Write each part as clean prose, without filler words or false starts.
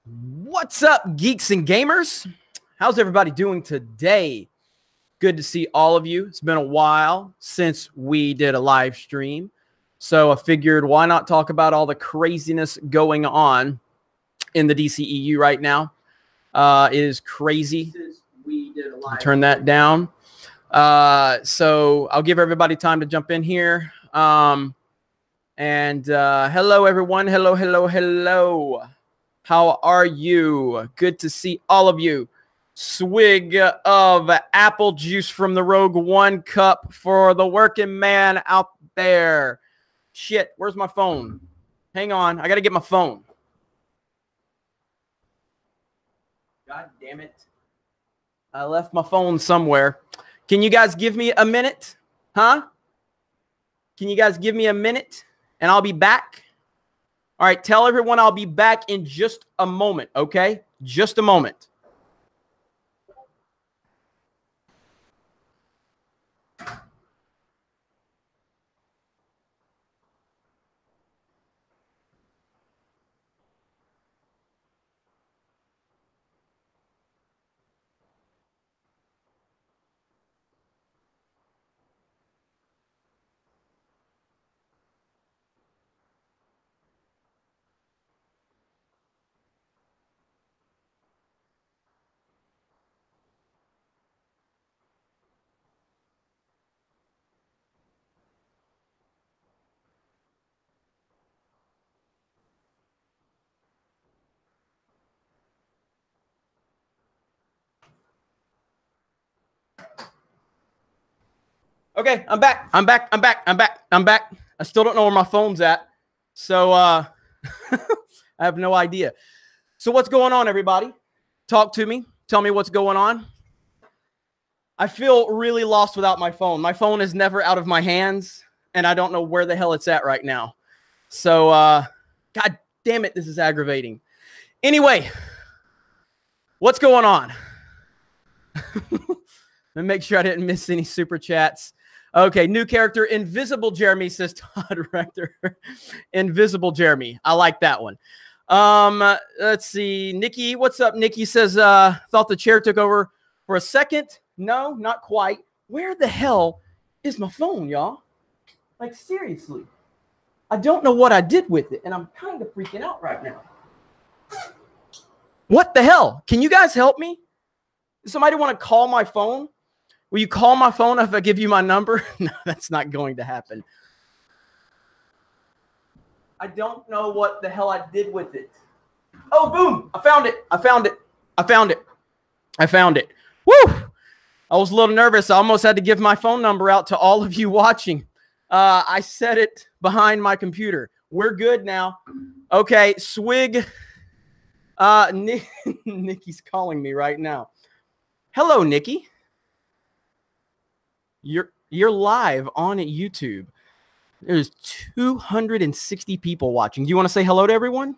What's up, geeks and gamers? How's everybody doing today? Good to see all of you. It's been a while since we did a live stream, so I figured why not talk about all the craziness going on in the DCEU right now. It is crazy. Turn that down. So I'll give everybody time to jump in here. Hello, everyone. Hello. How are you? Good to see all of you. Swig of apple juice from the Rogue One cup for the working man out there. Shit, where's my phone? Hang on, I gotta get my phone. God damn it. I left my phone somewhere. Can you guys give me a minute? Huh? Can you guys give me a minute and I'll be back? All right, tell everyone I'll be back in just a moment, okay? Just a moment. Okay, I'm back. I'm back. I still don't know where my phone's at. So I have no idea. So what's going on, everybody? Talk to me. Tell me what's going on. I feel really lost without my phone. My phone is never out of my hands, and I don't know where the hell it's at right now. So, God damn it, this is aggravating. Anyway, what's going on? Let me make sure I didn't miss any super chats. Okay, new character, Invisible Jeremy, says Todd Rector. Invisible Jeremy. I like that one. Let's see. Nikki, what's up? Nikki says, thought the chair took over for a second. No, not quite. Where the hell is my phone, y'all? Like, seriously. I don't know what I did with it, and I'm kind of freaking out right now. What the hell? Can you guys help me? Does somebody want to call my phone? Will you call my phone if I give you my number? No, that's not going to happen. I don't know what the hell I did with it. Oh, boom. I found it. Woo! I was a little nervous. I almost had to give my phone number out to all of you watching. I set it behind my computer. We're good now. Okay, Swig. Nikki's calling me right now. Hello, Nikki. You're live on YouTube. There's 260 people watching. Do you want to say hello to everyone?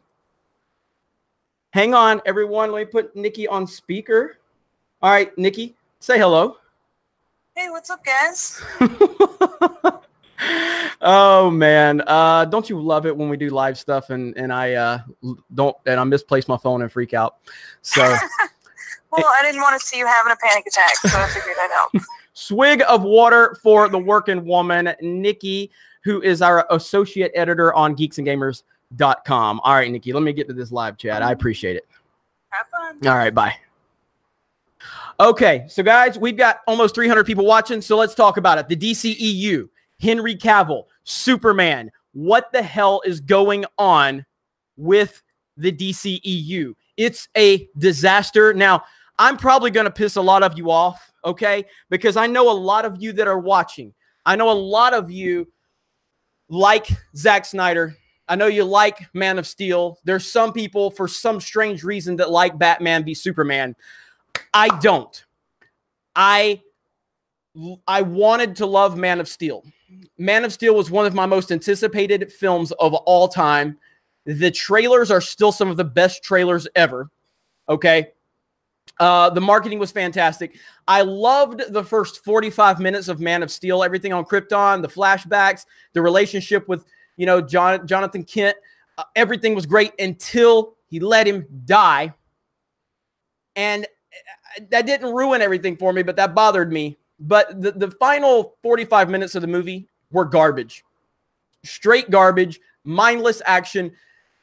Hang on, everyone. Let me put Nikki on speaker. All right, Nikki, say hello. Hey, what's up, guys? Oh man, don't you love it when we do live stuff and I misplace my phone and freak out? So, well, I didn't want to see you having a panic attack, so I figured I'd help. Swig of water for the working woman, Nikki, who is our associate editor on geeksandgamers.com. All right, Nikki, let me get to this live chat. I appreciate it. Have fun. All right, bye. Okay, so guys, we've got almost 300 people watching, so let's talk about it. The DCEU, Henry Cavill, Superman. What the hell is going on with the DCEU? It's a disaster. Now, I'm probably going to piss a lot of you off, okay? Because I know a lot of you that are watching. I know a lot of you like Zack Snyder. I know you like Man of Steel. There's some people, for some strange reason, that like Batman v Superman. I don't. I wanted to love Man of Steel. Man of Steel was one of my most anticipated films of all time. The trailers are still some of the best trailers ever, okay? The marketing was fantastic. I loved the first 45 minutes of Man of Steel, everything on Krypton, the flashbacks, the relationship with, Jonathan Kent. Everything was great until He let him die. And that didn't ruin everything for me, but that bothered me. But the final 45 minutes of the movie were garbage. Straight garbage, mindless action,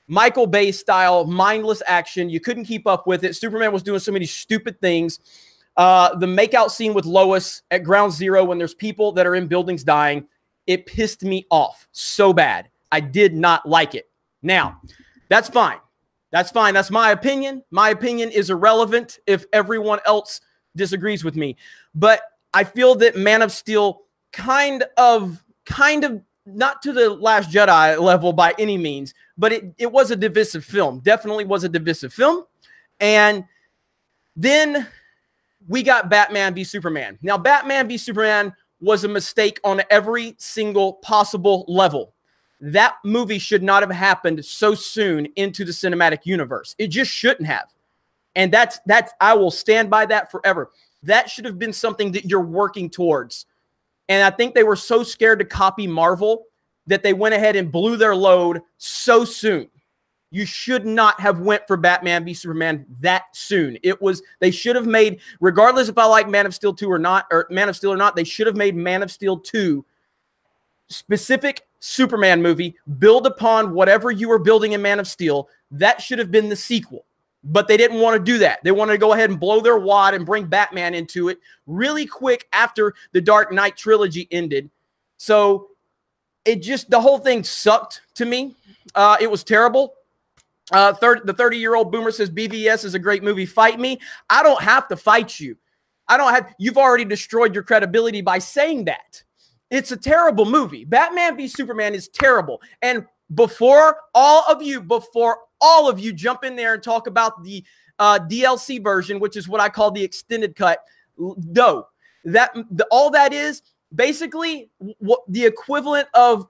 Michael Bay style, mindless action. You couldn't keep up with it. Superman was doing so many stupid things. The makeout scene with Lois at Ground Zero when there's people that are in buildings dying, it pissed me off so bad. I did not like it. Now, that's fine. That's fine. That's my opinion. My opinion is irrelevant if everyone else disagrees with me. But I feel that Man of Steel kind of not to the Last Jedi level by any means, but it was a divisive film. Definitely was a divisive film. And then we got Batman v Superman. Now, Batman v Superman was a mistake on every single possible level. That movie should not have happened so soon into the cinematic universe. It just shouldn't have. And that's I will stand by that forever. That should have been something that you're working towards. And I think they were so scared to copy Marvel that they went ahead and blew their load so soon. You should not have went for Batman v Superman that soon. They should have made, regardless if I like Man of Steel 2 or not, or Man of Steel or not, they should have made Man of Steel 2 specific Superman movie, build upon whatever you were building in Man of Steel. That should have been the sequel. But they didn't want to do that. They wanted to go ahead and blow their wad and bring Batman into it really quick after the Dark Knight trilogy ended. So the whole thing sucked to me. It was terrible. The 30-year-old boomer says BVS is a great movie. Fight me. I don't have to fight you. You've already destroyed your credibility by saying that. It's a terrible movie. Batman v Superman is terrible. And before all of you jump in there and talk about the DLC version, which is what I call the extended cut, no. All that is basically what the equivalent of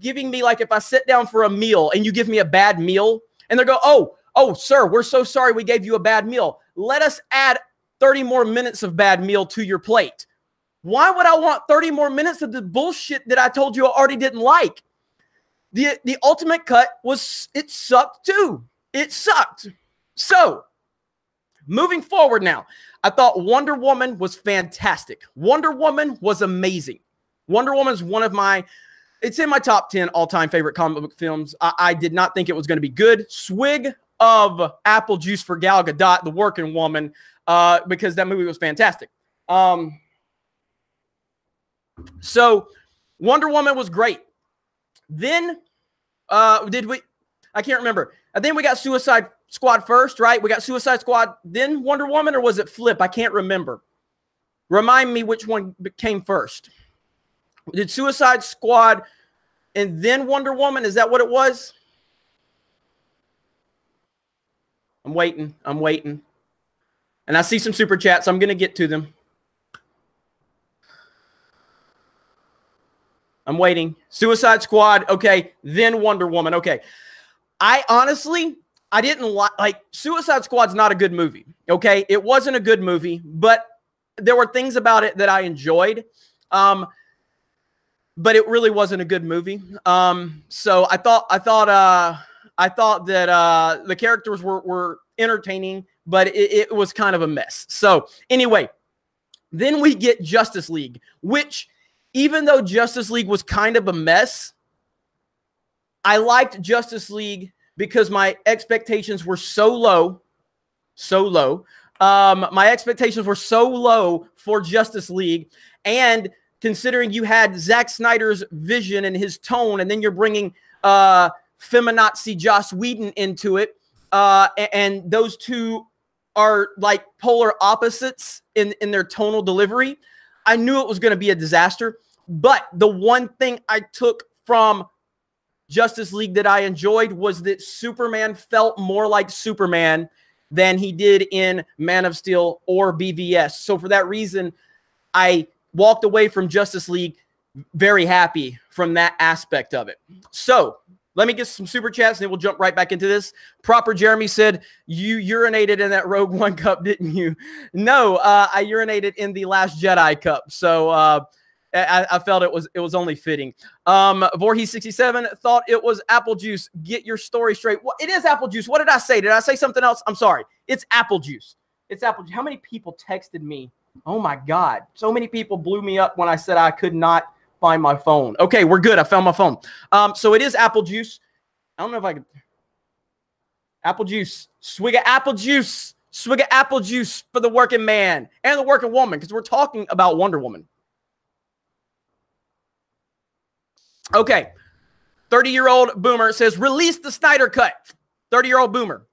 giving me, like if I sit down for a meal and you give me a bad meal and they go, oh, sir, we're so sorry we gave you a bad meal. Let us add 30 more minutes of bad meal to your plate. Why would I want 30 more minutes of the bullshit that I told you I already didn't like? The ultimate cut it sucked too. It sucked. So, moving forward now, I thought Wonder Woman was fantastic. Wonder Woman was amazing. Wonder Woman is it's in my top 10 all-time favorite comic book films. I did not think it was going to be good. Swig of apple juice for Gal Gadot, the working woman, because that movie was fantastic. So Wonder Woman was great. Then I can't remember. I think we got Suicide Squad first, right? We got Suicide Squad, then Wonder Woman, or was it flip? I can't remember. Remind me which one came first. Did Suicide Squad and then Wonder Woman? Is that what it was? I'm waiting. And I see some super chats. I'm going to get to them. I'm waiting. Suicide Squad. Okay. Then Wonder Woman. Okay. I didn't like Suicide Squad's not a good movie. Okay. It wasn't a good movie, but there were things about it that I enjoyed. But it really wasn't a good movie. So I thought that the characters were entertaining, but it was kind of a mess. So anyway, then we get Justice League, which, even though Justice League was kind of a mess, I liked Justice League because my expectations were so low. My expectations were so low for Justice League. And considering you had Zack Snyder's vision and his tone, and then you're bringing feminazi Joss Whedon into it, and those two are like polar opposites in their tonal delivery, I knew it was going to be a disaster. But the one thing I took from Justice League that I enjoyed was that Superman felt more like Superman than he did in Man of Steel or BVS. So for that reason, I walked away from Justice League very happy from that aspect of it. So let me get some super chats and then we'll jump right back into this. Proper Jeremy said, you urinated in that Rogue One cup, didn't you? No, I urinated in the Last Jedi cup. So I felt it was only fitting. Voorhees67 thought it was apple juice. Get your story straight. Well, it is apple juice. What did I say? Did I say something else? I'm sorry. It's apple juice. It's apple juice. How many people texted me? Oh my God. So many people blew me up when I said I could not find my phone. Okay, we're good. I found my phone. So it is apple juice. I don't know if I could. Apple juice. Swig of apple juice. Swig of apple juice for the working man and the working woman, because we're talking about Wonder Woman. Okay. 30-year-old boomer says, release the Snyder Cut. 30-year-old boomer.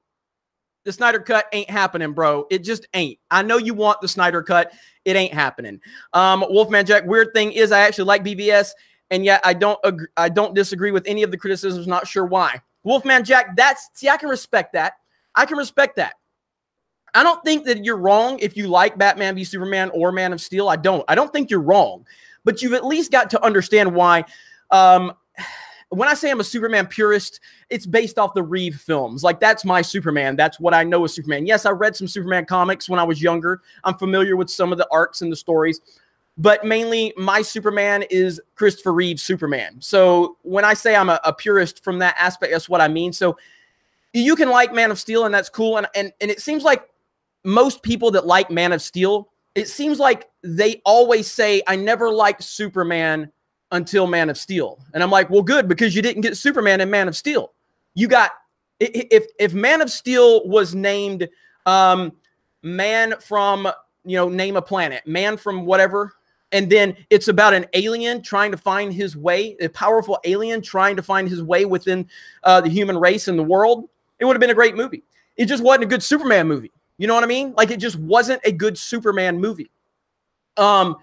The Snyder Cut ain't happening, bro. It just ain't. I know you want the Snyder Cut. It ain't happening. Wolfman Jack, weird thing is I actually like BVS, and yet I don't disagree with any of the criticisms. Not sure why. Wolfman Jack, I can respect that. I can respect that. I don't think that you're wrong if you like Batman v Superman or Man of Steel. I don't think you're wrong, but you've at least got to understand why. When I say I'm a Superman purist, it's based off the Reeve films. Like, that's my Superman. That's what I know as Superman. Yes, I read some Superman comics when I was younger. I'm familiar with some of the arcs and the stories, but mainly my Superman is Christopher Reeve's Superman. So when I say I'm a purist from that aspect, that's what I mean. So you can like Man of Steel, and that's cool. And it seems like most people that like Man of Steel, it seems like they always say, I never liked Superman until Man of Steel. And I'm like, well, good, because you didn't get Superman in Man of Steel. You got, if Man of Steel was named man from, name a planet, man from whatever, and then it's about an alien trying to find his way, a powerful alien trying to find his way within the human race and the world, it would have been a great movie. It just wasn't a good Superman movie. You know what I mean? Like, it just wasn't a good Superman movie. But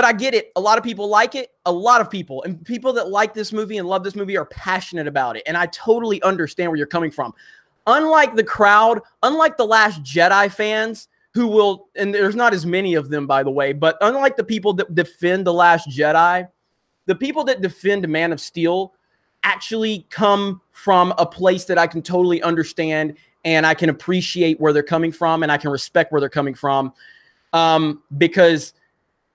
I get it. A lot of people like it. A lot of people. And people that like this movie and love this movie are passionate about it. And I totally understand where you're coming from. Unlike the crowd, unlike the Last Jedi fans who will, and there's not as many of them, by the way, but unlike the people that defend The Last Jedi, the people that defend Man of Steel actually come from a place that I can totally understand, and I can appreciate where they're coming from, and I can respect where they're coming from, because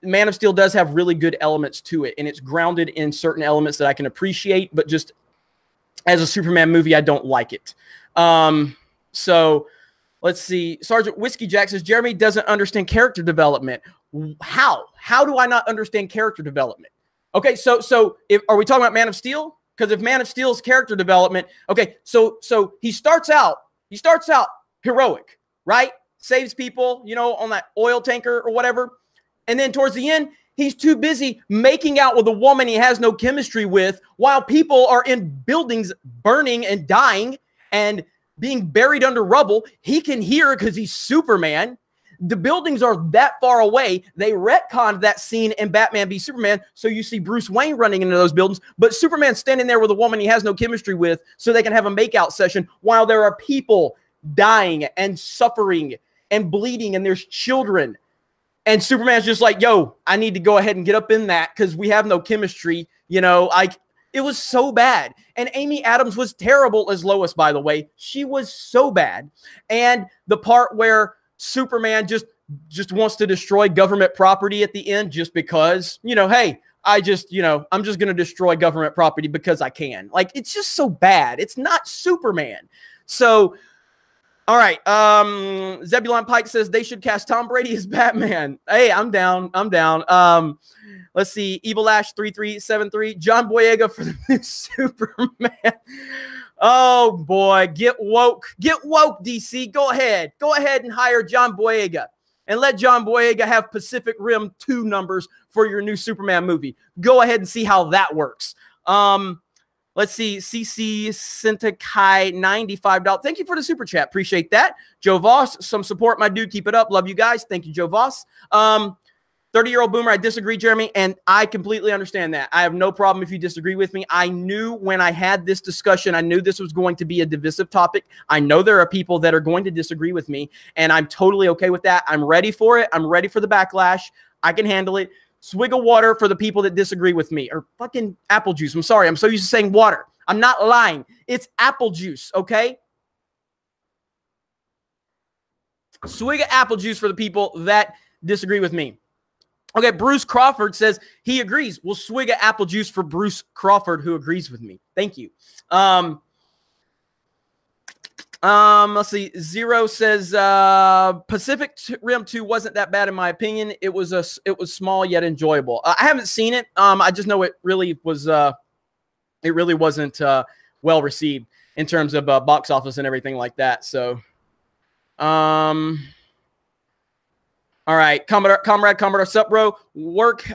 Man of Steel does have really good elements to it, and it's grounded in certain elements that I can appreciate, but just as a Superman movie, I don't like it. So let's see. Sergeant Whiskey Jack says, Jeremy doesn't understand character development. How? How do I not understand character development? Okay, so are we talking about Man of Steel? Because if Man of Steel's character development, okay, so he starts out heroic, right? Saves people, on that oil tanker or whatever. And then towards the end, he's too busy making out with a woman he has no chemistry with while people are in buildings burning and dying and being buried under rubble. He can hear because he's Superman. The buildings are that far away. They retconned that scene in Batman v Superman, so you see Bruce Wayne running into those buildings, but Superman's standing there with a woman he has no chemistry with so they can have a makeout session while there are people dying and suffering and bleeding, and there's children. And Superman's just like, yo, I need to go ahead and get up in that because we have no chemistry. It was so bad. And Amy Adams was terrible as Lois, by the way. She was so bad. And the part where Superman just wants to destroy government property at the end just because, hey, I'm just going to destroy government property because I can. Like, it's just so bad. It's not Superman. So, all right. Zebulon Pike says they should cast Tom Brady as Batman. Hey, I'm down. Let's see. Evil Ash 3373. John Boyega for the new Superman. Oh boy, get woke. Get woke, DC. Go ahead and hire John Boyega and let John Boyega have Pacific Rim 2 numbers for your new Superman movie. Go ahead and see how that works. Let's see. CC Sentakai $95. Thank you for the super chat. Appreciate that. Joe Voss, some support, my dude. Keep it up. Love you guys. Thank you, Joe Voss. 30-year-old boomer, I disagree, Jeremy, and I completely understand that. I have no problem if you disagree with me. I knew when I had this discussion, I knew this was going to be a divisive topic. I know there are people that are going to disagree with me, and I'm totally okay with that. I'm ready for it. I'm ready for the backlash. I can handle it. Swig of water for the people that disagree with me, or fucking apple juice. I'm sorry. I'm so used to saying water. I'm not lying. It's apple juice, okay? Swig of apple juice for the people that disagree with me. Okay, Bruce Crawford says he agrees. We'll swig at apple juice for Bruce Crawford, who agrees with me. Thank you. Let's see. Zero says Pacific Rim 2 wasn't that bad in my opinion. It was small yet enjoyable. I haven't seen it. I just know it really was. It really wasn't well received in terms of box office and everything like that. So, all right, Comrade, sup, bro? Work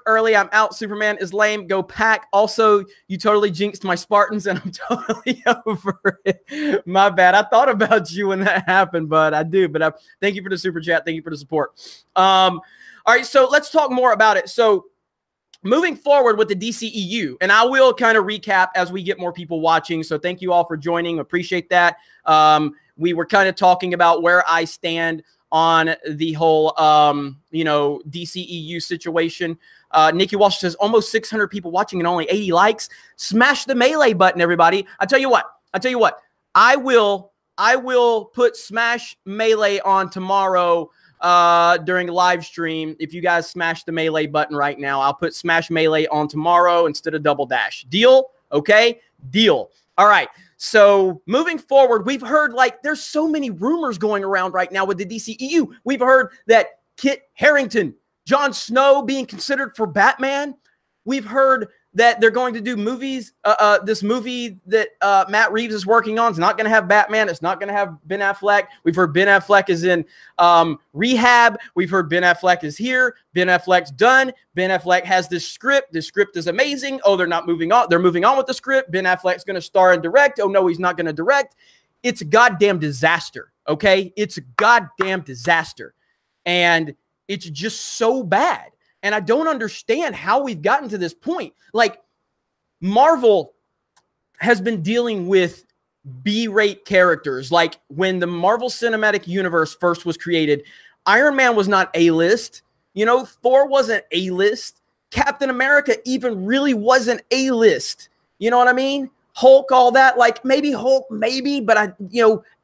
early. I'm out. Superman is lame. Go Pack. Also, you totally jinxed my Spartans, and I'm totally over it. My bad. I thought about you when that happened, but I do. But thank you for the super chat. Thank you for the support. All right, so let's talk more about it. So, moving forward with the DCEU, and I will kind of recap as we get more people watching. So, thank you all for joining. Appreciate that. We were kind of talking about where I stand on the whole, DCEU situation. Nikki Walsh says almost 600 people watching and only 80 likes. Smash the melee button, everybody. I tell you what. I will put Smash Melee on tomorrow during live stream. If you guys smash the melee button right now, I'll put Smash Melee on tomorrow instead of Double Dash. Deal? Okay? Deal. All right. So moving forward, we've heard there's so many rumors going around right now with the DCEU. We've heard that Kit Harington, Jon Snow being considered for Batman. We've heard that they're going to do movies. This movie that Matt Reeves is working on is not going to have Batman. It's not going to have Ben Affleck. We've heard Ben Affleck is in rehab. We've heard Ben Affleck is here. Ben Affleck's done. Ben Affleck has this script. This script is amazing. Oh, they're not moving on. They're moving on with the script. Ben Affleck's going to star and direct. Oh, no, he's not going to direct. It's a goddamn disaster, okay? It's a goddamn disaster. And it's just so bad. And I don't understand how we've gotten to this point. Marvel has been dealing with B-rate characters. Like when the Marvel Cinematic Universe first was created, Iron Man was not A-list. Thor wasn't A-list. Captain America even really wasn't A-list. You know what I mean? Hulk, all that. Maybe Hulk, maybe. But,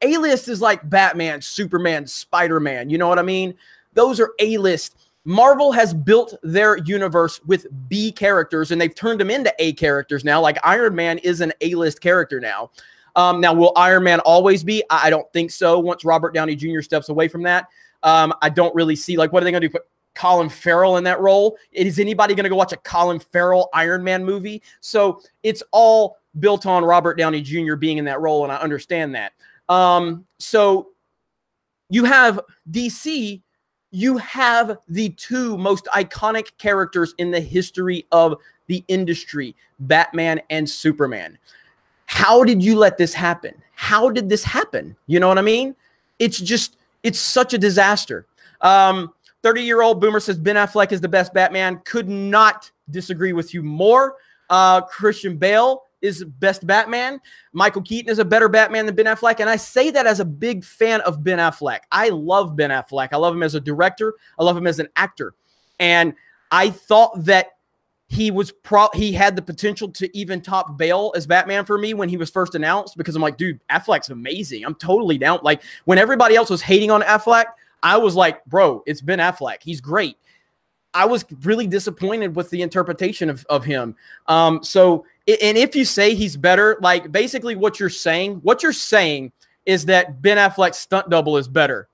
A-list is like Batman, Superman, Spider-Man. You know what I mean? Those are A-list. Marvel has built their universe with B characters, and they've turned them into A characters now. Like Iron Man is an A-list character now. Now, will Iron Man always be? I don't think so. Once Robert Downey Jr. steps away from that, I don't really see, what are they going to do? Put Colin Farrell in that role? Is anybody going to go watch a Colin Farrell Iron Man movie? So it's all built on Robert Downey Jr. being in that role, and I understand that. So you have DC. You have the two most iconic characters in the history of the industry, Batman and Superman. How did you let this happen? How did this happen? You know what I mean? It's such a disaster. 30-year-old Boomer says Ben Affleck is the best Batman. Could not disagree with you more. Christian Bale is best Batman. Michael Keaton is a better Batman than Ben Affleck. And I say that as a big fan of Ben Affleck. I love Ben Affleck. I love him as a director. I love him as an actor. And I thought that he had the potential to even top Bale as Batman for me when he was first announced, because I'm like, dude, Affleck's amazing. I'm totally down. When everybody else was hating on Affleck, I was like, bro, it's Ben Affleck. He's great. I was really disappointed with the interpretation of him. And if you say he's better, basically what you're saying is that Ben Affleck's stunt double is better,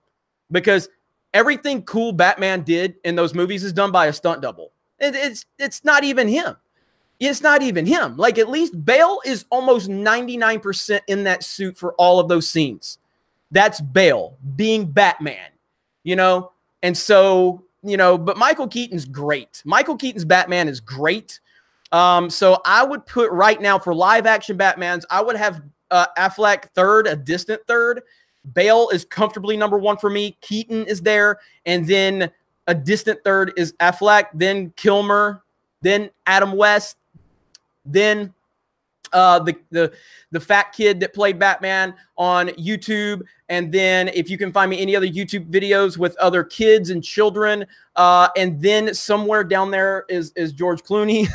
because everything cool Batman did in those movies is done by a stunt double. It's not even him. It's not even him. At least Bale is almost 99% in that suit for all of those scenes. That's Bale being Batman, And so, but Michael Keaton's great. Michael Keaton's Batman is great. So I would put right now for live action Batmans, I would have Affleck third, a distant third. Bale is comfortably number one for me. Keaton is there. And then a distant third is Affleck, then Kilmer, then Adam West, then the fat kid that played Batman on YouTube. And then if you can find me any other YouTube videos with other kids and children, and then somewhere down there is George Clooney.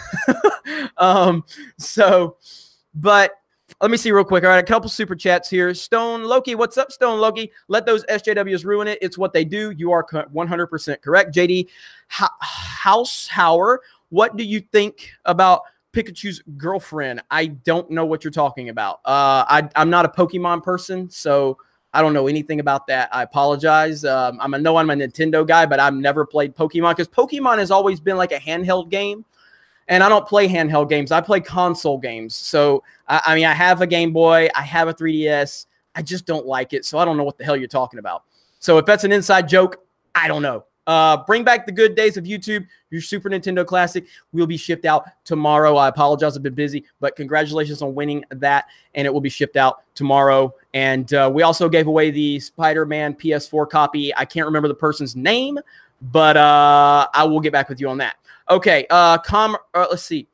But Let me see real quick. All right, a couple super chats here. Stone Loki, what's up, Stone Loki? Let those SJWs ruin it. It's what they do. You are 100% correct. JD Househauer, what do you think about Pikachu's girlfriend? I don't know what you're talking about. I'm not a Pokemon person, so I don't know anything about that. I apologize. I'm a Nintendo guy, but I've never played Pokemon because Pokemon has always been like a handheld game. And I don't play handheld games. I play console games. So, I mean, I have a Game Boy. I have a 3DS. I just don't like it. So I don't know what the hell you're talking about. So if that's an inside joke, I don't know. Bring back the good days of YouTube. Your Super Nintendo Classic will be shipped out tomorrow. I apologize. I've been busy. But congratulations on winning that. And it will be shipped out tomorrow. And we also gave away the Spider-Man PS4 copy. I can't remember the person's name. But I will get back with you on that. Okay, let's see.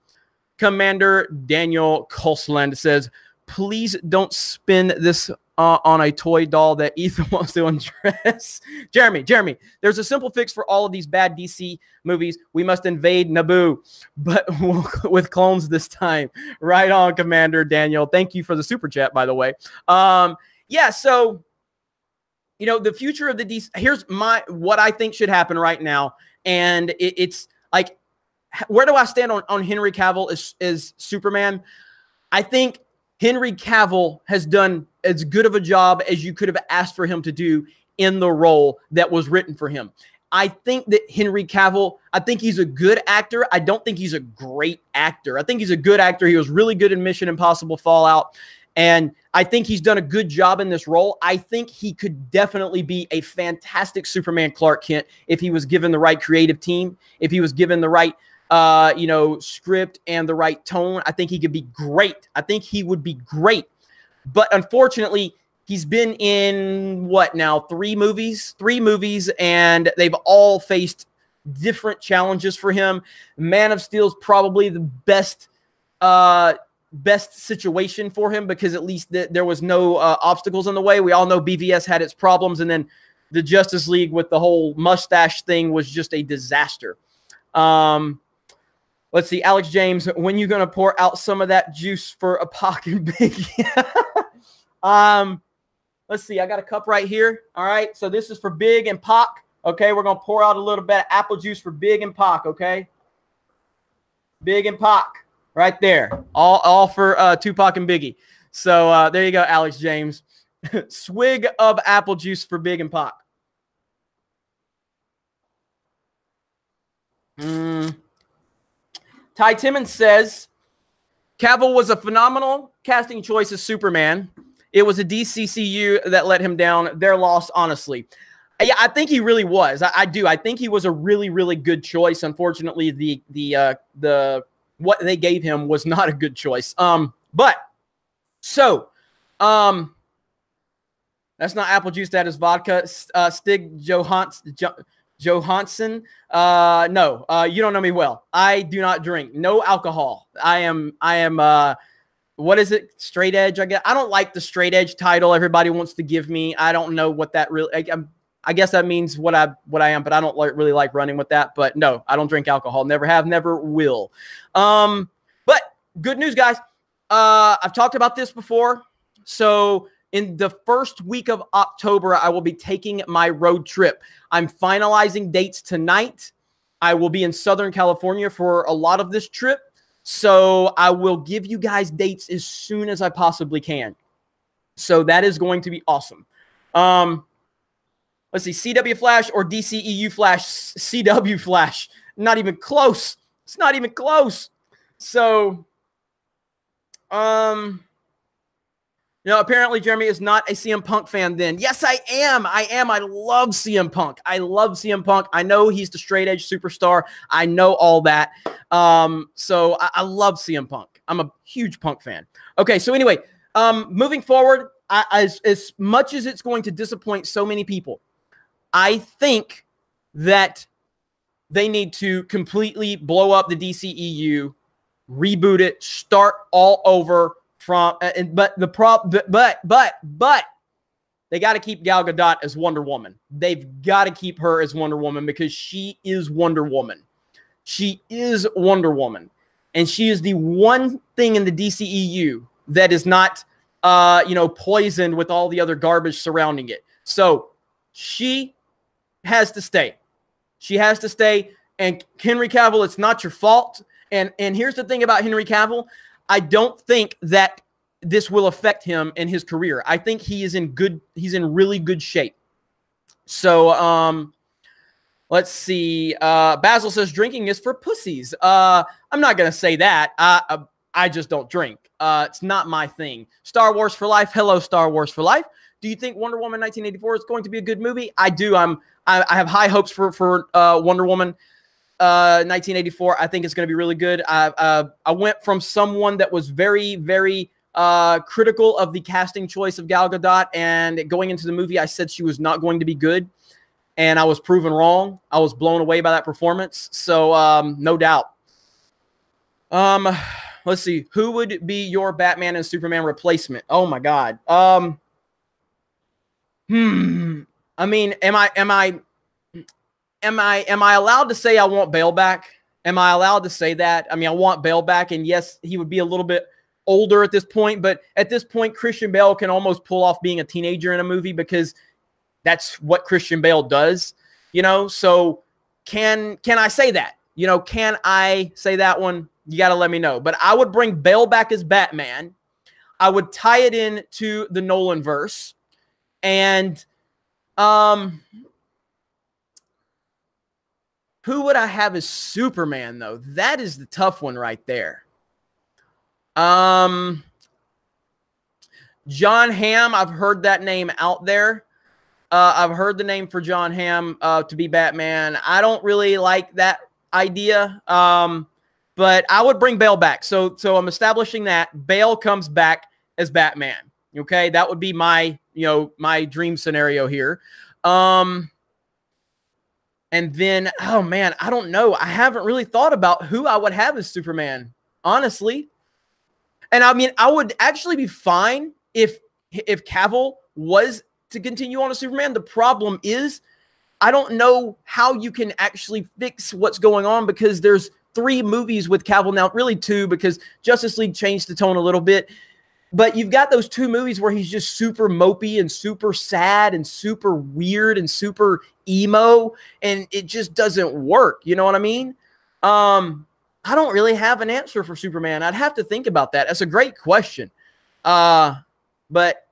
Commander Daniel Colsland says, please don't spin this on a toy doll that Ethan wants to undress. Jeremy, there's a simple fix for all of these bad DC movies. We must invade Naboo, but with clones this time. Right on, Commander Daniel. Thank you for the super chat, by the way. Yeah, so, you know, the future of the DC, here's what I think should happen right now, and it's like, where do I stand on Henry Cavill as Superman? I think Henry Cavill has done as good of a job as you could have asked for him to do in the role that was written for him. I think that Henry Cavill, I think he's a good actor. I don't think he's a great actor. I think he's a good actor. He was really good in Mission Impossible Fallout. And I think he's done a good job in this role. I think he could definitely be a fantastic Superman Clark Kent if he was given the right creative team, if he was given the right script and the right tone. I think he could be great. I think he would be great. But unfortunately, he's been in what now? 3 movies, and they've all faced different challenges for him. Man of Steel is probably the best situation for him because at least there was no obstacles in the way. We all know BVS had its problems, and then the Justice League with the whole mustache thing was just a disaster. Let's see, Alex James, when you going to pour out some of that juice for a Pac and Biggie? Let's see, I got a cup right here. All right, so this is for Big and Pac. Okay, we're going to pour out a little bit of apple juice for Big and Pac, okay? Big and Pac, right there. All for Tupac and Biggie. So there you go, Alex James. Swig of apple juice for Big and Pac. Ty Timmons says, Cavill was a phenomenal casting choice as Superman. It was a DCCU that let him down. Their loss, honestly. Yeah, I think he really was. I do. I think he was a really, really good choice. Unfortunately, the what they gave him was not a good choice. That's not apple juice. That is vodka. Stig Johansson. No, you don't know me well. I do not drink. No alcohol. I am what is it? Straight edge, I guess. I don't like the straight edge title everybody wants to give me. I don't know what that really, I guess that means what I am, but I don't really like running with that. But no, I don't drink alcohol. Never have, never will. But good news, guys. I've talked about this before. So in the first week of October, I will be taking my road trip. I'm finalizing dates tonight. I will be in Southern California for a lot of this trip. So I will give you guys dates as soon as I possibly can. So that is going to be awesome. Let's see, CW Flash or DCEU Flash? CW Flash. Not even close. It's not even close. So, apparently Jeremy is not a CM Punk fan then. Yes, I am. I love CM Punk. I love CM Punk. I know he's the straight edge superstar. I know all that. So I love CM Punk. I'm a huge Punk fan. Okay, so anyway, moving forward, as much as it's going to disappoint so many people, I think that they need to completely blow up the DCEU, reboot it, start all over from. But they got to keep Gal Gadot as Wonder Woman. They've got to keep her as Wonder Woman because she is Wonder Woman. She is Wonder Woman, and she is the one thing in the DCEU that is not, poisoned with all the other garbage surrounding it. So she has to stay. She has to stay. And Henry Cavill, it's not your fault. And here's the thing about Henry Cavill. I don't think that this will affect him in his career. I think he's in really good shape. So, let's see. Basil says drinking is for pussies. I'm not going to say that. I just don't drink. It's not my thing. Star Wars for life. Hello, Star Wars for life. Do you think Wonder Woman 1984 is going to be a good movie? I do. I have high hopes for Wonder Woman 1984. I think it's going to be really good. I went from someone that was very, very critical of the casting choice of Gal Gadot, and going into the movie, I said she was not going to be good, and I was proven wrong. I was blown away by that performance. So no doubt. Let's see. Who would be your Batman and Superman replacement? Oh my God. I mean, am I allowed to say I want Bale back? Am I allowed to say that? I mean, I want Bale back, and yes, he would be a little bit older at this point, but at this point, Christian Bale can almost pull off being a teenager in a movie because that's what Christian Bale does, So can I say that? Can I say that one? You got to let me know. But I would bring Bale back as Batman. I would tie it in to the Nolan verse. And who would I have as Superman, though? That is the tough one right there. John Hamm, I've heard that name out there. I've heard the name for John Hamm to be Batman. I don't really like that idea. But I would bring Bale back. So I'm establishing that Bale comes back as Batman. Okay, that would be my my dream scenario here. And then, oh man, I don't know. I haven't really thought about who I would have as Superman, honestly. And I mean, I would actually be fine if Cavill was to continue on as Superman. The problem is, I don't know how you can actually fix what's going on because there's 3 movies with Cavill now, really 2 because Justice League changed the tone a little bit. But you've got those 2 movies where he's just super mopey and super sad and super weird and super emo, and it just doesn't work. You know what I mean? I don't really have an answer for Superman. I'd have to think about that. That's a great question. But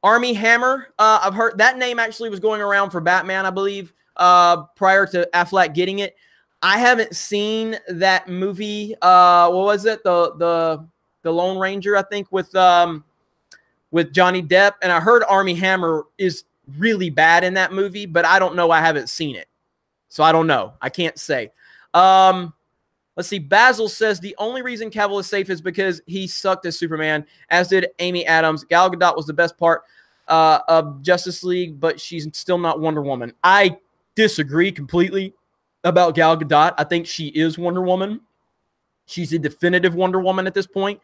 Armie Hammer, I've heard that name actually was going around for Batman, I believe, prior to Affleck getting it. I haven't seen that movie. What was it? The Lone Ranger, I think, with Johnny Depp. And I heard Armie Hammer is really bad in that movie, but I don't know. I haven't seen it. So I don't know. I can't say. Let's see. Basil says the only reason Cavill is safe is because he sucked as Superman, as did Amy Adams. Gal Gadot was the best part of Justice League, but she's still not Wonder Woman. I disagree completely about Gal Gadot. I think she is Wonder Woman. She's a definitive Wonder Woman at this point.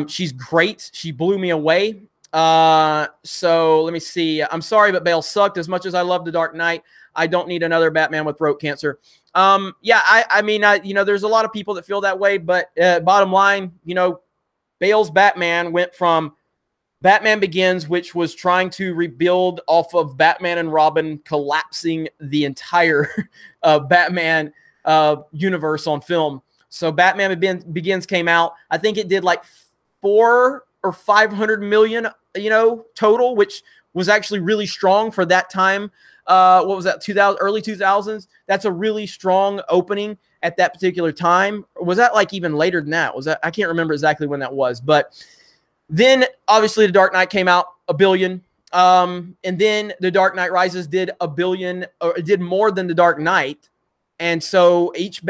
She's great. She blew me away. So let me see. I'm sorry, but Bale sucked. As much as I love The Dark Knight, I don't need another Batman with throat cancer. Yeah, I mean, there's a lot of people that feel that way, but bottom line, Bale's Batman went from Batman Begins, which was trying to rebuild off of Batman and Robin collapsing the entire Batman universe on film. So Batman Begins came out. I think it did like 400 or 500 million, total, which was actually really strong for that time. What was that? Early 2000s. That's a really strong opening at that particular time. Or was that like even later than that? Was that? I can't remember exactly when that was, but then obviously The Dark Knight came out, $1 billion. And then The Dark Knight Rises did $1 billion, or it did more than The Dark Knight. And so each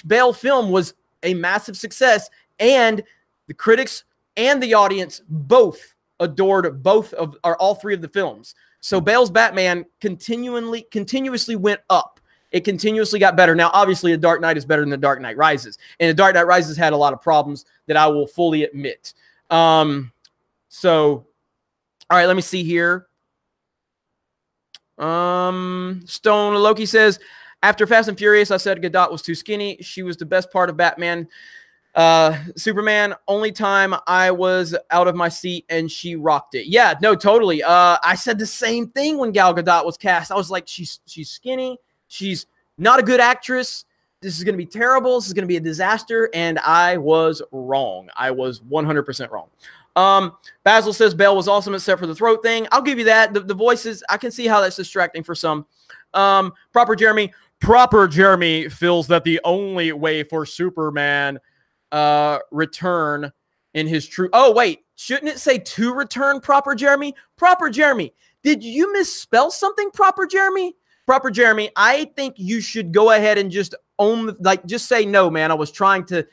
Bale film was a massive success, and the critics and the audience both adored all 3 of the films. So Bale's Batman continuously went up. It continuously got better. Now, obviously, The Dark Knight is better than The Dark Knight Rises, and The Dark Knight Rises had a lot of problems that I will fully admit. So, all right, let me see here. Stone Loki says, after Fast and Furious, I said Gadot was too skinny. She was the best part of Batman. Superman, only time I was out of my seat and she rocked it. Yeah, no, totally. I said the same thing when Gal Gadot was cast. I was like, she's skinny. She's not a good actress. This is going to be terrible. This is going to be a disaster. And I was wrong. I was 100% wrong. Basil says Belle was awesome except for the throat thing. I'll give you that. The voices, I can see how that's distracting for some. Proper Jeremy feels that the only way for Superman return in his true... Oh, wait. Shouldn't it say to return, Proper Jeremy? Proper Jeremy, did you misspell something, Proper Jeremy? Proper Jeremy, I think you should go ahead and just own, like, just say, no, man, I was trying to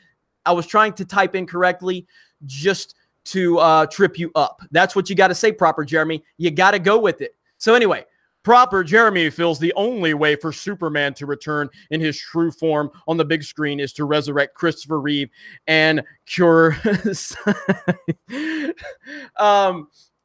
type incorrectly just to trip you up. That's what you got to say, Proper Jeremy. You got to go with it. So anyway, Proper Jeremy feels the only way for Superman to return in his true form on the big screen is to resurrect Christopher Reeve and cure.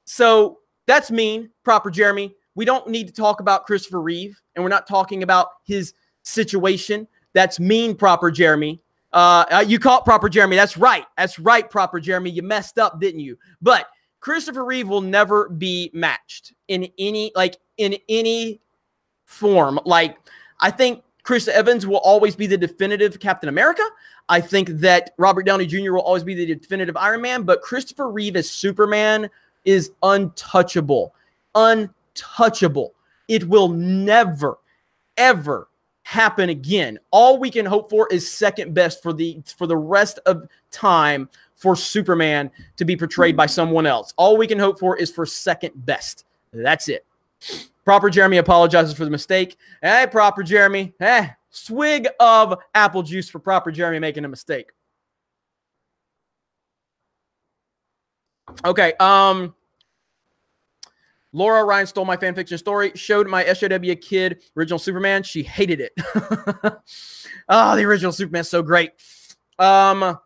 So that's mean, Proper Jeremy. We don't need to talk about Christopher Reeve, and we're not talking about his situation. That's mean, Proper Jeremy. You caught Proper Jeremy. That's right. That's right, Proper Jeremy. You messed up, didn't you? But Christopher Reeve will never be matched in any form. Like, I think Chris Evans will always be the definitive Captain America. I think that Robert Downey Jr. will always be the definitive Iron Man, but Christopher Reeve as Superman is untouchable. Untouchable. It will never, ever happen again. All we can hope for is second best for the rest of time for Superman to be portrayed by someone else. All we can hope for is for second best. That's it. Proper Jeremy apologizes for the mistake. Hey, Proper Jeremy. Hey, swig of apple juice for Proper Jeremy making a mistake. Okay, Laura Ryan stole my fanfiction story, showed my SJW kid original Superman. She hated it. Oh, the original Superman's so great. Yakowski,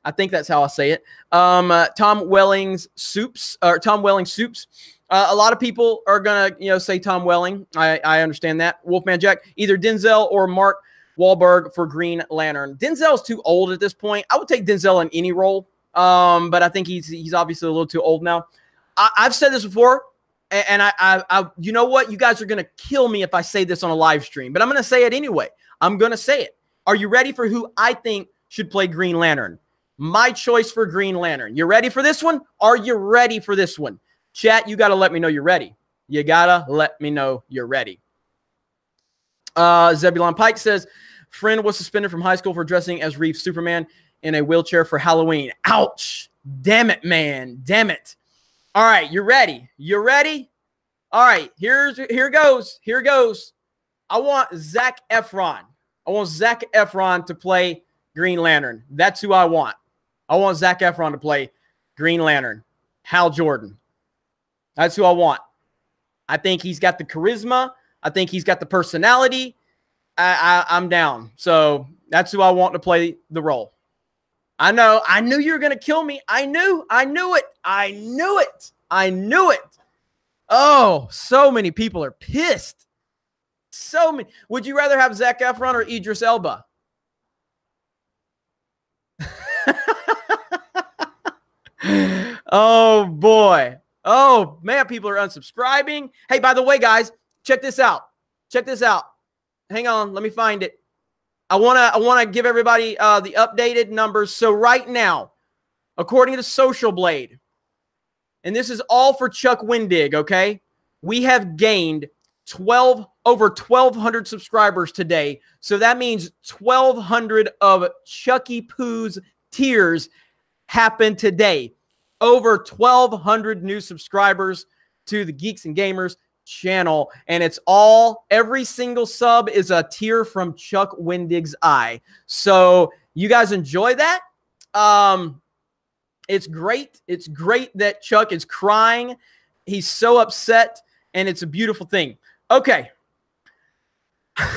I think that's how I say it. Tom Welling Soups. A lot of people are gonna, say Tom Welling. I understand that. Wolfman Jack, either Denzel or Mark Wahlberg for Green Lantern. Denzel's too old at this point. I would take Denzel in any role, but I think he's obviously a little too old now. I've said this before, and I you know what? You guys are gonna kill me if I say this on a live stream, but I'm gonna say it anyway. I'm gonna say it. Are you ready for who I think should play Green Lantern? My choice for Green Lantern. You ready for this one? Are you ready for this one? Chat, you got to let me know you're ready. You got to let me know you're ready. Zebulon Pike says, friend was suspended from high school for dressing as Reeve Superman in a wheelchair for Halloween. Ouch. Damn it, man. Damn it. All right, you ready? You ready? All right, here goes. Here goes. I want Zac Efron. I want Zac Efron to play Green Lantern. That's who I want. I want Zac Efron to play Green Lantern. Hal Jordan. That's who I want. I think he's got the charisma. I think he's got the personality. I'm down. So that's who I want to play the role. I know. I knew you were going to kill me. I knew it. Oh, so many people are pissed. So many. Would you rather have Zac Efron or Idris Elba? Oh, boy. Oh, man, people are unsubscribing. Hey, by the way, guys, check this out. Check this out. Hang on. Let me find it. I want to give everybody the updated numbers. So right now, according to Social Blade, and this is all for Chuck Wendig, okay? We have gained over 1,200 subscribers today. So that means 1,200 of Chucky Poo's tears happened today. Over 1,200 new subscribers to the Geeks and Gamers channel. And it's all, every single sub is a tear from Chuck Wendig's eye. So you guys enjoy that. It's great. It's great that Chuck is crying. He's so upset, and it's a beautiful thing. Okay. All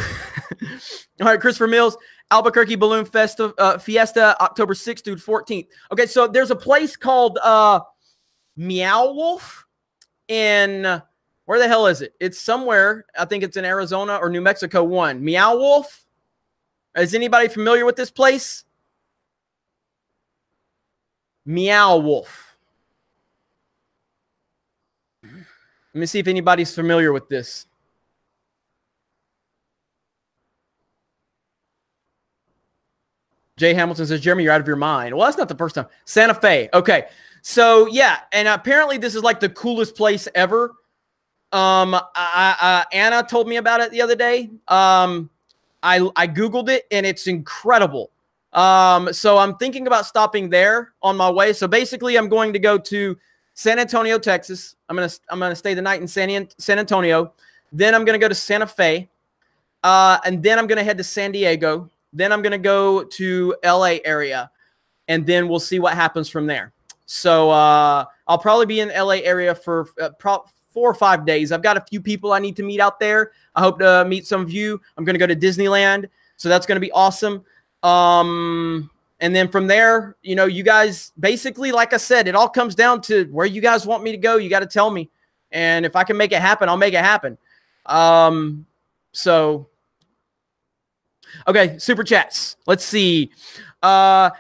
right, Christopher Mills, Albuquerque Balloon Fiesta, October 6th through 14th. Okay, so there's a place called Meow Wolf in, where the hell is it? It's somewhere, I think it's in Arizona or New Mexico 1. Meow Wolf? Is anybody familiar with this place? Meow Wolf. Let me see if anybody's familiar with this. Jay Hamilton says, Jeremy, you're out of your mind. Well, that's not the first time. Santa Fe. Okay. So, yeah. And apparently this is like the coolest place ever. Anna told me about it the other day. I Googled it, and it's incredible. So I'm thinking about stopping there on my way. So basically, I'm going to go to San Antonio, Texas. I'm gonna stay the night in San Antonio. Then I'm gonna go to Santa Fe, and then I'm gonna head to San Diego. Then I'm gonna go to LA area, and then we'll see what happens from there. So I'll probably be in LA area for 4 or 5 days. I've got a few people I need to meet out there. I hope to meet some of you. I'm gonna go to Disneyland, so that's gonna be awesome. And then from there, you know, you guys basically, like I said, it all comes down to where you guys want me to go. You got to tell me. And if I can make it happen, I'll make it happen. So, okay, super chats. Let's see.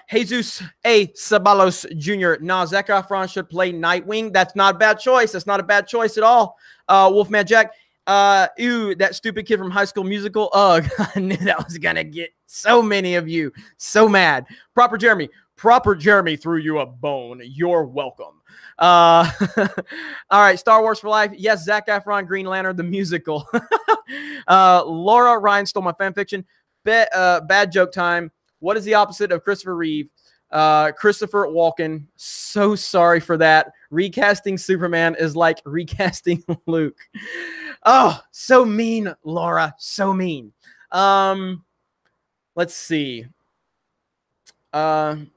Jesus A. Sabalos Jr. Nah, Zac Efron should play Nightwing. That's not a bad choice. That's not a bad choice at all. Wolfman Jack. Ew, that stupid kid from High School Musical. Ugh, I knew that was gonna get so many of you so mad. Proper Jeremy threw you a bone. You're welcome. All right, Star Wars for life. Yes, Zac Efron, Green Lantern, the musical. Laura Ryan stole my fan fiction. Bad joke time. What is the opposite of Christopher Reeve? Christopher Walken. So sorry for that. Recasting Superman is like recasting Luke. Oh, so mean, Laura. So mean. Let's see. San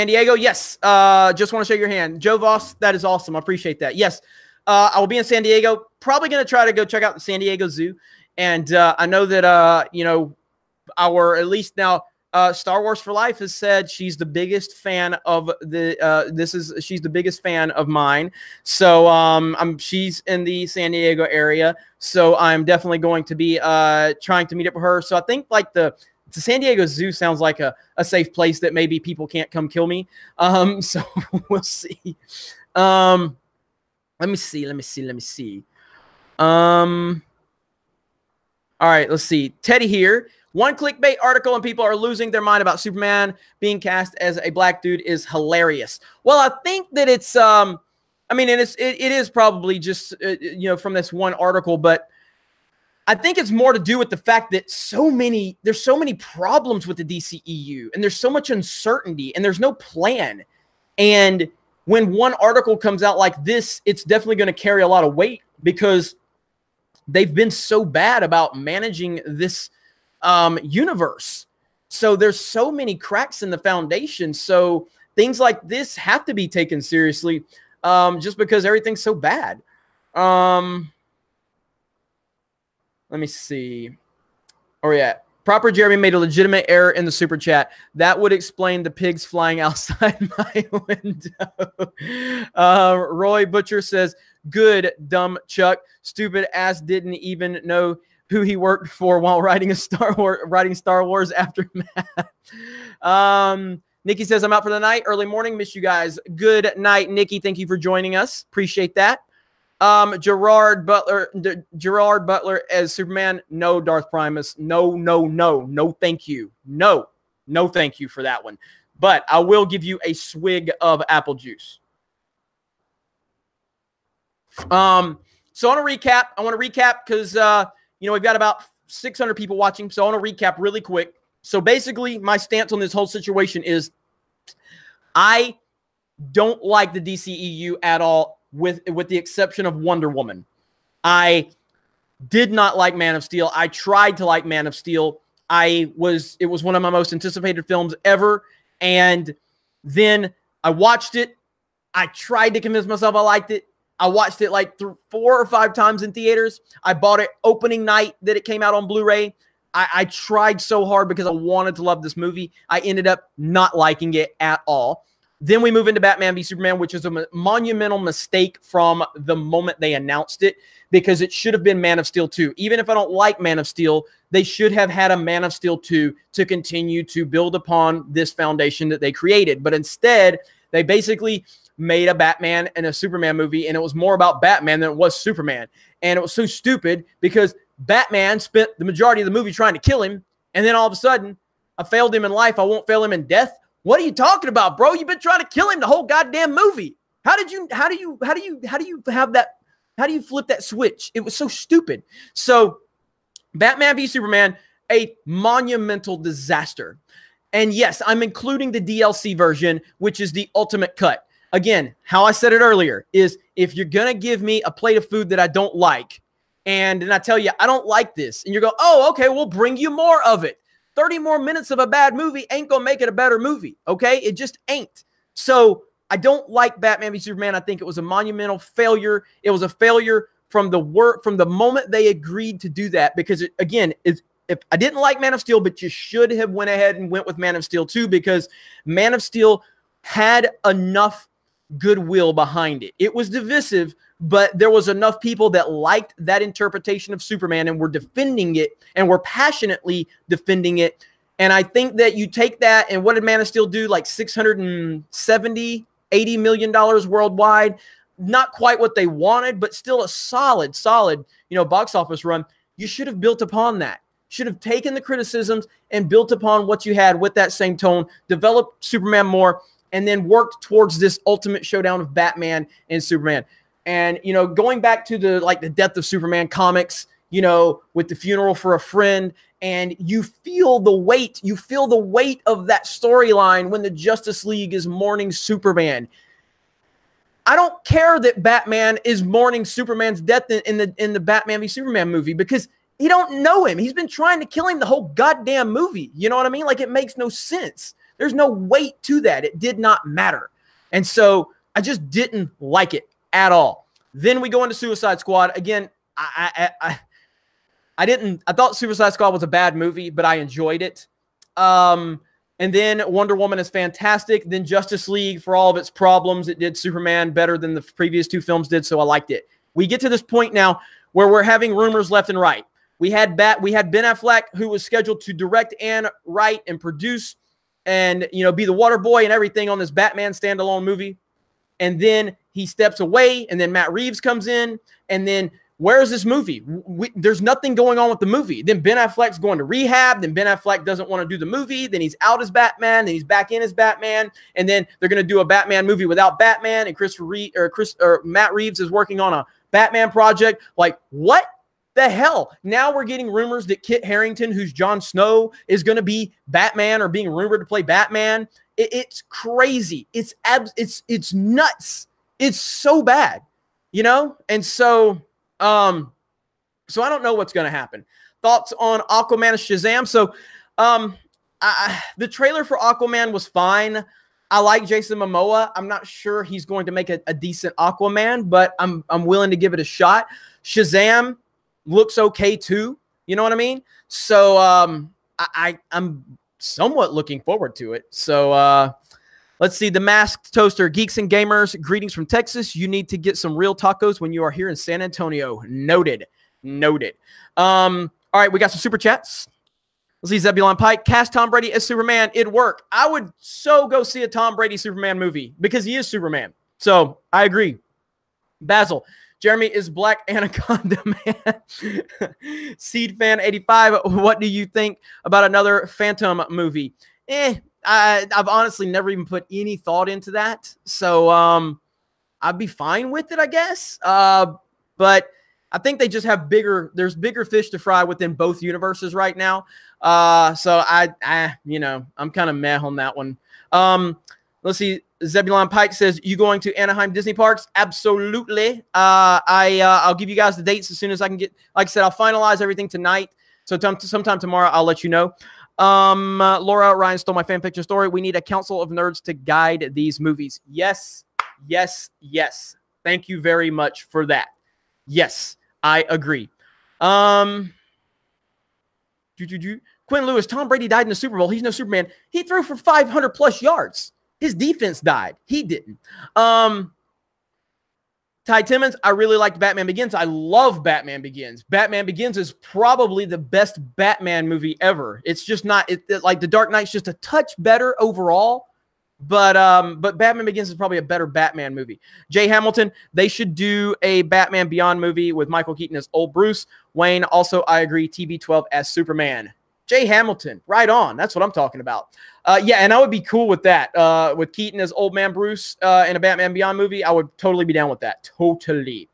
Diego. Yes. Just want to show your hand. Joe Voss. That is awesome. I appreciate that. Yes. I will be in San Diego. Probably going to try to go check out the San Diego Zoo. And I know that, you know, at least now, Star Wars for Life has said she's the biggest fan of the she's the biggest fan of mine. So she's in the San Diego area, so I'm definitely going to be trying to meet up with her. So I think like the San Diego Zoo sounds like a safe place that maybe people can't come kill me. So we'll see. Let me see. All right, let's see. Teddy here. One clickbait article and people are losing their mind about Superman being cast as a black dude is hilarious. Well, I think that it's, I mean, it is probably just, you know, from this one article, but I think it's more to do with the fact that there's so many problems with the DCEU and there's so much uncertainty and there's no plan. And when one article comes out like this, it's definitely going to carry a lot of weight because they've been so bad about managing this universe. So there's so many cracks in the foundation. So things like this have to be taken seriously just because everything's so bad. Let me see. Oh, yeah. Proper Jeremy made a legitimate error in the super chat. That would explain the pigs flying outside my window. Roy Butcher says, good, dumb Chuck. Stupid ass didn't even know who he worked for while writing Star Wars Aftermath. Nikki says, I'm out for the night. Early morning. Miss you guys. Good night, Nikki. Thank you for joining us. Appreciate that. Gerard Butler as Superman. No, Darth Primus. No, thank you. No, thank you for that one. But I will give you a swig of apple juice. So I want to recap because, you know, we've got about 600 people watching. So I want to recap really quick. So basically my stance on this whole situation is I don't like the DCEU at all with the exception of Wonder Woman. I did not like Man of Steel. I tried to like Man of Steel. It was one of my most anticipated films ever. And then I watched it. I tried to convince myself I liked it. I watched it like 4 or 5 times in theaters. I bought it opening night that it came out on Blu-ray. I tried so hard because I wanted to love this movie. I ended up not liking it at all. Then we move into Batman v Superman, which is a monumental mistake from the moment they announced it because it should have been Man of Steel 2. Even if I don't like Man of Steel, they should have had a Man of Steel 2 to continue to build upon this foundation that they created. But instead, they basically made a Batman and a Superman movie, and it was more about Batman than it was Superman. And it was so stupid because Batman spent the majority of the movie trying to kill him, and then all of a sudden, I failed him in life, I won't fail him in death. What are you talking about, bro? You've been trying to kill him the whole goddamn movie. How do you flip that switch? It was so stupid. So Batman v Superman, a monumental disaster. And yes, I'm including the DLC version, which is the ultimate cut. Again, how I said it earlier is if you're going to give me a plate of food that I don't like, and then I tell you, I don't like this, and you go, oh, okay, we'll bring you more of it. 30 more minutes of a bad movie ain't going to make it a better movie, okay? It just ain't. So I don't like Batman v Superman. I think it was a monumental failure. It was a failure from the moment they agreed to do that, because if I didn't like Man of Steel, but you should have went ahead and went with Man of Steel 2, because Man of Steel had enough goodwill behind it. It was divisive, but there was enough people that liked that interpretation of Superman and were defending it and were passionately defending it. And I think that you take that, and what did Man of Steel do? Like $670, $80 million worldwide. Not quite what they wanted, but still a solid, box office run. You should have built upon that. Should have taken the criticisms and built upon what you had with that same tone, developed Superman more, and then worked towards this ultimate showdown of Batman and Superman. And, going back to the Death of Superman comics, with the funeral for a friend, and you feel the weight of that storyline when the Justice League is mourning Superman. I don't care that Batman is mourning Superman's death in the Batman v Superman movie, because he don't know him. He's been trying to kill him the whole goddamn movie. You know what I mean? Like, it makes no sense. There's no weight to that. It did not matter. And so I just didn't like it at all. Then we go into Suicide Squad. Again, I thought Suicide Squad was a bad movie, but I enjoyed it. And then Wonder Woman is fantastic. Then Justice League, for all of its problems, it did Superman better than the previous two films did, so I liked it. We get to this point now where we're having rumors left and right. We had Ben Affleck, who was scheduled to direct and write and produce and, be the water boy and everything on this Batman standalone movie. And then he steps away, and then Matt Reeves comes in, and then where's this movie? There's nothing going on with the movie. Then Ben Affleck's going to rehab. Then Ben Affleck doesn't want to do the movie. Then he's out as Batman. Then he's back in as Batman. And then they're going to do a Batman movie without Batman. And Matt Reeves is working on a Batman project. Like, what the hell? Now we're getting rumors that Kit Harington, who's Jon Snow, is going to be Batman, or being rumored to play Batman. It's crazy. It's nuts. It's so bad, And so I don't know what's going to happen. Thoughts on Aquaman and Shazam? So, the trailer for Aquaman was fine. I like Jason Momoa. I'm not sure he's going to make a decent Aquaman, but I'm willing to give it a shot. Shazam looks okay too. You know what I mean? So, I'm somewhat looking forward to it. So, let's see. The Masked Toaster, Geeks and Gamers, greetings from Texas. You need to get some real tacos when you are here in San Antonio. Noted. All right, we got some super chats. Let's see. Zebulon Pike, cast Tom Brady as Superman. It'd work. I would so go see a Tom Brady Superman movie, because he is Superman. So I agree. Basil, Jeremy is Black Anaconda Man. Seed Fan 85, what do you think about another Phantom movie? I've honestly never even put any thought into that. So I'd be fine with it, I guess. But I think they just have there's bigger fish to fry within both universes right now. So I'm kind of meh on that one. Let's see. Zebulon Pike says, you going to Anaheim Disney Parks? Absolutely. I'll give you guys the dates as soon as I can get, like I said, I'll finalize everything tonight. So sometime tomorrow, I'll let you know. Laura, Ryan stole my fan fiction story. We need a council of nerds to guide these movies. Yes. Thank you very much for that. Yes, I agree. Quinn Lewis, Tom Brady died in the Super Bowl. He's no Superman. He threw for 500 plus yards. His defense died. He didn't. Ty Timmons, I really liked Batman Begins. I love Batman Begins. Batman Begins is probably the best Batman movie ever. It's just not like The Dark Knight's just a touch better overall, but Batman Begins is probably a better Batman movie. Jay Hamilton, they should do a Batman Beyond movie with Michael Keaton as old Bruce Wayne. Also, I agree, TB12 as Superman. Jay Hamilton, right on. That's what I'm talking about. Yeah, and I would be cool with that. With Keaton as old man Bruce in a Batman Beyond movie, I would totally be down with that. Totally.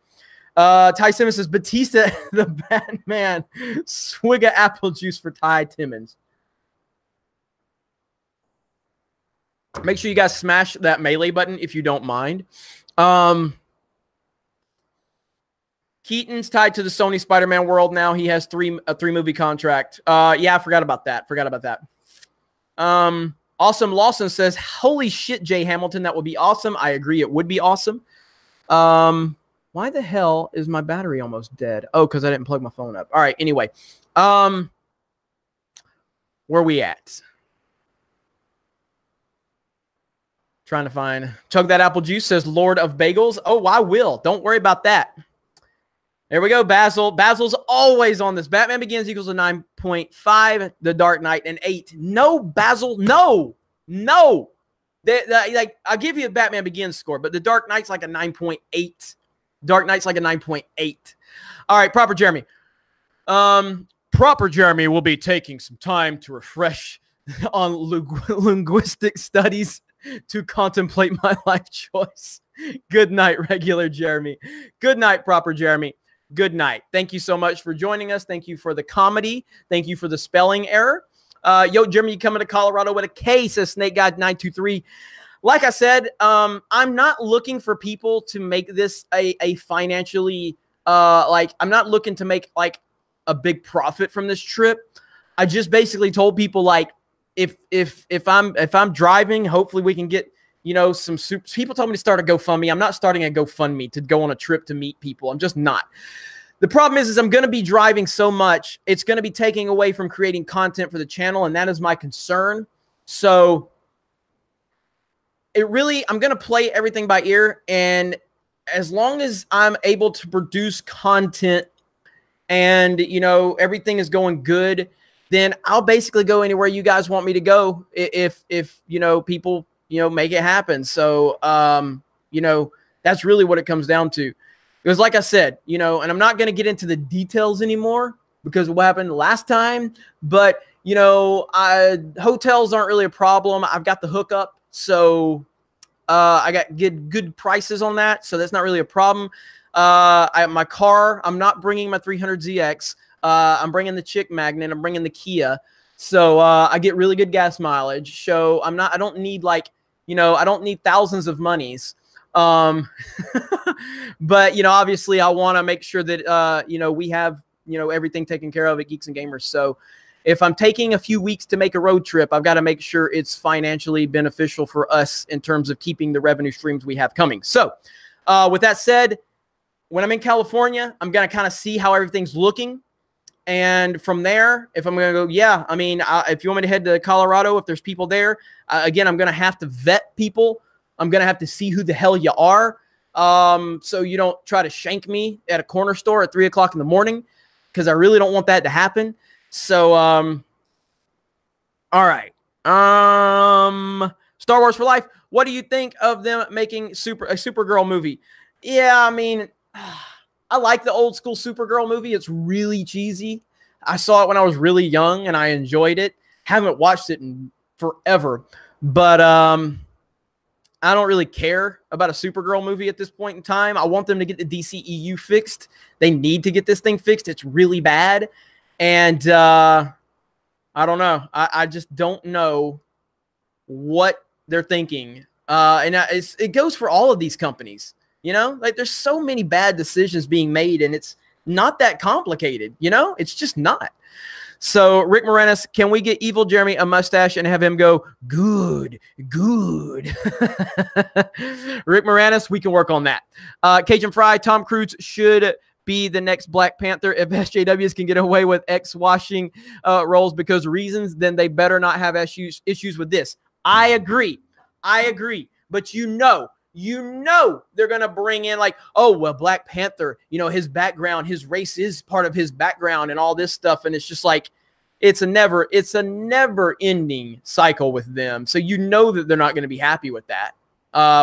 Ty Simmons says, Batista, the Batman, swig of apple juice for Ty Timmons. Make sure you guys smash that melee button if you don't mind. Keaton's tied to the Sony Spider-Man world now. He has a three-movie contract. Yeah, I forgot about that. Awesome Lawson says, holy shit, Jay Hamilton, that would be awesome. I agree, it would be awesome. Why the hell is my battery almost dead? Oh, because I didn't plug my phone up. All right, anyway. Where we at? Trying to find. Chug that apple juice says Lord of Bagels. Oh, I will. Don't worry about that. There we go, Basil. Basil's always on this. Batman Begins equals a 9.5. The Dark Knight an 8. No, Basil. No. Like, I'll give you a Batman Begins score, but The Dark Knight's like a 9.8. Dark Knight's like a 9.8. All right, Proper Jeremy. Proper Jeremy will be taking some time to refresh on linguistic studies to contemplate my life choice. Good night, regular Jeremy. Good night, Proper Jeremy. Good night. Thank you so much for joining us. Thank you for the comedy. Thank you for the spelling error. Yo, Jeremy, you coming to Colorado with a K, says Snake God 923. Like I said, I'm not looking for people to make this a financially, like, I'm not looking to make like a big profit from this trip. I just basically told people, like, if I'm driving, hopefully we can get, you know, some super. People told me to start a GoFundMe. I'm not starting a GoFundMe to go on a trip to meet people. I'm just not. The problem is I'm going to be driving so much. It's going to be taking away from creating content for the channel, and that is my concern. So I'm going to play everything by ear, and as long as I'm able to produce content and, you know, everything is going good, then I'll basically go anywhere you guys want me to go if you know, people, you know, make it happen. So, you know, that's really what it comes down to. Because like I said, you know, and I'm not going to get into the details anymore because of what happened last time, but, you know, hotels aren't really a problem. I've got the hookup. So, I got good prices on that. So that's not really a problem. My car, I'm not bringing my 300ZX. I'm bringing the Chick Magnet. I'm bringing the Kia. So I get really good gas mileage. So I don't need, like, you know, I don't need thousands of monies. But, you know, obviously I want to make sure that, you know, we have, you know, everything taken care of at Geeks and Gamers. So if I'm taking a few weeks to make a road trip, I've got to make sure it's financially beneficial for us in terms of keeping the revenue streams we have coming. So with that said, when I'm in California, I'm going to kind of see how everything's looking. And from there, if I'm going to go, yeah, I mean, if you want me to head to Colorado, if there's people there, again, I'm going to have to vet people. I'm going to have to see who the hell you are. So you don't try to shank me at a corner store at 3 o'clock in the morning, because I really don't want that to happen. So, all right. Star Wars for Life. What do you think of them making a Supergirl movie? Yeah, I mean, I like the old school Supergirl movie. It's really cheesy. I saw it when I was really young and I enjoyed it. Haven't watched it in forever, but I don't really care about a Supergirl movie at this point in time. I want them to get the DCEU fixed. They need to get this thing fixed. It's really bad. And I don't know. I just don't know what they're thinking. And it goes for all of these companies. You know, like, there's so many bad decisions being made, and it's not that complicated. You know, it's just not. So, Rick Moranis, can we get Evil Jeremy a mustache and have him go, good, good? Rick Moranis, we can work on that. Cajun Fry, Tom Cruise should be the next Black Panther. If SJWs can get away with X-washing roles because reasons, then they better not have issues with this. I agree. But you know, you know they're going to bring in like, oh, well, Black Panther, you know, his background, his race is part of his background and all this stuff. And it's just like, it's a never ending cycle with them. So you know that they're not going to be happy with that,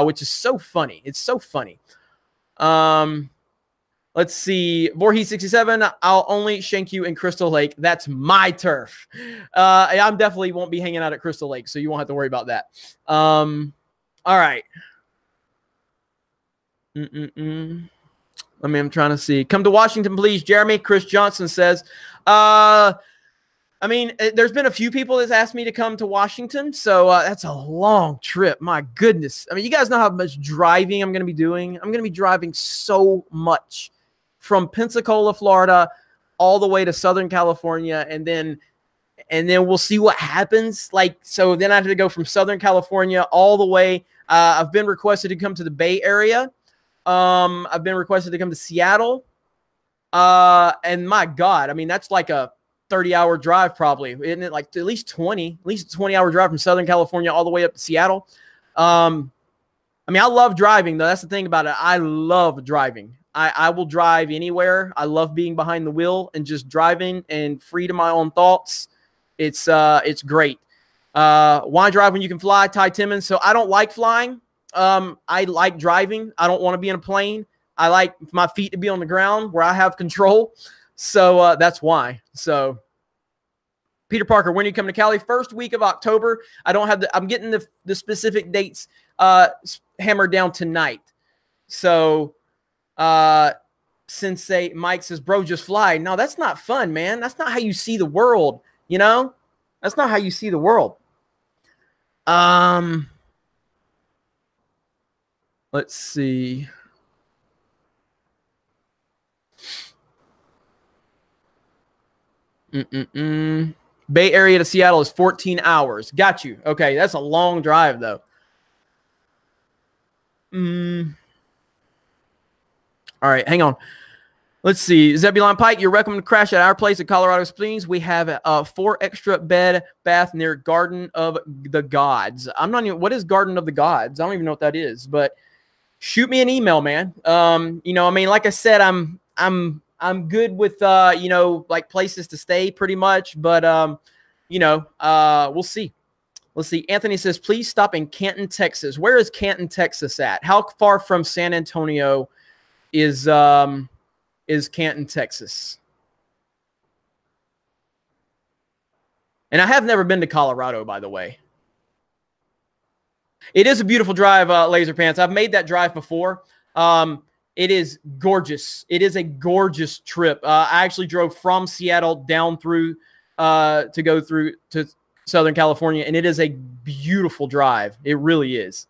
which is so funny. It's so funny. Let's see. Voorhees67, I'll only shank you in Crystal Lake. That's my turf. I definitely won't be hanging out at Crystal Lake, so you won't have to worry about that. All right. I'm trying to see. Come to Washington, please, Jeremy. Chris Johnson says. I mean, there's been a few people that's asked me to come to Washington, so that's a long trip. My goodness. I mean, you guys know how much driving I'm going to be doing. I'm going to be driving so much from Pensacola, Florida, all the way to Southern California, and then we'll see what happens. Like, so then I have to go from Southern California all the way. I've been requested to come to the Bay Area. I've been requested to come to Seattle. And my God, I mean, that's like a 30-hour drive probably, isn't it? Like at least a 20-hour drive from Southern California all the way up to Seattle. I mean, I love driving though. That's the thing about it. I love driving. I will drive anywhere. I love being behind the wheel and just driving and free to my own thoughts. It's great. Why drive when you can fly? Ty Timmons. So I don't like flying. I like driving. I don't want to be in a plane. I like my feet to be on the ground where I have control. So that's why. So Peter Parker, when you come to Cali? First week of October. I don't have I'm getting the specific dates hammered down tonight. So Sensei Mike says, bro, just fly. No, that's not fun, man. That's not how you see the world, you know? That's not how you see the world. Let's see. Bay Area to Seattle is 14 hours. Got you. Okay, that's a long drive, though. All right, hang on. Let's see. Zebulon Pike, you're welcome to crash at our place at Colorado Springs. We have a 4 extra bed bath near Garden of the Gods. I'm not even, what is Garden of the Gods? I don't even know what that is, but shoot me an email, man. You know, I mean, like I said, I'm good with, you know, like places to stay pretty much, but, you know, we'll see. Let's see. Anthony says, please stop in Canton, Texas. Where is Canton, Texas at? How far from San Antonio is Canton, Texas? And I have never been to Colorado, by the way. It is a beautiful drive, Laser Pants. I've made that drive before. It is gorgeous. It is a gorgeous trip. I actually drove from Seattle down through to go through to Southern California, and it is a beautiful drive. It really is.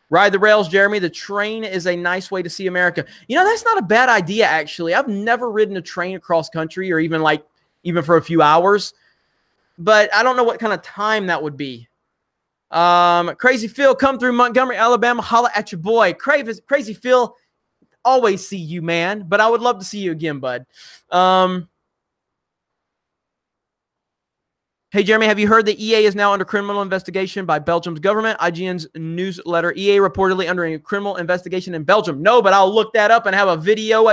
Ride the rails, Jeremy. The train is a nice way to see America. You know, that's not a bad idea, actually. I've never ridden a train across country or even for a few hours. But I don't know what kind of time that would be. Crazy Phil, come through Montgomery, Alabama. Holla at your boy. Crazy Phil, always see you, man. But I would love to see you again, bud. Hey, Jeremy, have you heard that EA is now under criminal investigation by Belgium's government? IGN's newsletter, EA reportedly under a criminal investigation in Belgium. No, but I'll look that up and have a video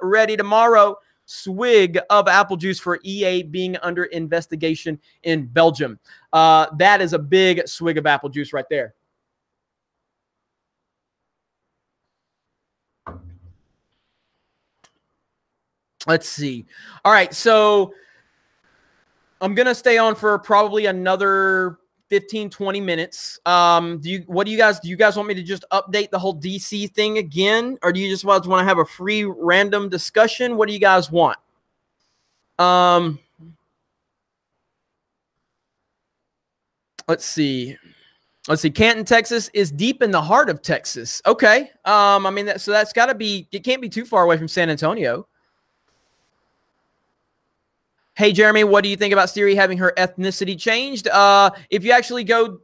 ready tomorrow. Swig of apple juice for EA being under investigation in Belgium. That is a big swig of apple juice right there. Let's see. All right, so I'm going to stay on for probably another 15, 20 minutes. Do you guys want me to just update the whole DC thing again? Or do you just want to have a free random discussion? What do you guys want? Let's see. Canton, Texas is deep in the heart of Texas. Okay. I mean, that's got to be, it can't be too far away from San Antonio. Hey, Jeremy, what do you think about Siri having her ethnicity changed? If you actually go,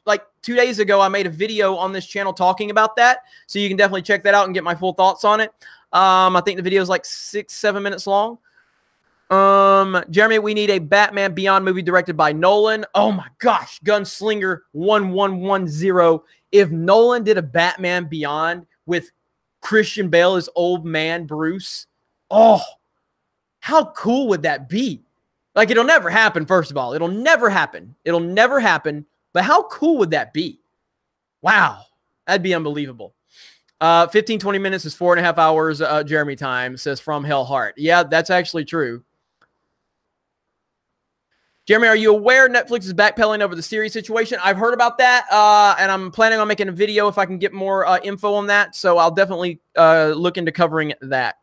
like 2 days ago, I made a video on this channel talking about that. So you can definitely check that out and get my full thoughts on it. I think the video is like 6-7 minutes long. Jeremy, we need a Batman Beyond movie directed by Nolan. Oh my gosh, Gunslinger 1110. If Nolan did a Batman Beyond with Christian Bale as old man Bruce, oh, how cool would that be? Like, it'll never happen, first of all. It'll never happen. It'll never happen. But how cool would that be? Wow. That'd be unbelievable. 15, 20 minutes is 4.5 hours, Jeremy time, says From Hell Heart. Yeah, that's actually true. Jeremy, are you aware Netflix is backpedaling over the series situation? I've heard about that, and I'm planning on making a video if I can get more info on that. So I'll definitely look into covering that.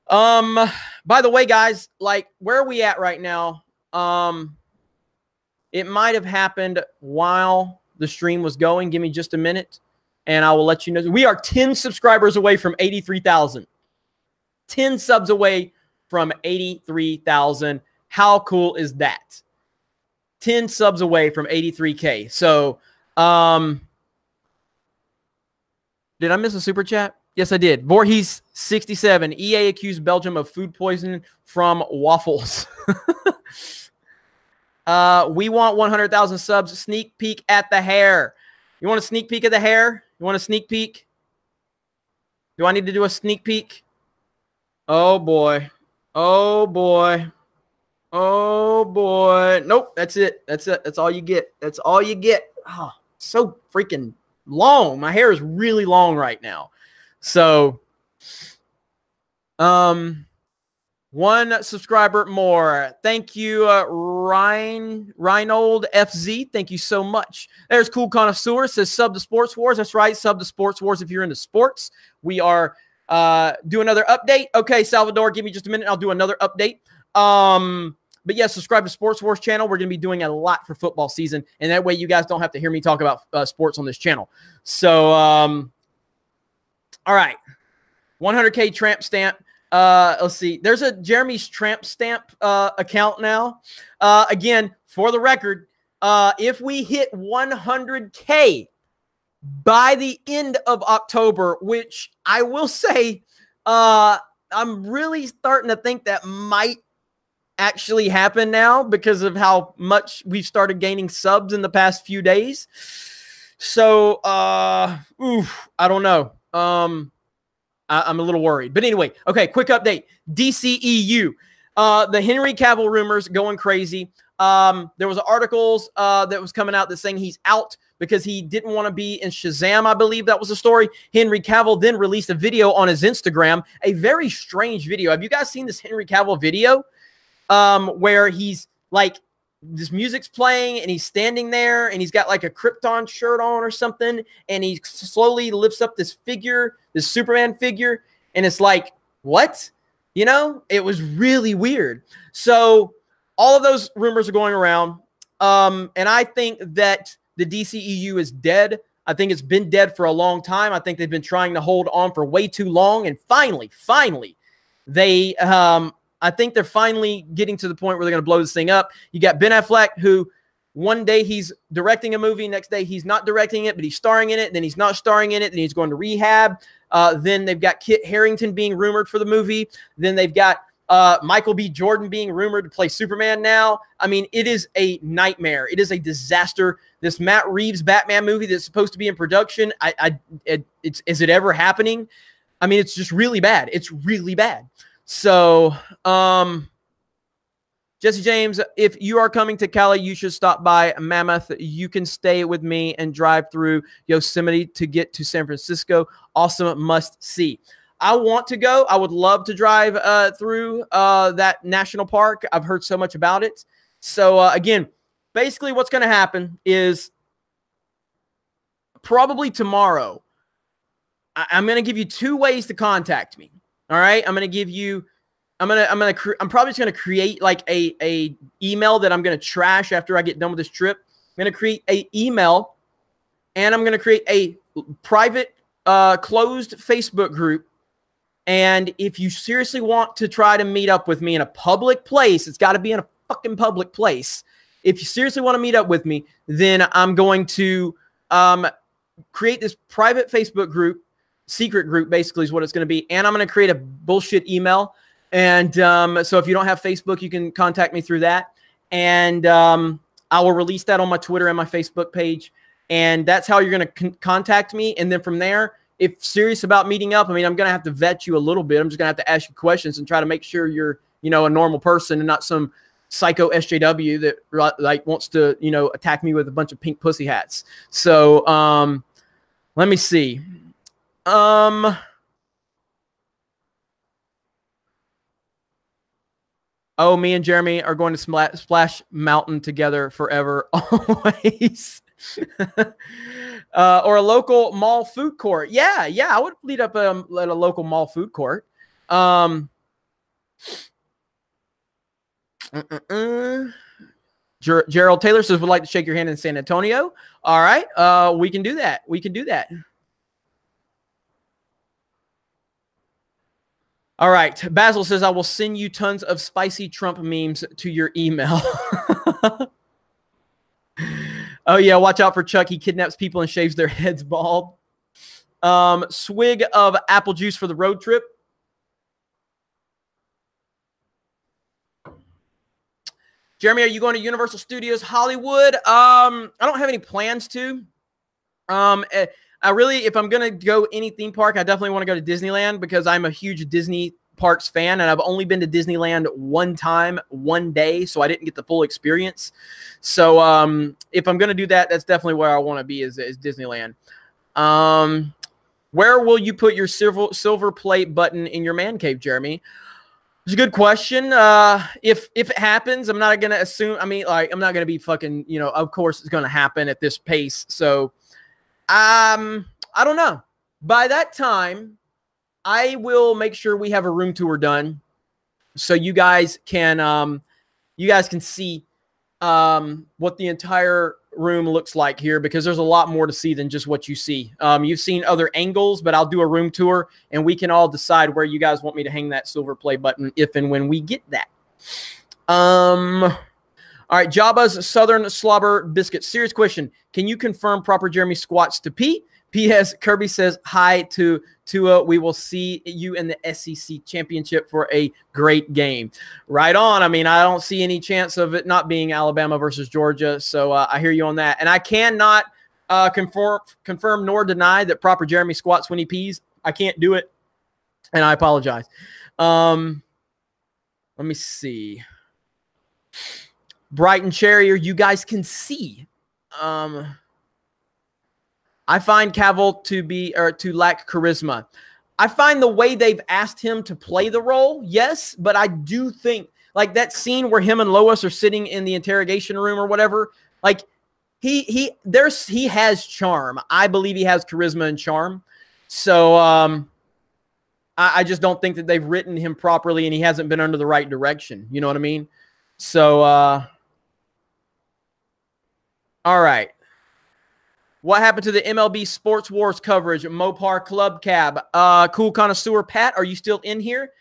By the way, guys, like, where are we at right now? It might have happened while the stream was going. Give me just a minute, and I will let you know. We are 10 subscribers away from 83,000. 10 subs away from 83,000. How cool is that? 10 subs away from 83K. So, did I miss a super chat? Yes, I did. Voorhees 67. EA accused Belgium of food poisoning from waffles. We want 100,000 subs. Sneak peek at the hair. You want a sneak peek of the hair? You want a sneak peek? Do I need to do a sneak peek? Oh, boy. Oh, boy. Oh, boy. Nope, that's it. That's it. That's all you get. That's all you get. Oh, so freaking long. My hair is really long right now. So, one subscriber more. Thank you, Reynold FZ. Thank you so much. There's Cool Connoisseur. Says sub to Sports Wars. That's right. Sub to Sports Wars if you're into sports. We are do another update. Okay, Salvador, give me just a minute. I'll do another update. But yeah, subscribe to Sports Wars channel. We're going to be doing a lot for football season, and that way you guys don't have to hear me talk about sports on this channel. So, all right, 100K tramp stamp. Let's see. There's a Jeremy's tramp stamp account now. Again, for the record, if we hit 100K by the end of October, which I will say, I'm really starting to think that might actually happen now because of how much we've started gaining subs in the past few days. So, I don't know. I'm a little worried. But anyway, okay, quick update. DCEU. The Henry Cavill rumors going crazy. There was articles that was coming out that saying he's out because he didn't want to be in Shazam, I believe that was the story. Henry Cavill then released a video on his Instagram, a very strange video. Have you guys seen this Henry Cavill video? Where he's like, this music's playing and he's standing there and he's got like a Krypton shirt on or something, and he slowly lifts up this figure, this Superman figure, and it's like, what? You know, it was really weird. So all of those rumors are going around, and I think that the DCEU is dead. I think it's been dead for a long time. I think they've been trying to hold on for way too long, and finally, they I think they're finally getting to the point where they're going to blow this thing up. You got Ben Affleck, who one day he's directing a movie, next day he's not directing it, but he's starring in it, then he's not starring in it, then he's going to rehab. Then they've got Kit Harington being rumored for the movie. Then they've got Michael B. Jordan being rumored to play Superman now. I mean, it is a nightmare. It is a disaster. This Matt Reeves Batman movie that's supposed to be in production, is it ever happening? I mean, it's just really bad. It's really bad. So, Jesse James, if you are coming to Cali, you should stop by Mammoth. You can stay with me and drive through Yosemite to get to San Francisco. Awesome, must see. I want to go. I would love to drive through that national park. I've heard so much about it. So, again, basically what's going to happen is probably tomorrow, I'm going to give you 2 ways to contact me. All right, I'm probably just gonna create like a email that I'm gonna trash after I get done with this trip. I'm gonna create a email, and I'm gonna create a private, closed Facebook group. And if you seriously want to try to meet up with me in a public place, it's got to be in a fucking public place. If you seriously want to meet up with me, then I'm going to create this private Facebook group. Secret group basically is what it's going to be, and I'm going to create a bullshit email, And so if you don't have Facebook, you can contact me through that. And I will release that on my Twitter and my Facebook page. And that's how you're going to contact me. And then from there, if serious about meeting up, I mean, I'm going to have to vet you a little bit. I'm just going to have to ask you questions and try to make sure you're, you know, a normal person and not some psycho SJW that like wants to, you know, attack me with a bunch of pink pussy hats. So let me see. Oh, me and Jeremy are going to Splash Mountain together forever, always. Or a local mall food court. Yeah, I would lead up at a local mall food court. Gerald Taylor says, would like to shake your hand in San Antonio. All right, we can do that. We can do that. All right. Basil says, I will send you tons of spicy Trump memes to your email. Oh, yeah. Watch out for Chuck. He kidnaps people and shaves their heads bald. Swig of apple juice for the road trip. Jeremy, are you going to Universal Studios Hollywood? I don't have any plans to. I really, if I'm going to go any theme park, I definitely want to go to Disneyland because I'm a huge Disney parks fan, and I've only been to Disneyland one time, one day, so I didn't get the full experience. So if I'm going to do that, that's definitely where I want to be is Disneyland. Where will you put your silver plate button in your man cave, Jeremy? It's a good question. If it happens, I'm not going to assume, I mean, like, I'm not going to be fucking, you know, of course it's going to happen at this pace. So I don't know. By that time, I will make sure we have a room tour done so you guys can see what the entire room looks like here, because there's a lot more to see than just what you see. You've seen other angles, but I'll do a room tour and we can all decide where you guys want me to hang that silver play button if and when we get that. All right, Jabba's Southern Slobber Biscuit. Serious question. Can you confirm proper Jeremy squats to pee? P.S. Kirby says, hi to Tua. We will see you in the SEC championship for a great game. Right on. I mean, I don't see any chance of it not being Alabama versus Georgia. So I hear you on that. And I cannot confirm nor deny that proper Jeremy squats when he pees. I can't do it. And I apologize. Let me see. Brighton Cherrier, you guys can see. I find Cavill to lack charisma. I find the way they've asked him to play the role, yes, but I do think like that scene where him and Lois are sitting in the interrogation room or whatever, like he has charm. I believe he has charisma and charm. So I just don't think that they've written him properly and he hasn't been under the right direction. You know what I mean? So all right. What happened to the MLB Sports Wars coverage? Mopar Club Cab. Cool Connoisseur Pat, are you still in here?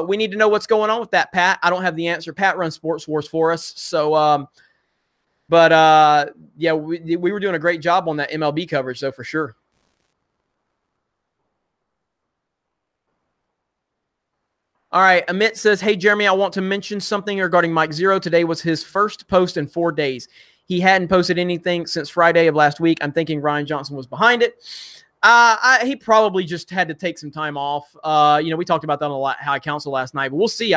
We need to know what's going on with that, Pat. I don't have the answer. Pat runs Sports Wars for us. So, yeah, we were doing a great job on that MLB coverage, though, for sure. All right, Amit says, hey, Jeremy, I want to mention something regarding Mike Zero. Today was his first post in 4 days. He hadn't posted anything since Friday of last week. I'm thinking Ryan Johnson was behind it. He probably just had to take some time off. You know, we talked about that on the High Council last night, but we'll see.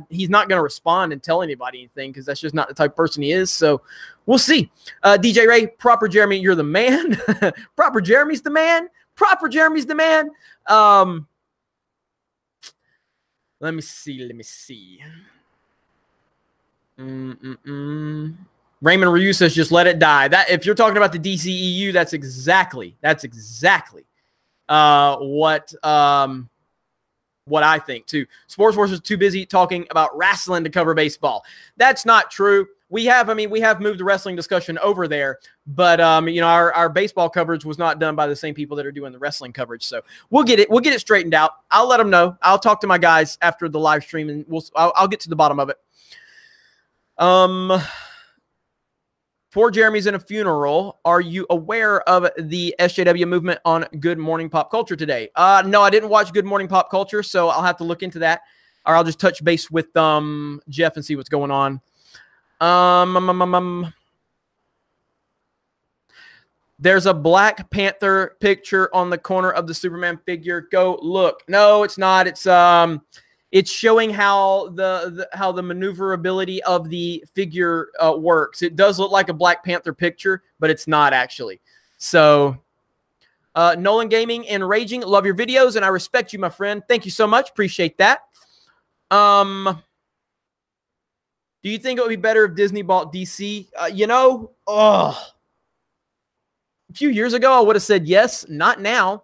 He's not going to respond and tell anybody anything because that's just not the type of person he is. So we'll see. DJ Ray, proper Jeremy, you're the man. Proper Jeremy's the man. Proper Jeremy's the man. Let me see. Raymond Ryu says, just let it die. That if you're talking about the DCEU, that's exactly what I think too. Sports Wars is too busy talking about wrestling to cover baseball. That's not true. We have moved the wrestling discussion over there, but you know, our baseball coverage was not done by the same people that are doing the wrestling coverage. So we'll get it straightened out. I'll let them know. I'll talk to my guys after the live stream, and I'll get to the bottom of it. For Jeremy's in a funeral, are you aware of the SJW movement on Good Morning Pop Culture today? No, I didn't watch Good Morning Pop Culture, so I'll have to look into that. or I'll just touch base with Jeff and see what's going on. There's a Black Panther picture on the corner of the Superman figure. Go look. No, it's not. It's showing how the maneuverability of the figure works. It does look like a Black Panther picture, but it's not actually. So, Nolan Gaming and Raging, love your videos, and I respect you, my friend. Thank you so much. Appreciate that. Do you think it would be better if Disney bought DC? A few years ago, I would have said yes. Not now.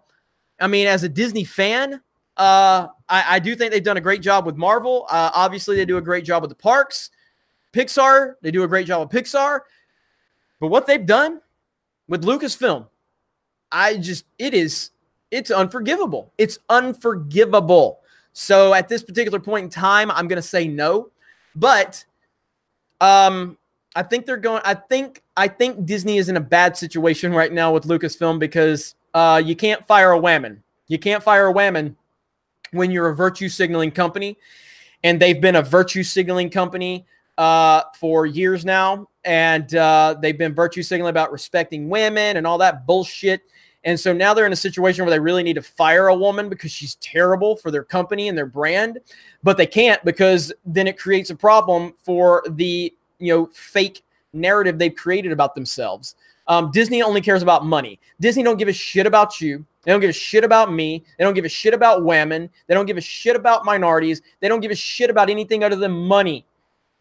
I mean, as a Disney fan, I do think they've done a great job with Marvel. Obviously, they do a great job with the parks. Pixar, they do a great job with Pixar. But what they've done with Lucasfilm, it's unforgivable. It's unforgivable. So at this particular point in time, I'm going to say no. But I think Disney is in a bad situation right now with Lucasfilm because you can't fire a whammon. You can't fire a whammon when you're a virtue signaling company, and they've been a virtue signaling company for years now, and they've been virtue signaling about respecting women and all that bullshit. And so now they're in a situation where they really need to fire a woman because she's terrible for their company and their brand, but they can't because then it creates a problem for the fake narrative they've created about themselves. Disney only cares about money. Disney don't give a shit about you. They don't give a shit about me. They don't give a shit about women. They don't give a shit about minorities. They don't give a shit about anything other than money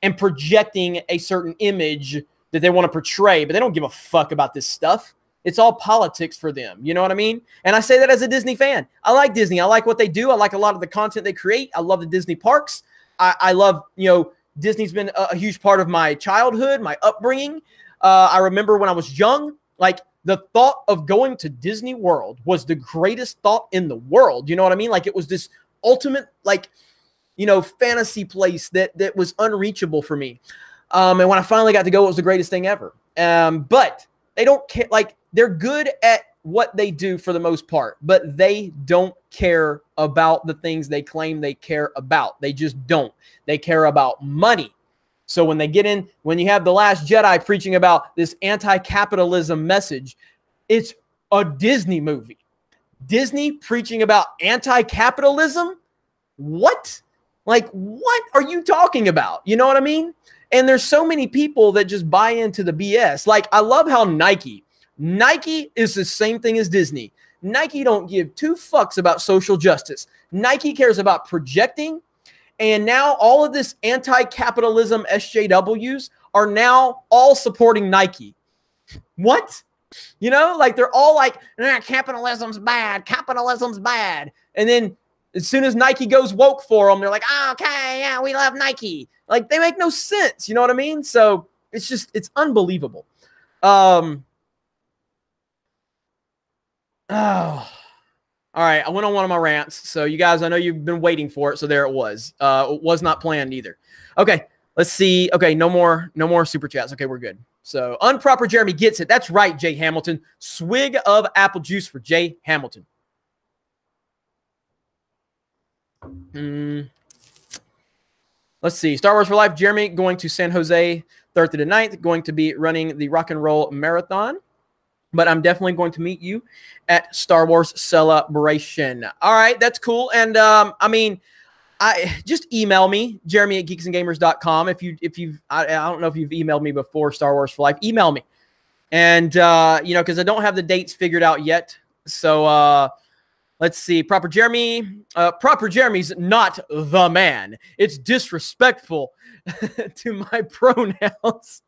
and projecting a certain image that they want to portray, but they don't give a fuck about this stuff. It's all politics for them. You know what I mean? And I say that as a Disney fan. I like Disney. I like what they do. I like a lot of the content they create. I love the Disney parks. I love, Disney's been a huge part of my childhood, my upbringing. I remember when I was young, like the thought of going to Disney World was the greatest thought in the world. You know what I mean? Like it was this ultimate, fantasy place that was unreachable for me. And when I finally got to go, it was the greatest thing ever. But they don't care. Like they're good at what they do for the most part, but they don't care about the things they claim they care about. They just don't. They care about money. So when when you have The Last Jedi preaching about this anti-capitalism message, it's a Disney movie. Disney preaching about anti-capitalism? What? Like, what are you talking about? You know what I mean? And there's so many people that just buy into the BS. Like, I love how Nike is the same thing as Disney. Nike don't give two fucks about social justice. Nike cares about projecting. And now all of this anti-capitalism SJWs are now all supporting Nike. What? Like they're all like, capitalism's bad. Capitalism's bad. And then as soon as Nike goes woke for them, they're like, okay, yeah, we love Nike. Like they make no sense. You know what I mean? So it's unbelievable. All right, I went on one of my rants. So you guys, I know you've been waiting for it. So there it was. It was not planned either. Okay, let's see. Okay, no more super chats. Okay, we're good. So Unproper Jeremy gets it. That's right, Jay Hamilton. Swig of apple juice for Jay Hamilton. Let's see. Star Wars for Life. Jeremy going to San Jose 3rd to the 9th. Going to be running the Rock and Roll Marathon. But I'm definitely going to meet you at Star Wars Celebration. All right, that's cool. And I just email me, jeremy@geeksandgamers.com. I don't know if you've emailed me before, Star Wars for Life. Email me. And, because I don't have the dates figured out yet. So let's see. Proper Jeremy's not the man. It's disrespectful to my pronouns.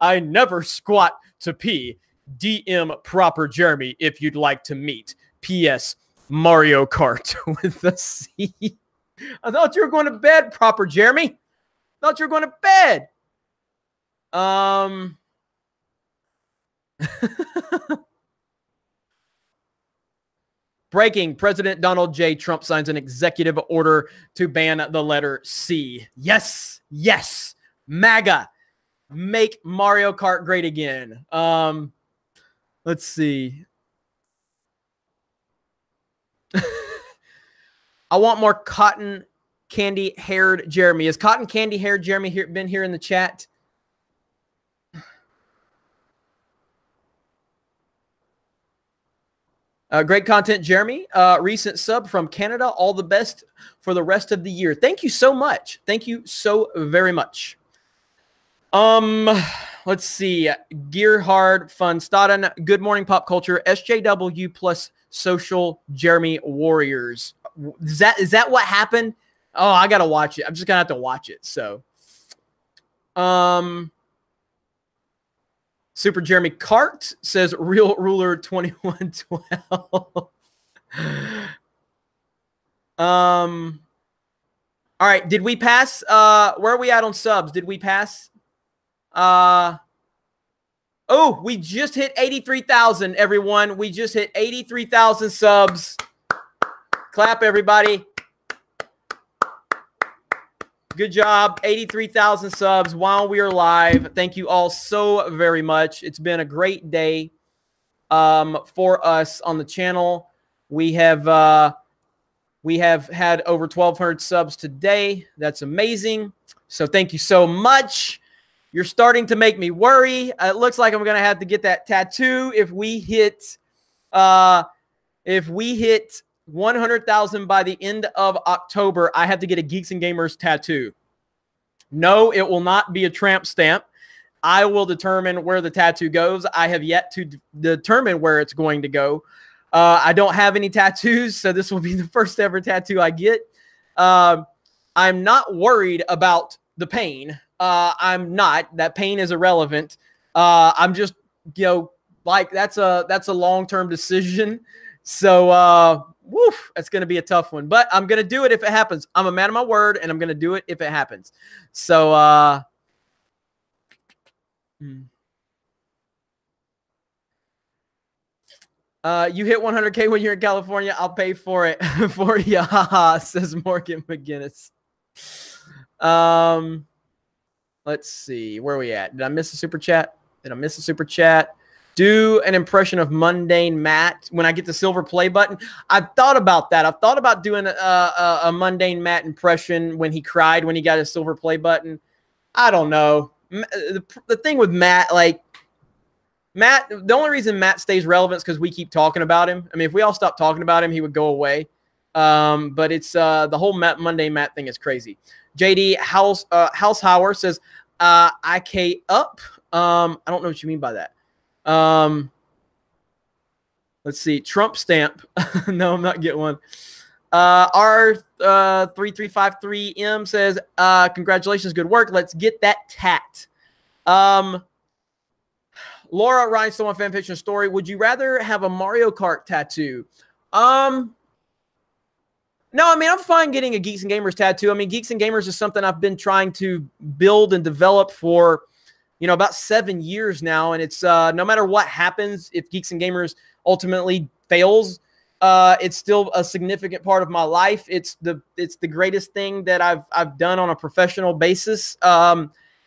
I never squat to pee. DM Proper Jeremy if you'd like to meet. P.S. Mario Kart with a C. I thought you were going to bed, Proper Jeremy. I thought you were going to bed. Breaking. President Donald J. Trump signs an executive order to ban the letter C. Yes. Yes. MAGA. Make Mario Kart great again. Let's see. I want more cotton candy haired Jeremy. Has cotton candy haired Jeremy been here in the chat? Great content, Jeremy. Recent sub from Canada. All the best for the rest of the year. Thank you so much. Thank you so very much. Let's see. Gearhard Fun Staden. Good morning, pop culture. SJW plus social Jeremy Warriors. Is that what happened? Oh, I gotta watch it. I'm just gonna have to watch it. So, Super Jeremy Cart says Real Ruler 2112. All right. Did we pass? Where are we at on subs? Did we pass? Oh, we just hit 83,000, everyone. We just hit 83,000 subs. Clap, everybody. Good job. 83,000 subs while we are live. Thank you all so very much. It's been a great day for us on the channel. We have had over 1,200 subs today. That's amazing. So thank you so much. You're starting to make me worry. It looks like I'm going to have to get that tattoo if we hit 100,000 by the end of October. I have to get a Geeks and Gamers tattoo. No, it will not be a tramp stamp. I will determine where the tattoo goes. I have yet to determine where it's going to go. I don't have any tattoos, so this will be the first ever tattoo I get. I'm not worried about the pain. I'm not. That pain is irrelevant. I'm just, like that's a long-term decision. So, that's going to be a tough one, but I'm going to do it if it happens. I'm a man of my word, and I'm going to do it if it happens. So, you hit 100K when you're in California. I'll pay for it for you, says Morgan McGinnis. Let's see. Where are we at? Did I miss a super chat? Do an impression of mundane Matt when I get the silver play button. I've thought about that. I've thought about doing a mundane Matt impression when he cried when he got his silver play button. I don't know. The thing with Matt, the only reason Matt stays relevant is because we keep talking about him. I mean, if we all stopped talking about him, he would go away. But it's the whole mundane Matt thing is crazy. JD Househauer says, IK up. I don't know what you mean by that. Let's see. Trump stamp. No, I'm not getting one. R3353M says, congratulations, good work. Let's get that tat. Laura Rhinestone on Fanfiction Story. Would you rather have a Mario Kart tattoo? No, I mean, I'm fine getting a Geeks and Gamers tattoo. I mean, Geeks and Gamers is something I've been trying to build and develop for, about 7 years now. And it's no matter what happens, if Geeks and Gamers ultimately fails, it's still a significant part of my life. It's the greatest thing that I've done on a professional basis.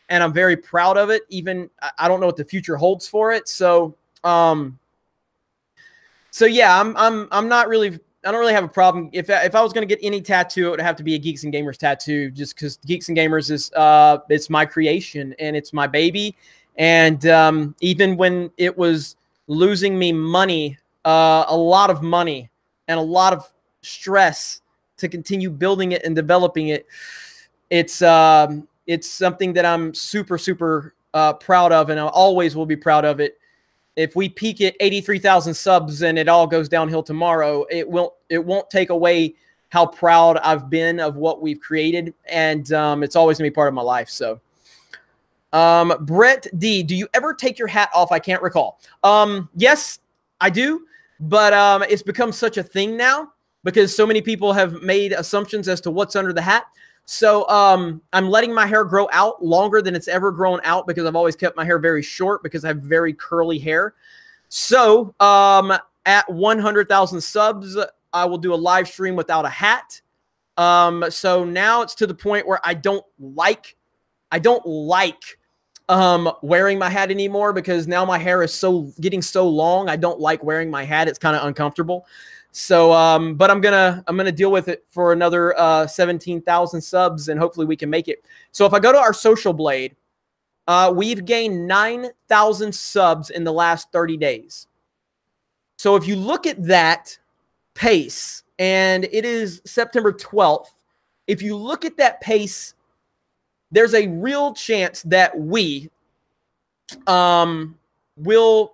And I'm very proud of it. Even I don't know what the future holds for it. So yeah, I'm not really. I don't really have a problem. If I was going to get any tattoo, it would have to be a Geeks and Gamers tattoo, just because Geeks and Gamers is it's my creation and it's my baby. And even when it was losing me money, a lot of money and a lot of stress to continue building it and developing it, it's something that I'm super, super proud of, and I always will be proud of it. If we peak at 83,000 subs and it all goes downhill tomorrow, it won't take away how proud I've been of what we've created. And it's always going to be part of my life. So, Brett D, do you ever take your hat off? I can't recall. Yes, I do. But it's become such a thing now because so many people have made assumptions as to what's under the hat. So I'm letting my hair grow out longer than it's ever grown out because I've always kept my hair very short because I have very curly hair. So at 100,000 subs, I will do a live stream without a hat. So now it's to the point where I don't like wearing my hat anymore because now my hair is getting so long. I don't like wearing my hat. It's kind of uncomfortable. So, but I'm gonna deal with it for another 17,000 subs, and hopefully we can make it. So if I go to our social blade, we've gained 9,000 subs in the last 30 days. So if you look at that pace, and it is September 12th, if you look at that pace, there's a real chance that we will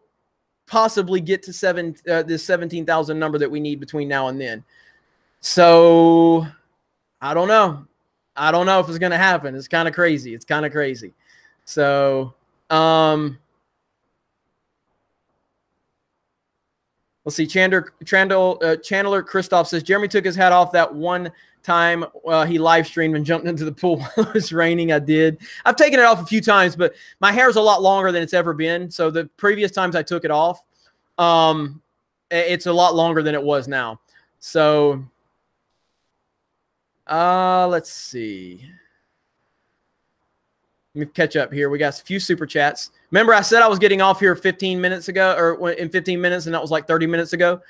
possibly get to this 17,000 number that we need between now and then. So I don't know. I don't know if it's going to happen. It's kind of crazy. It's kind of crazy. So, let's see. Chandler Christoph says, Jeremy took his hat off that one time he live streamed and jumped into the pool while it was raining. I did. I've taken it off a few times, but my hair is a lot longer than it's ever been. So the previous times I took it off, it's a lot longer than it was now. So, let's see. Let me catch up here. We got a few super chats. Remember, I said I was getting off here 15 minutes ago, or in 15 minutes, and that was like 30 minutes ago.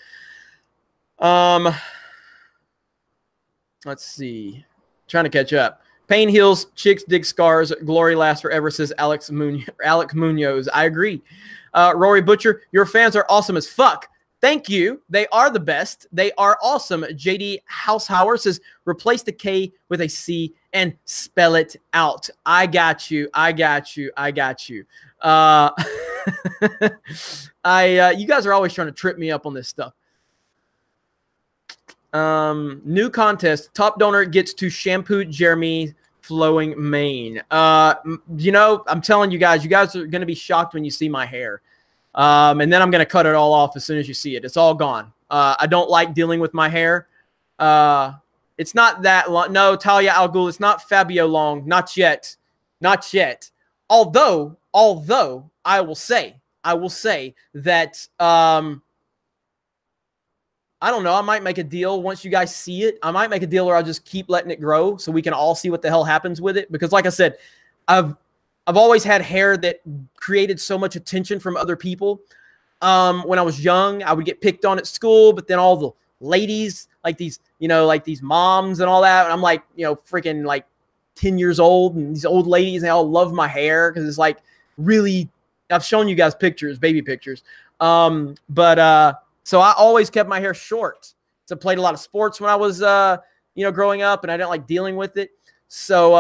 Let's see. Trying to catch up. Pain heals, chicks dig scars, glory lasts forever, says Alec Munoz. I agree. Rory Butcher, your fans are awesome as fuck. Thank you. They are the best. They are awesome. JD Househauer says, replace the K with a C and spell it out. I got you. I got you. I got you. You guys are always trying to trip me up on this stuff. New contest. Top donor gets to shampoo Jeremy flowing mane. You know, I'm telling you guys are going to be shocked when you see my hair. And then I'm going to cut it all off as soon as you see it. It's all gone. I don't like dealing with my hair. It's not that long. No, Talia Al Ghul, it's not Fabio Long. Not yet. Not yet. Although I will say that, I don't know. I might make a deal once you guys see it. I might make a deal where I'll just keep letting it grow so we can all see what the hell happens with it. Because like I said, I've always had hair that created so much attention from other people. When I was young, I would get picked on at school, but then all the ladies, like these moms and all that, and I'm like, freaking like 10 years old, and these old ladies, they all love my hair because it's like really, I've shown you guys pictures, baby pictures. So I always kept my hair short. So I played a lot of sports when I was, growing up, and I didn't like dealing with it. So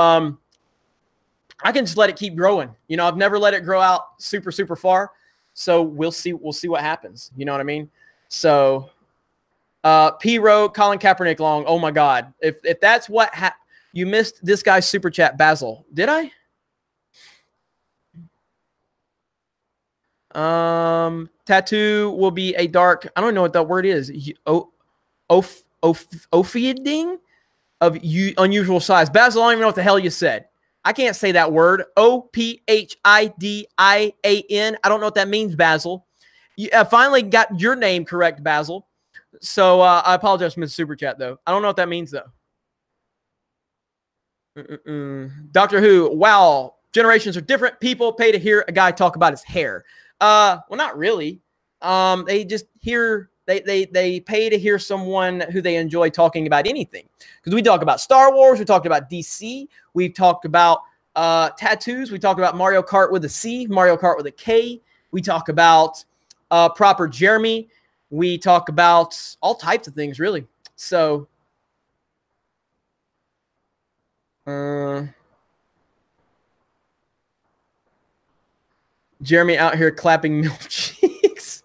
I can just let it keep growing. I've never let it grow out super, super far. So we'll see what happens. You know what I mean? So P-Row, Colin Kaepernick long. Oh my God. If that's what you missed this guy's super chat, Basil. Did I? Tattoo will be a dark, I don't know what that word is. Ophiding of unusual size. Basil, I don't even know what the hell you said. I can't say that word. Ophidin. I don't know what that means, Basil. I finally got your name correct, Basil. So I apologize for Mr. Super Chat, though. I don't know what that means, though. Doctor Who. Wow. Generations are different. People pay to hear a guy talk about his hair. Well, not really. They just hear, they pay to hear someone who they enjoy talking about anything. Because we talk about Star Wars, we talked about DC, we've talked about tattoos, we talked about Mario Kart with a C, Mario Kart with a K, we talk about proper Jeremy, we talk about all types of things, really. So, Jeremy out here clapping milk cheeks.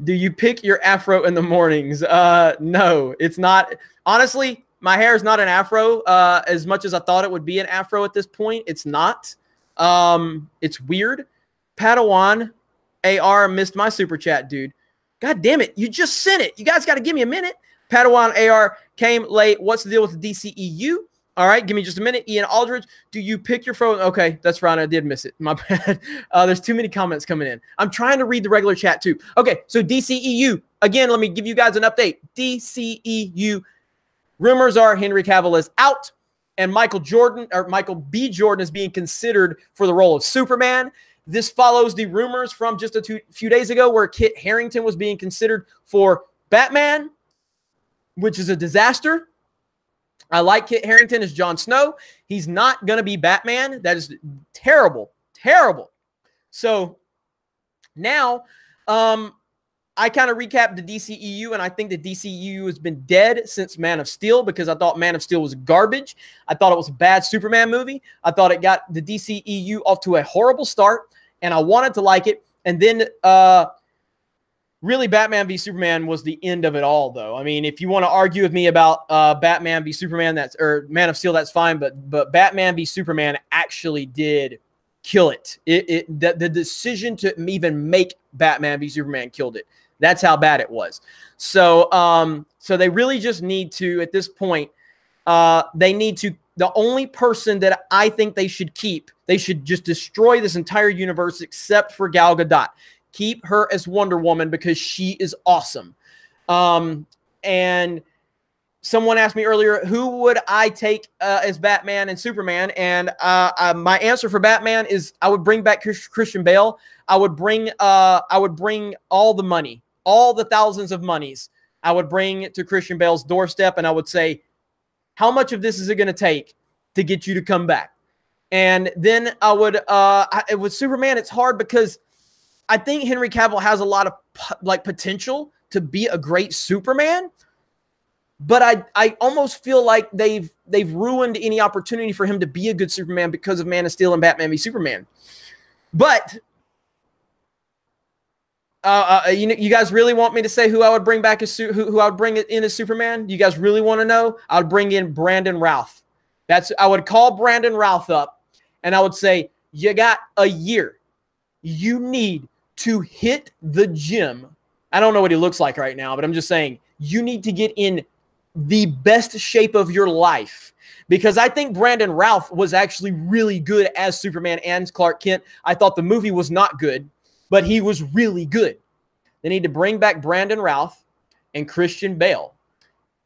Do you pick your afro in the mornings? No, it's not. Honestly, my hair is not an afro as much as I thought it would be an afro at this point. It's not. It's weird. Padawan AR missed my super chat, dude. God damn it. You just sent it. You guys got to give me a minute. Padawan AR came late. What's the deal with the DCEU? All right, give me just a minute. Ian Aldridge, do you pick your phone? Okay, that's fine. I did miss it. My bad. There's too many comments coming in. I'm trying to read the regular chat too. Okay, so DCEU. Again, let me give you guys an update. DCEU. Rumors are Henry Cavill is out, and Michael B. Jordan is being considered for the role of Superman. This follows the rumors from just a few days ago where Kit Harington was being considered for Batman, which is a disaster. I like Kit Harington as Jon Snow. He's not going to be Batman. That is terrible, terrible. So now I kind of recapped the DCEU, and I think the DCEU has been dead since Man of Steel because I thought Man of Steel was garbage. I thought it was a bad Superman movie. I thought it got the DCEU off to a horrible start, and I wanted to like it. And then really Batman v Superman was the end of it all, though. I mean, if you want to argue with me about Batman v Superman, or Man of Steel, that's fine. But Batman v Superman actually did kill it. The decision to even make Batman v Superman killed it. That's how bad it was. So so they really just need to, at this point, they need to, the only person that I think they should keep, they should just destroy this entire universe except for Gal Gadot. Keep her as Wonder Woman because she is awesome. And someone asked me earlier, who would I take as Batman and Superman? And my answer for Batman is I would bring back Christian Bale. I would bring all the money, all the thousands of monies. I would bring it to Christian Bale's doorstep, and I would say, how much of this is it going to take to get you to come back? And then I would, with Superman, it's hard because I think Henry Cavill has a lot of potential to be a great Superman. But I almost feel like they've ruined any opportunity for him to be a good Superman because of Man of Steel and Batman v Superman. But you guys really want me to say who I would bring back as who I would bring in as Superman? You guys really want to know? I would bring in Brandon Routh. I would call Brandon Routh up, and I would say, you got a year. You need to hit the gym. I don't know what he looks like right now, but I'm just saying you need to get in the best shape of your life, because I think Brandon Routh was actually really good as Superman and Clark Kent. I thought the movie was not good, but he was really good. They need to bring back Brandon Routh and Christian Bale.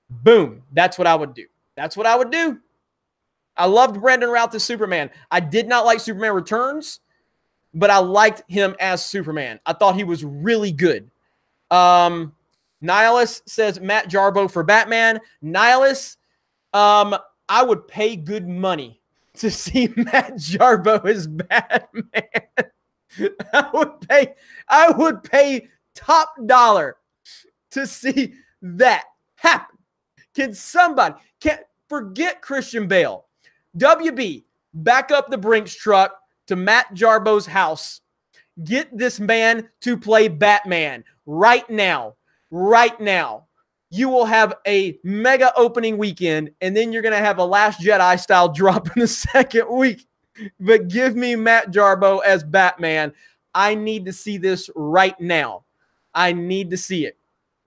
Boom. That's what I would do. That's what I would do. I loved Brandon Routh as Superman. I did not like Superman Returns, but I liked him as Superman. I thought he was really good. Nihilus says Matt Jarbo for Batman. Nihilus, I would pay good money to see Matt Jarbo as Batman. I would pay top dollar to see that happen. Can somebody forget Christian Bale? WB, back up the Brinks truck to Matt Jarbo's house. Get this man to play Batman right now. Right now. You will have a mega opening weekend, and then you're going to have a Last Jedi style drop in the second week. But give me Matt Jarbo as Batman. I need to see this right now. I need to see it.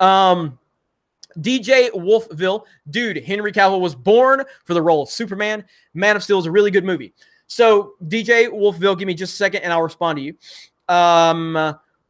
DJ Wolfville, dude, Henry Cavill was born for the role of Superman. Man of Steel is a really good movie. So, DJ Wolfville, give me just a second, and I'll respond to you.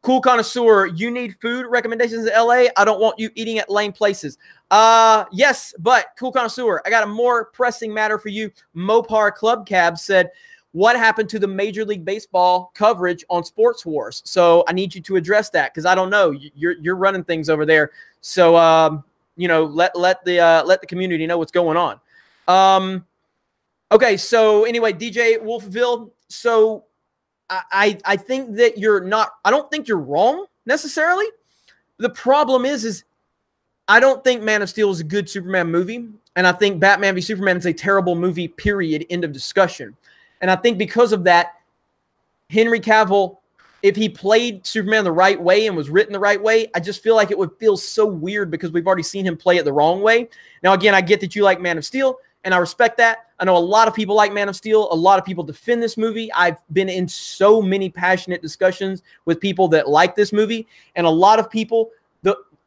Cool Connoisseur, you need food recommendations in LA? I don't want you eating at lame places. Yes, but Cool Connoisseur, I got a more pressing matter for you. Mopar Club Cab said, what happened to the Major League Baseball coverage on Sports Wars? So I need you to address that because I don't know. You're running things over there. So you know, let the community know what's going on. Okay, so anyway, DJ Wolfville, so I think that I don't think you're wrong necessarily. The problem is I don't think Man of Steel is a good Superman movie. And I think Batman v Superman is a terrible movie, period, end of discussion. And I think because of that, Henry Cavill, if he played Superman the right way and was written the right way, I just feel like it would feel so weird because we've already seen him play it the wrong way. Now, again, I get that you like Man of Steel, and I respect that. I know a lot of people like Man of Steel. A lot of people defend this movie. I've been in so many passionate discussions with people that like this movie. And a lot of people,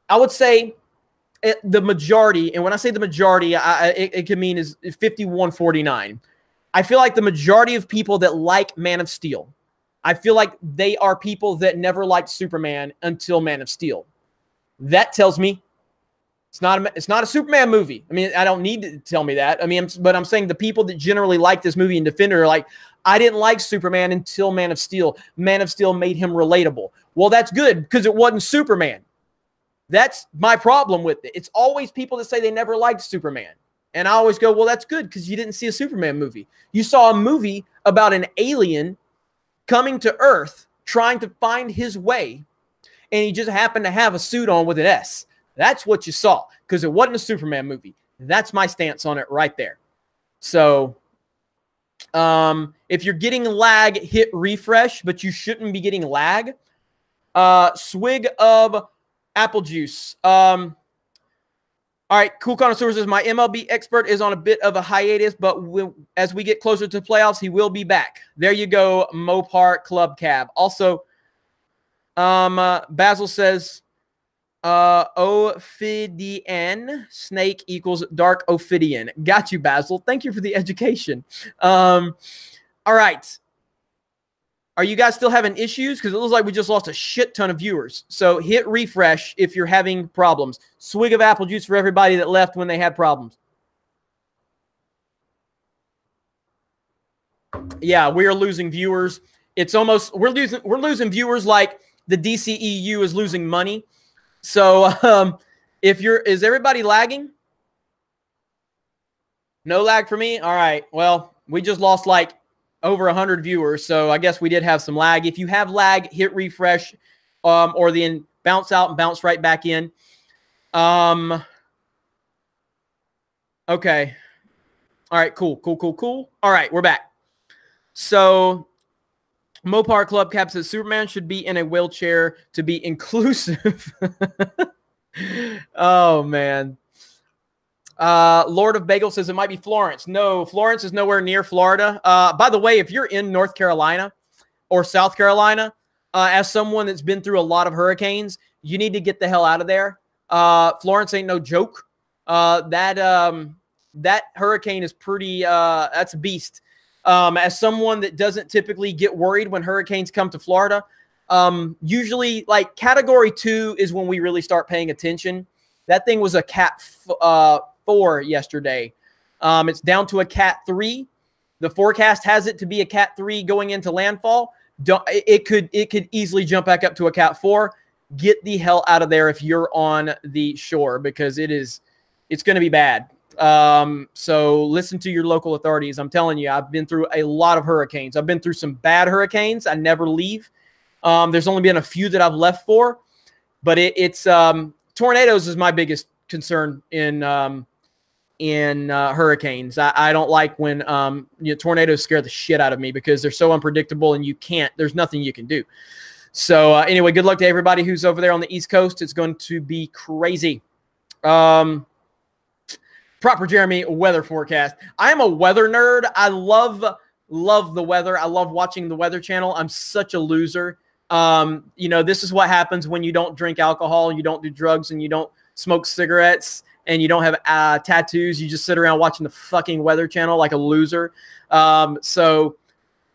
I would say the majority, and when I say the majority, it can mean is 51-49. I feel like the majority of people that like Man of Steel, I feel like they are people that never liked Superman until Man of Steel. That tells me it's not a Superman movie. I mean, I don't need to tell me that. I mean, but I'm saying the people that generally like this movie and defend it are like, I didn't like Superman until Man of Steel. Man of Steel made him relatable. Well, that's good because it wasn't Superman. That's my problem with it. It's always people that say they never liked Superman. And I always go, well, that's good because you didn't see a Superman movie. You saw a movie about an alien coming to Earth, trying to find his way, and he just happened to have a suit on with an S. That's what you saw because it wasn't a Superman movie. That's my stance on it right there. So if you're getting lag, hit refresh, but you shouldn't be getting lag. Swig of apple juice. All right, Cool Connoisseur says, my MLB expert is on a bit of a hiatus, but as we get closer to playoffs, he will be back. There you go, Mopar Club Cab. Also, Basil says, Ophidian snake equals dark Ophidian. Got you, Basil. Thank you for the education. All right. Are you guys still having issues? Because it looks like we just lost a shit ton of viewers. So hit refresh if you're having problems. Swig of apple juice for everybody that left when they had problems. Yeah, we are losing viewers. It's almost we're losing viewers like the DCEU is losing money. So is everybody lagging? No lag for me? All right. Well, we just lost like over 100 viewers, so I guess we did have some lag. If you have lag, hit refresh, or then bounce out and bounce right back in. Okay. All right, cool. All right, we're back. So Mopar Club Cap says Superman should be in a wheelchair to be inclusive. Oh, man. Lord of Bagel says it might be Florence. No, Florence is nowhere near Florida. By the way, if you're in North Carolina or South Carolina, as someone that's been through a lot of hurricanes, you need to get the hell out of there. Florence ain't no joke. That hurricane is pretty, that's a beast. As someone that doesn't typically get worried when hurricanes come to Florida, usually like category 2 is when we really start paying attention. That thing was a cat 4 yesterday. It's down to a cat 3. The forecast has it to be a cat 3 going into landfall. It could easily jump back up to a cat 4. Get the hell out of there if you're on the shore because it's going to be bad. So listen to your local authorities. I'm telling you, I've been through a lot of hurricanes. I've been through some bad hurricanes. I never leave. There's only been a few that I've left for, but it's tornadoes is my biggest concern in hurricanes. I don't like when tornadoes scare the shit out of me because they're so unpredictable and there's nothing you can do. So anyway, good luck to everybody who's over there on the East Coast. It's going to be crazy. Proper Jeremy weather forecast. I am a weather nerd. I love the weather. I love watching the Weather Channel. I'm such a loser. This is what happens when you don't drink alcohol, you don't do drugs, and you don't smoke cigarettes, and you don't have tattoos. You just sit around watching the fucking Weather Channel like a loser. So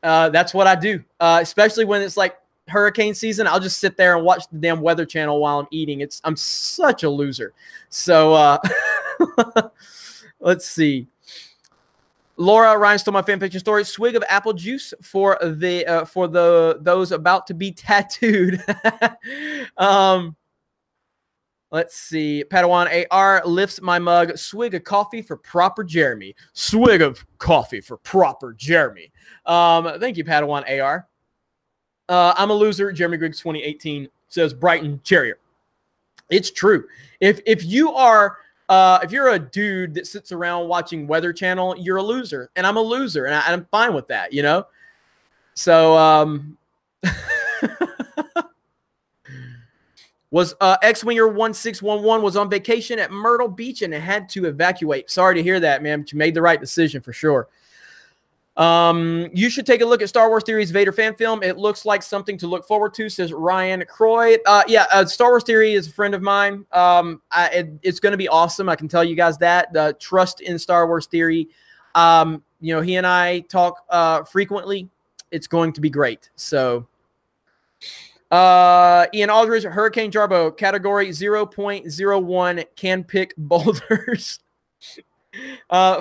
that's what I do, especially when it's like hurricane season. I'll just sit there and watch the damn Weather Channel while I'm eating. I'm such a loser. So let's see. Laura Ryan stole my fan fiction story. Swig of apple juice for those about to be tattooed. Let's see. Padawan AR lifts my mug. Swig of coffee for proper Jeremy. Swig of coffee for proper Jeremy. Thank you, Padawan AR. I'm a loser. Jeremy Griggs 2018 says Brighton Terrier. It's true. If you're a dude that sits around watching Weather Channel, you're a loser, and I'm a loser, and I'm fine with that, So, was X-Winger 1611 was on vacation at Myrtle Beach and had to evacuate. Sorry to hear that, man, but you made the right decision for sure. You should take a look at Star Wars Theory's Vader fan film. It looks like something to look forward to, says Ryan Croy. Star Wars Theory is a friend of mine. It's going to be awesome. I can tell you guys that. Trust in Star Wars Theory. He and I talk frequently. It's going to be great. So, Ian Aldridge, Hurricane Jarbo, category 0.01, can pick boulders.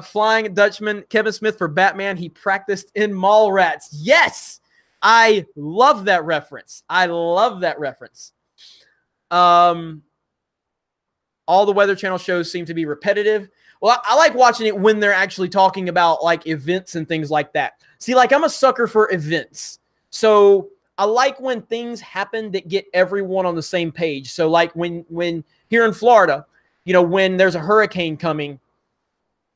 Flying Dutchman, Kevin Smith for Batman. He practiced in Mallrats. Yes, I love that reference. All the Weather Channel shows seem to be repetitive. Well, I like watching it when they're actually talking about like events and things like that. See, like I'm a sucker for events. So I like when things happen that get everyone on the same page. So like when here in Florida, you know, when there's a hurricane coming,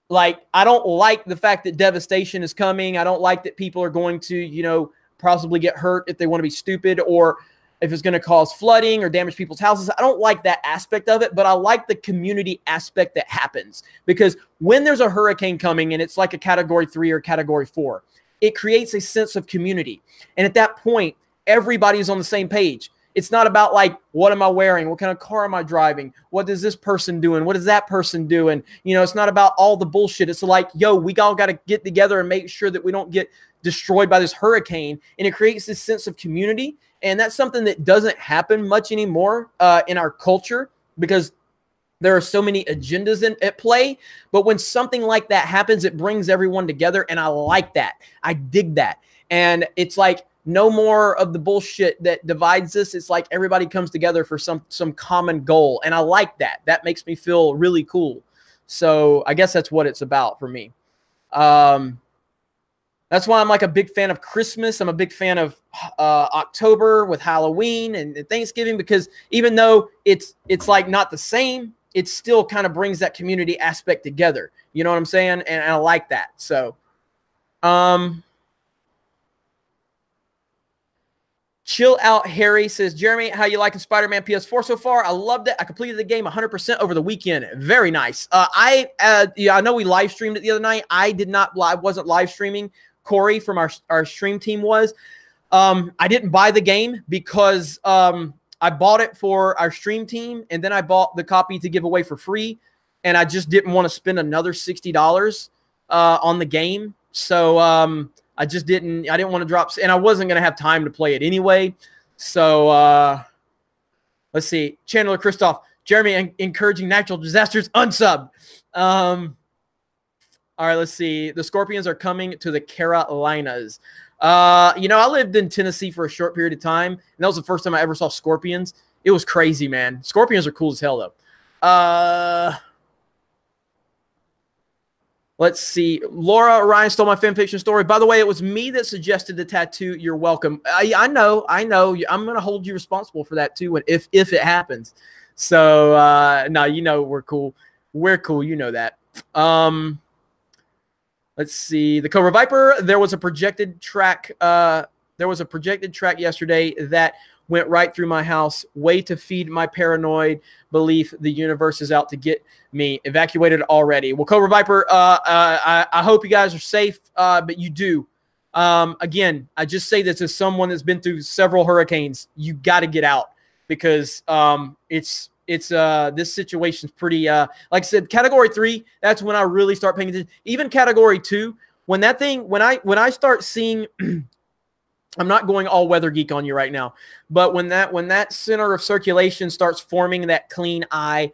like I don't like the fact that devastation is coming. I don't like that people are going to, you know, possibly get hurt if they want to be stupid, or if it's going to cause flooding or damage people's houses. I don't like that aspect of it, but I like the community aspect that happens, because when there's a hurricane coming and it's like a category 3 or category 4, it creates a sense of community. And at that point, everybody's on the same page. It's not about like, what am I wearing? What kind of car am I driving? What is this person doing? What is that person doing? You know, it's not about all the bullshit. It's like, yo, we all got to get together and make sure that we don't get destroyed by this hurricane. And it creates this sense of community. And that's something that doesn't happen much anymore in our culture, because there are so many agendas at play. But when something like that happens, it brings everyone together. And I like that. I dig that. And it's like, no more of the bullshit that divides us. It's like everybody comes together for some common goal. And I like that. That makes me feel really cool. So I guess that's what it's about for me. That's why I'm like a big fan of Christmas. I'm a big fan of October with Halloween and Thanksgiving, because even though it's like not the same, it still kind of brings that community aspect together. You know what I'm saying? And I like that. So, Chill Out Harry says, Jeremy, how you liking Spider-Man PS4 so far? I loved it. I completed the game 100% over the weekend. Very nice. I know we live streamed it the other night. I wasn't live streaming. Corey from our stream team was. I didn't buy the game because I bought it for our stream team, and then I bought the copy to give away for free, and I just didn't want to spend another $60 on the game. So I didn't want to drop, and I wasn't going to have time to play it anyway. So let's see. Chandler Christoph, Jeremy encouraging natural disasters, unsub. All right, let's see. The Scorpions are coming to the Carolinas. You know, I lived in Tennessee for a short period of time, and that was the first time I ever saw scorpions. It was crazy, man. Scorpions are cool as hell, though. Let's see. Laura Ryan stole my fan fiction story. By the way, it was me that suggested the tattoo. You're welcome. I know. I'm going to hold you responsible for that too, if it happens. So, no, you know, we're cool. We're cool. You know that. Let's see. The Cobra Viper, there was a projected track. Yesterday that went right through my house. Way to feed my paranoid belief the universe is out to get me. Evacuated already. Well, Cobra Viper, I hope you guys are safe, but you do. Again, I just say this as someone that's been through several hurricanes. You got to get out, because this situation's pretty, like I said, category 3, that's when I really start paying attention. Even category 2, when I start seeing I'm not going all weather geek on you right now, but when that center of circulation starts forming that clean eye,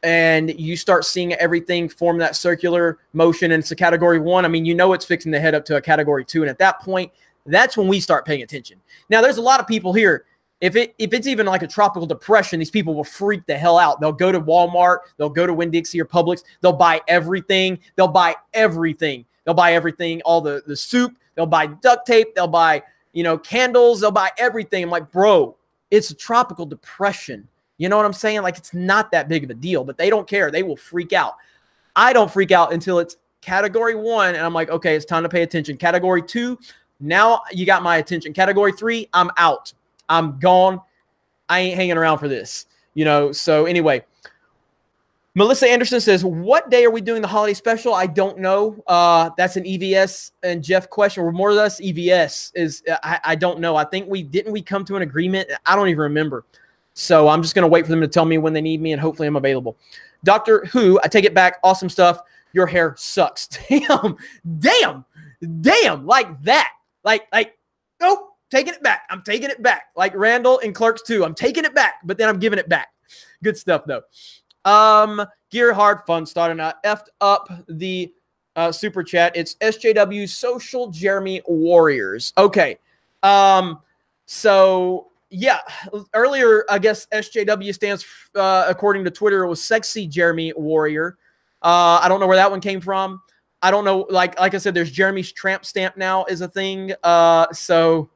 and you start seeing everything form that circular motion, and it's a category 1, I mean, you know it's fixing to head up to a category 2, and at that point, that's when we start paying attention. Now, there's a lot of people here. If it's even like a tropical depression, these people will freak the hell out. They'll go to Walmart, they'll go to Winn-Dixie or Publix, they'll buy everything. They'll buy everything. They'll buy everything, all the soup, they'll buy duct tape, they'll buy, you know, candles, they'll buy everything. I'm like, bro, it's a tropical depression. You know what I'm saying? Like, it's not that big of a deal, but they don't care. They will freak out. I don't freak out until it's category 1, and I'm like, okay, it's time to pay attention. Category 2, now you got my attention. Category 3, I'm out. I'm gone. I ain't hanging around for this. You know, so anyway. Melissa Anderson says, what day are we doing the holiday special? I don't know. That's an EVS and Jeff question. Or more or less EVS is, I don't know. I think didn't we come to an agreement? I don't even remember. So I'm just going to wait for them to tell me when they need me, and hopefully I'm available. Doctor Who, I take it back. Awesome stuff. Your hair sucks. Damn, like that. Like, nope, taking it back. I'm taking it back. Like Randall and Clerks 2. I'm taking it back, but then I'm giving it back. Good stuff, though. Gear Hard Fun starting out. Effed up the super chat. It's SJW Social Jeremy Warriors. Okay. So Yeah, earlier, I guess SJW stands, according to Twitter, it was Sexy Jeremy Warrior. I don't know where that one came from. I don't know. Like I said, there's Jeremy's tramp stamp now is a thing. So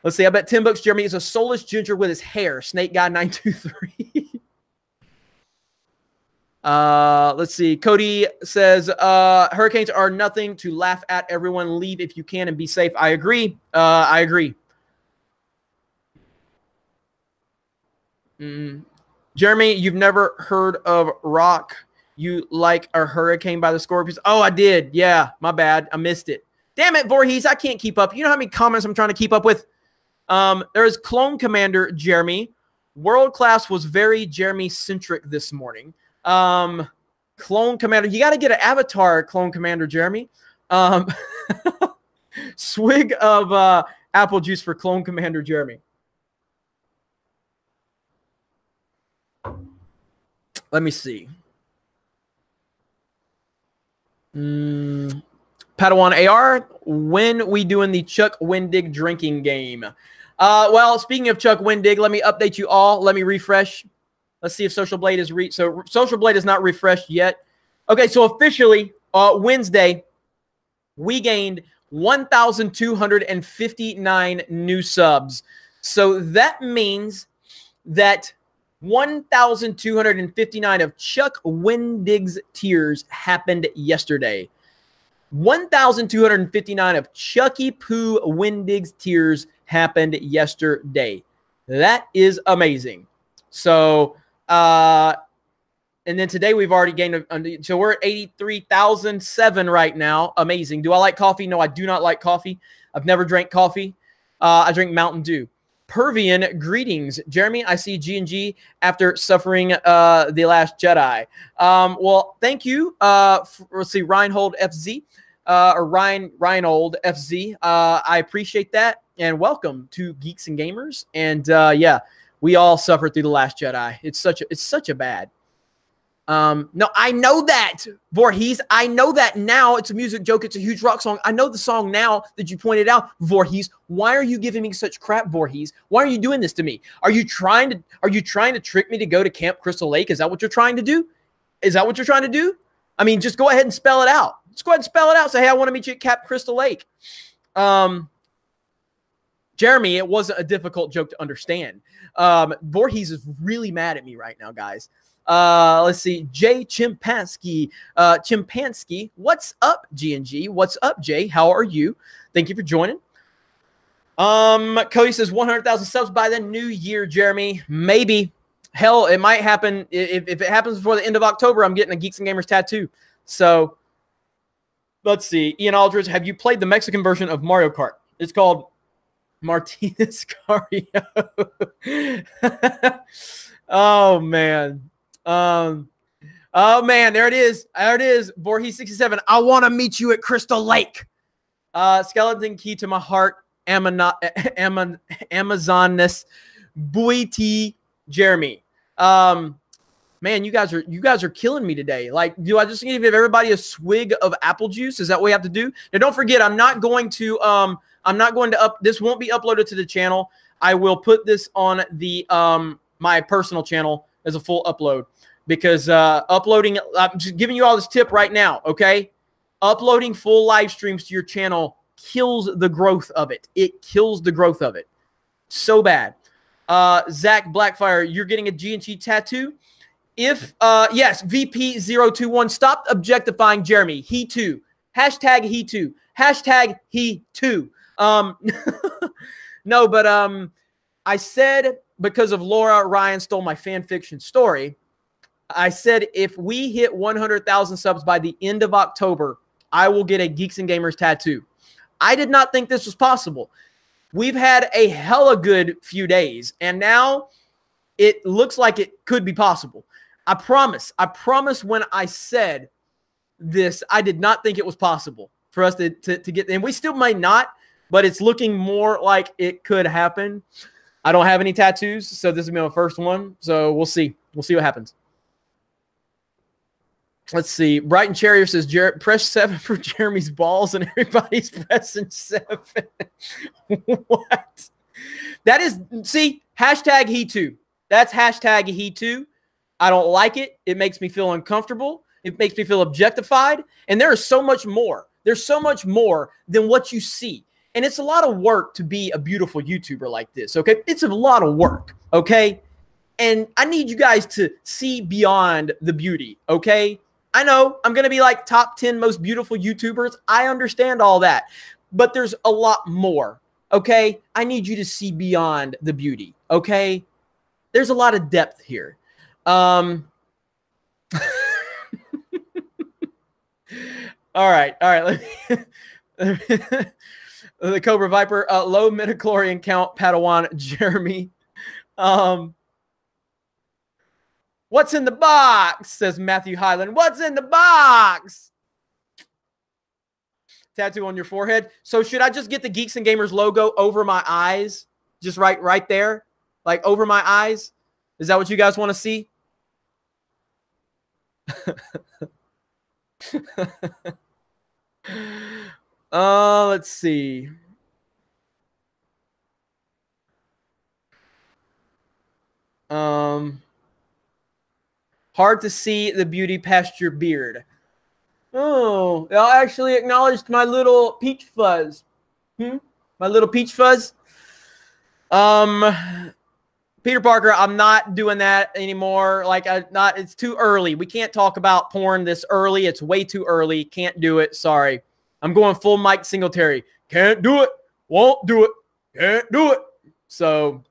let's see. I bet $10 Jeremy is a soulless ginger with his hair. Snake Guy 923. Let's see. Cody says, hurricanes are nothing to laugh at. Everyone leave if you can and be safe. I agree. I agree. Jeremy, you've never heard of Rock You Like a Hurricane by the Scorpions? Oh, I did. Yeah, my bad. I missed it. Damn it, Voorhees. I can't keep up. You know how many comments I'm trying to keep up with? There's Clone Commander Jeremy. World Class was very Jeremy-centric this morning. Clone Commander. You got to get an avatar, Clone Commander Jeremy. Swig of apple juice for Clone Commander Jeremy. Let me see. Padawan AR, when we doing the Chuck Wendig drinking game? Well, speaking of Chuck Wendig, let me update you all. Let me refresh. Let's see if Social Blade is so Social Blade is not refreshed yet. Okay, so officially Wednesday, we gained 1,259 new subs. So that means that 1,259 of Chuck Wendig's tiers happened yesterday. 1,259 of Chucky Poo Wendig's tiers happened yesterday. That is amazing. So, and then today we've already gained, so we're at 83,007 right now. Amazing. Do I like coffee? No, I do not like coffee. I've never drank coffee. I drink Mountain Dew. Pervian, greetings. Jeremy, I see G&G after suffering The Last Jedi. Well, thank you. Let's see, Reinhold FZ, or Reinhold FZ. I appreciate that, and welcome to Geeks and Gamers. And yeah, we all suffered through The Last Jedi. It's such a bad. No, I know that, Voorhees. I know that now. It's a music joke. It's a huge rock song. I know the song now that you pointed out, Voorhees. Why are you giving me such crap, Voorhees? Why are you doing this to me? Are you trying to trick me to go to Camp Crystal Lake? Is that what you're trying to do? Is that what you're trying to do? I mean, just go ahead and spell it out. Just go ahead and spell it out. Say, hey, I want to meet you at Camp Crystal Lake. Jeremy, it wasn't a difficult joke to understand. Voorhees is really mad at me right now, guys. Let's see. Jay Chimpansky. Chimpansky. What's up, G&G? What's up, Jay? How are you? Thank you for joining. Cody says 100,000 subs by the new year, Jeremy. Maybe. Hell, it might happen. If it happens before the end of October, I'm getting a Geeks and Gamers tattoo. So, let's see. Ian Aldridge, have you played the Mexican version of Mario Kart? It's called Martinez Cario. Oh, man. Oh man, there it is. There it is. Voorhees 67. I want to meet you at Crystal Lake. Skeleton key to my heart. Amazonness. Buiti Jeremy. Man, you guys are killing me today. Like, do I just need to give everybody a swig of apple juice? Is that what we have to do? Now, don't forget, I'm not going to this won't be uploaded to the channel. I will put this on the my personal channel as a full upload, because uploading, I'm just giving you all this tip right now, okay? Uploading full live streams to your channel kills the growth of it. It kills the growth of it. So bad. Zach Blackfire, you're getting a G&G tattoo? If, yes, VP021, stop objectifying Jeremy. He too. Hashtag he too. Hashtag he too. No, but I said, because of Laura Ryan stole my fan fiction story, I said if we hit 100,000 subs by the end of October, I will get a Geeks and Gamers tattoo. I did not think this was possible. We've had a hella good few days, and now it looks like it could be possible. I promise when I said this, I did not think it was possible for us to get, and we still might not, but it's looking more like it could happen. I don't have any tattoos, so this will be my first one. So we'll see. We'll see what happens. Let's see. Brighton Cherrier says, press 7 for Jeremy's balls, and everybody's pressing 7. What? That is, see, hashtag he too. That's hashtag he too. I don't like it. It makes me feel uncomfortable. It makes me feel objectified. And there is so much more. There's so much more than what you see. And it's a lot of work to be a beautiful YouTuber like this, okay? It's a lot of work, okay? And I need you guys to see beyond the beauty, okay? I know I'm going to be like top 10 most beautiful YouTubers. I understand all that. But there's a lot more, okay? I need you to see beyond the beauty, okay? There's a lot of depth here. All right. Let me the Cobra Viper, low midichlorian count, Padawan, Jeremy. What's in the box? Says Matthew Highland. What's in the box? Tattoo on your forehead. So should I just get the Geeks and Gamers logo over my eyes? Just right there? Like over my eyes? Is that what you guys want to see? Let's see. Hard to see the beauty past your beard. Oh, I actually acknowledged my little peach fuzz. My little peach fuzz. Peter Parker, I'm not doing that anymore. It's too early. We can't talk about porn this early. It's way too early. Can't do it. Sorry. I'm going full Mike Singletary. Can't do it. Won't do it. Can't do it. So,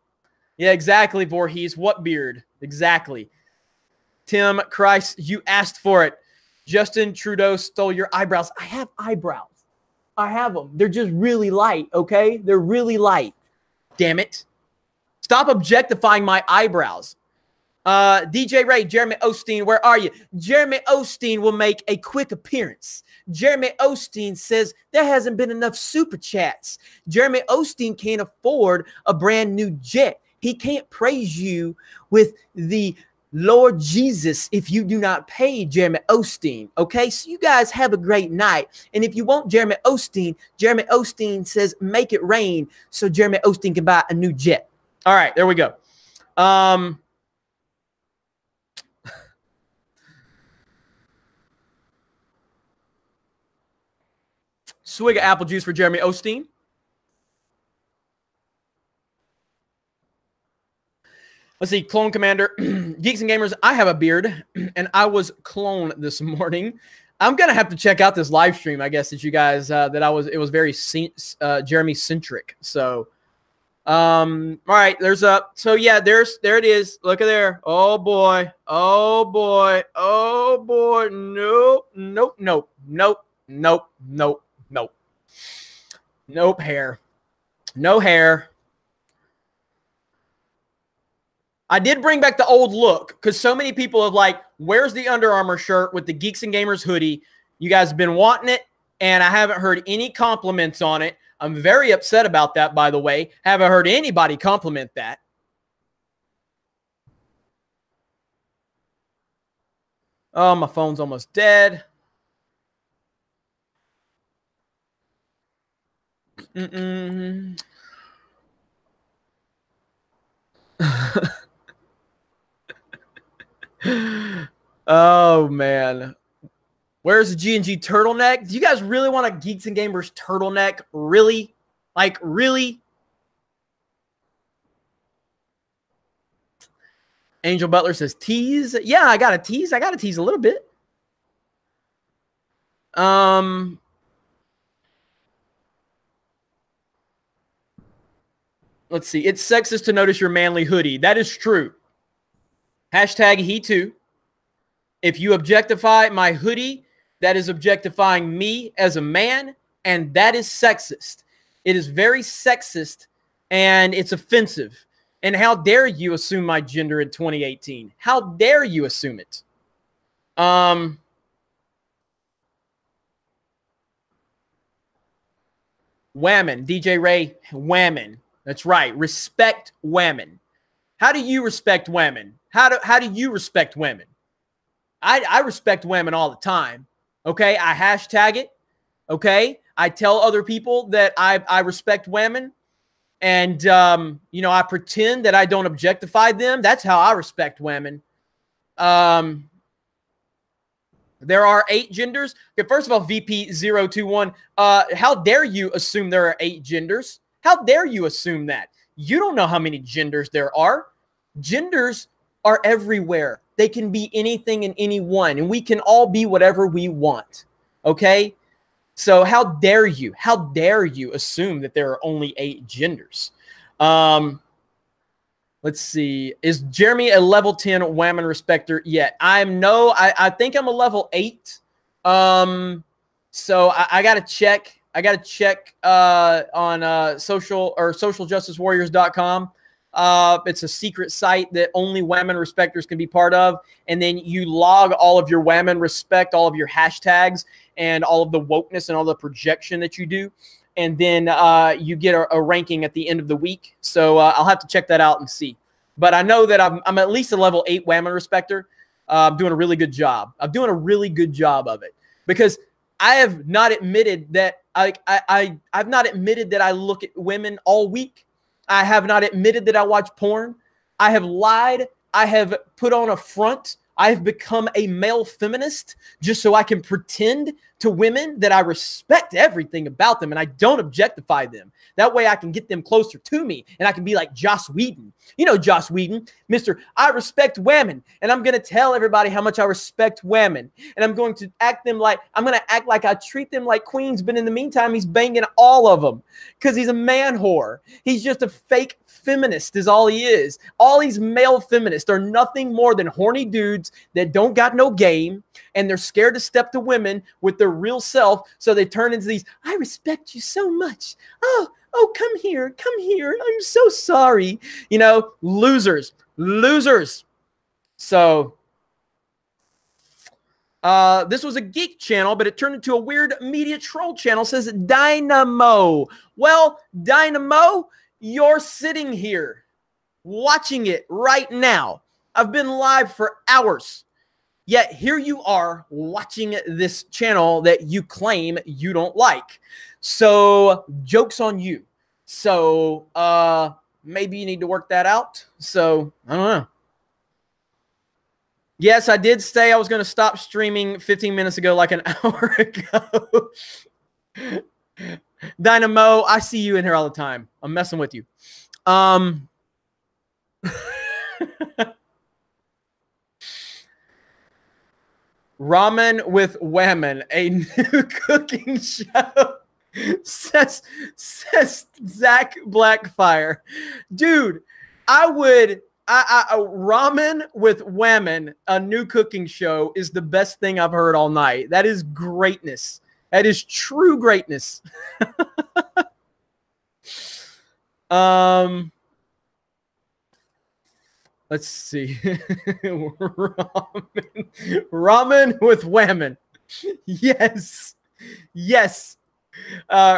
yeah, exactly, Voorhees. What beard? Exactly. Tim, Christ, you asked for it. Justin Trudeau stole your eyebrows. I have eyebrows. I have them. They're just really light, okay? They're really light. Damn it. Stop objectifying my eyebrows. DJ Ray, Jeremy Osteen, where are you? Jeremy Osteen will make a quick appearance. Jeremy Osteen says there hasn't been enough super chats. Jeremy Osteen can't afford a brand new jet. He can't praise you with the Lord Jesus if you do not pay Jeremy Osteen. Okay, so you guys have a great night. And if you want Jeremy Osteen says make it rain so Jeremy Osteen can buy a new jet. All right, there we go. Swig of apple juice for Jeremy Osteen. Let's see, Clone Commander. Geeks and Gamers, I have a beard, and I was cloned this morning. I'm going to have to check out this live stream, I guess, that you guys, it was very Jeremy-centric. So, all right, so yeah, there it is. Look at there. Oh, boy. Oh, boy. Oh, boy. Nope, nope, nope, nope, nope, nope, nope. Nope, hair. No hair. I did bring back the old look because so many people have like, where's the Under Armour shirt with the Geeks and Gamers hoodie? You guys have been wanting it, and I haven't heard any compliments on it. I'm very upset about that, by the way. Haven't heard anybody compliment that. Oh, my phone's almost dead. Oh, man. Where's the G&G turtleneck? Do you guys really want a Geeks and Gamers turtleneck? Really? Like, really? Angel Butler says, tease. Yeah, I got to tease. I got to tease a little bit. Let's see. It's sexist to notice your manly hoodie. That is true. Hashtag he too. If you objectify my hoodie, that is objectifying me as a man, and that is sexist. It is very sexist, and it's offensive. And how dare you assume my gender in 2018? How dare you assume it? Whammon, DJ Ray, Whammon. That's right. Respect Whammon. How do you respect women? How do you respect women? I respect women all the time. Okay. I hashtag it. Okay. I tell other people that I respect women. And, you know, I pretend that I don't objectify them. That's how I respect women. There are 8 genders. Okay, first of all, VP021, how dare you assume there are 8 genders? How dare you assume that? You don't know how many genders there are. Genders are everywhere. They can be anything and anyone, and we can all be whatever we want. Okay? So how dare you assume that there are only 8 genders? Let's see. Is Jeremy a level 10 whammon respecter yet? I think I'm a level 8. So I gotta check. I gotta check on socialjusticewarriors.com. It's a secret site that only whammon respecters can be part of. And then you log all of your whammon respect, all of your hashtags, and all of the wokeness and all the projection that you do. And then you get a ranking at the end of the week. So I'll have to check that out and see. But I know that I'm at least a level 8 whammon respecter. I'm doing a really good job. I'm doing a really good job of it. Because I have not admitted that I've not admitted that I look at women all week. I have not admitted that I watch porn. I have lied. I have put on a front. I have become a male feminist just so I can pretend to women that I respect everything about them and I don't objectify them. That way I can get them closer to me and I can be like Joss Whedon. You know Joss Whedon, Mr. I respect women, and I'm going to tell everybody how much I respect women, and I'm going to act like I treat them like queens, but in the meantime he's banging all of them because he's a man whore. He's just a fake feminist is all he is. All these male feminists are nothing more than horny dudes that don't got no game, and they're scared to step to women with their real self, so they turn into these, I respect you so much. Oh, come here. I'm so sorry. You know, losers. So, this was a geek channel, but it turned into a weird media troll channel, says Dynamo. Well, Dynamo, you're sitting here watching it right now. I've been live for hours. Yet here you are watching this channel that you claim you don't like. So joke's on you. So maybe you need to work that out. So I don't know. Yes, I did say I was going to stop streaming 15 minutes ago, like an hour ago. Dynamo, I see you in here all the time. I'm messing with you. Ramen with Whammon, a new cooking show, says Zach Blackfire. Dude, ramen with Whammon, a new cooking show, is the best thing I've heard all night. That is greatness. That is true greatness. Let's see. Ramen with Whammon. Yes.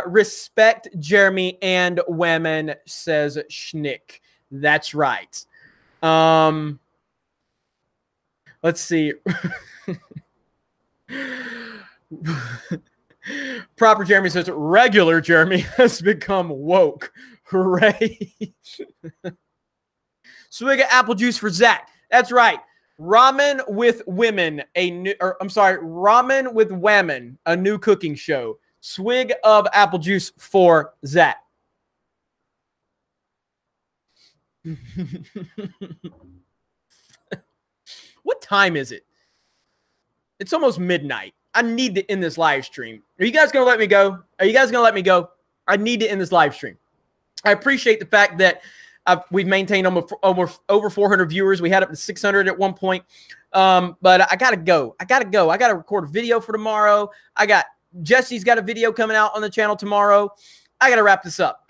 Respect Jeremy and Whammon, says Schnick. That's right. Let's see. Proper Jeremy says regular Jeremy has become woke. Hooray. Swig of apple juice for Zach. That's right. Ramen with Women, Ramen with Whammon, a new cooking show. Swig of apple juice for Zach. What time is it? It's almost midnight. I need to end this live stream. Are you guys going to let me go? I need to end this live stream. I appreciate the fact that we've maintained over 400 viewers. We had up to 600 at one point. But I got to go. I got to record a video for tomorrow. Jesse's got a video coming out on the channel tomorrow. I got to wrap this up.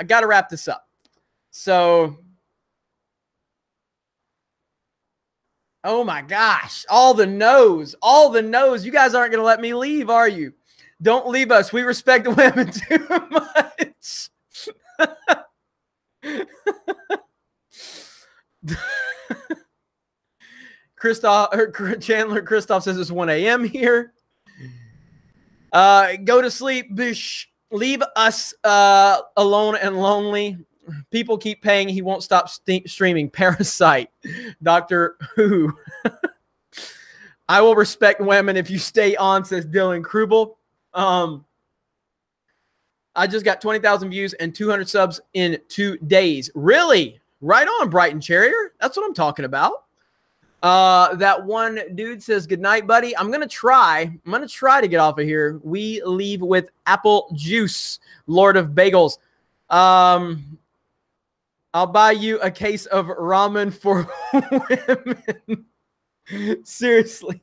So, oh my gosh. All the no's. You guys aren't going to let me leave, are you? Don't leave us. We respect the women too much. Chandler Christoph says it's 1 a.m. here. Go to sleep, bish. Leave us alone and lonely. People keep paying. He won't stop streaming. Parasite. Doctor Who. I will respect women if you stay on, says Dylan Krubel. I just got 20,000 views and 200 subs in 2 days. Really? Right on, Brighton Charrier. That's what I'm talking about. That one dude says, good night, buddy. I'm going to try to get off of here. We leave with apple juice, Lord of Bagels. I'll buy you a case of ramen for women. Seriously.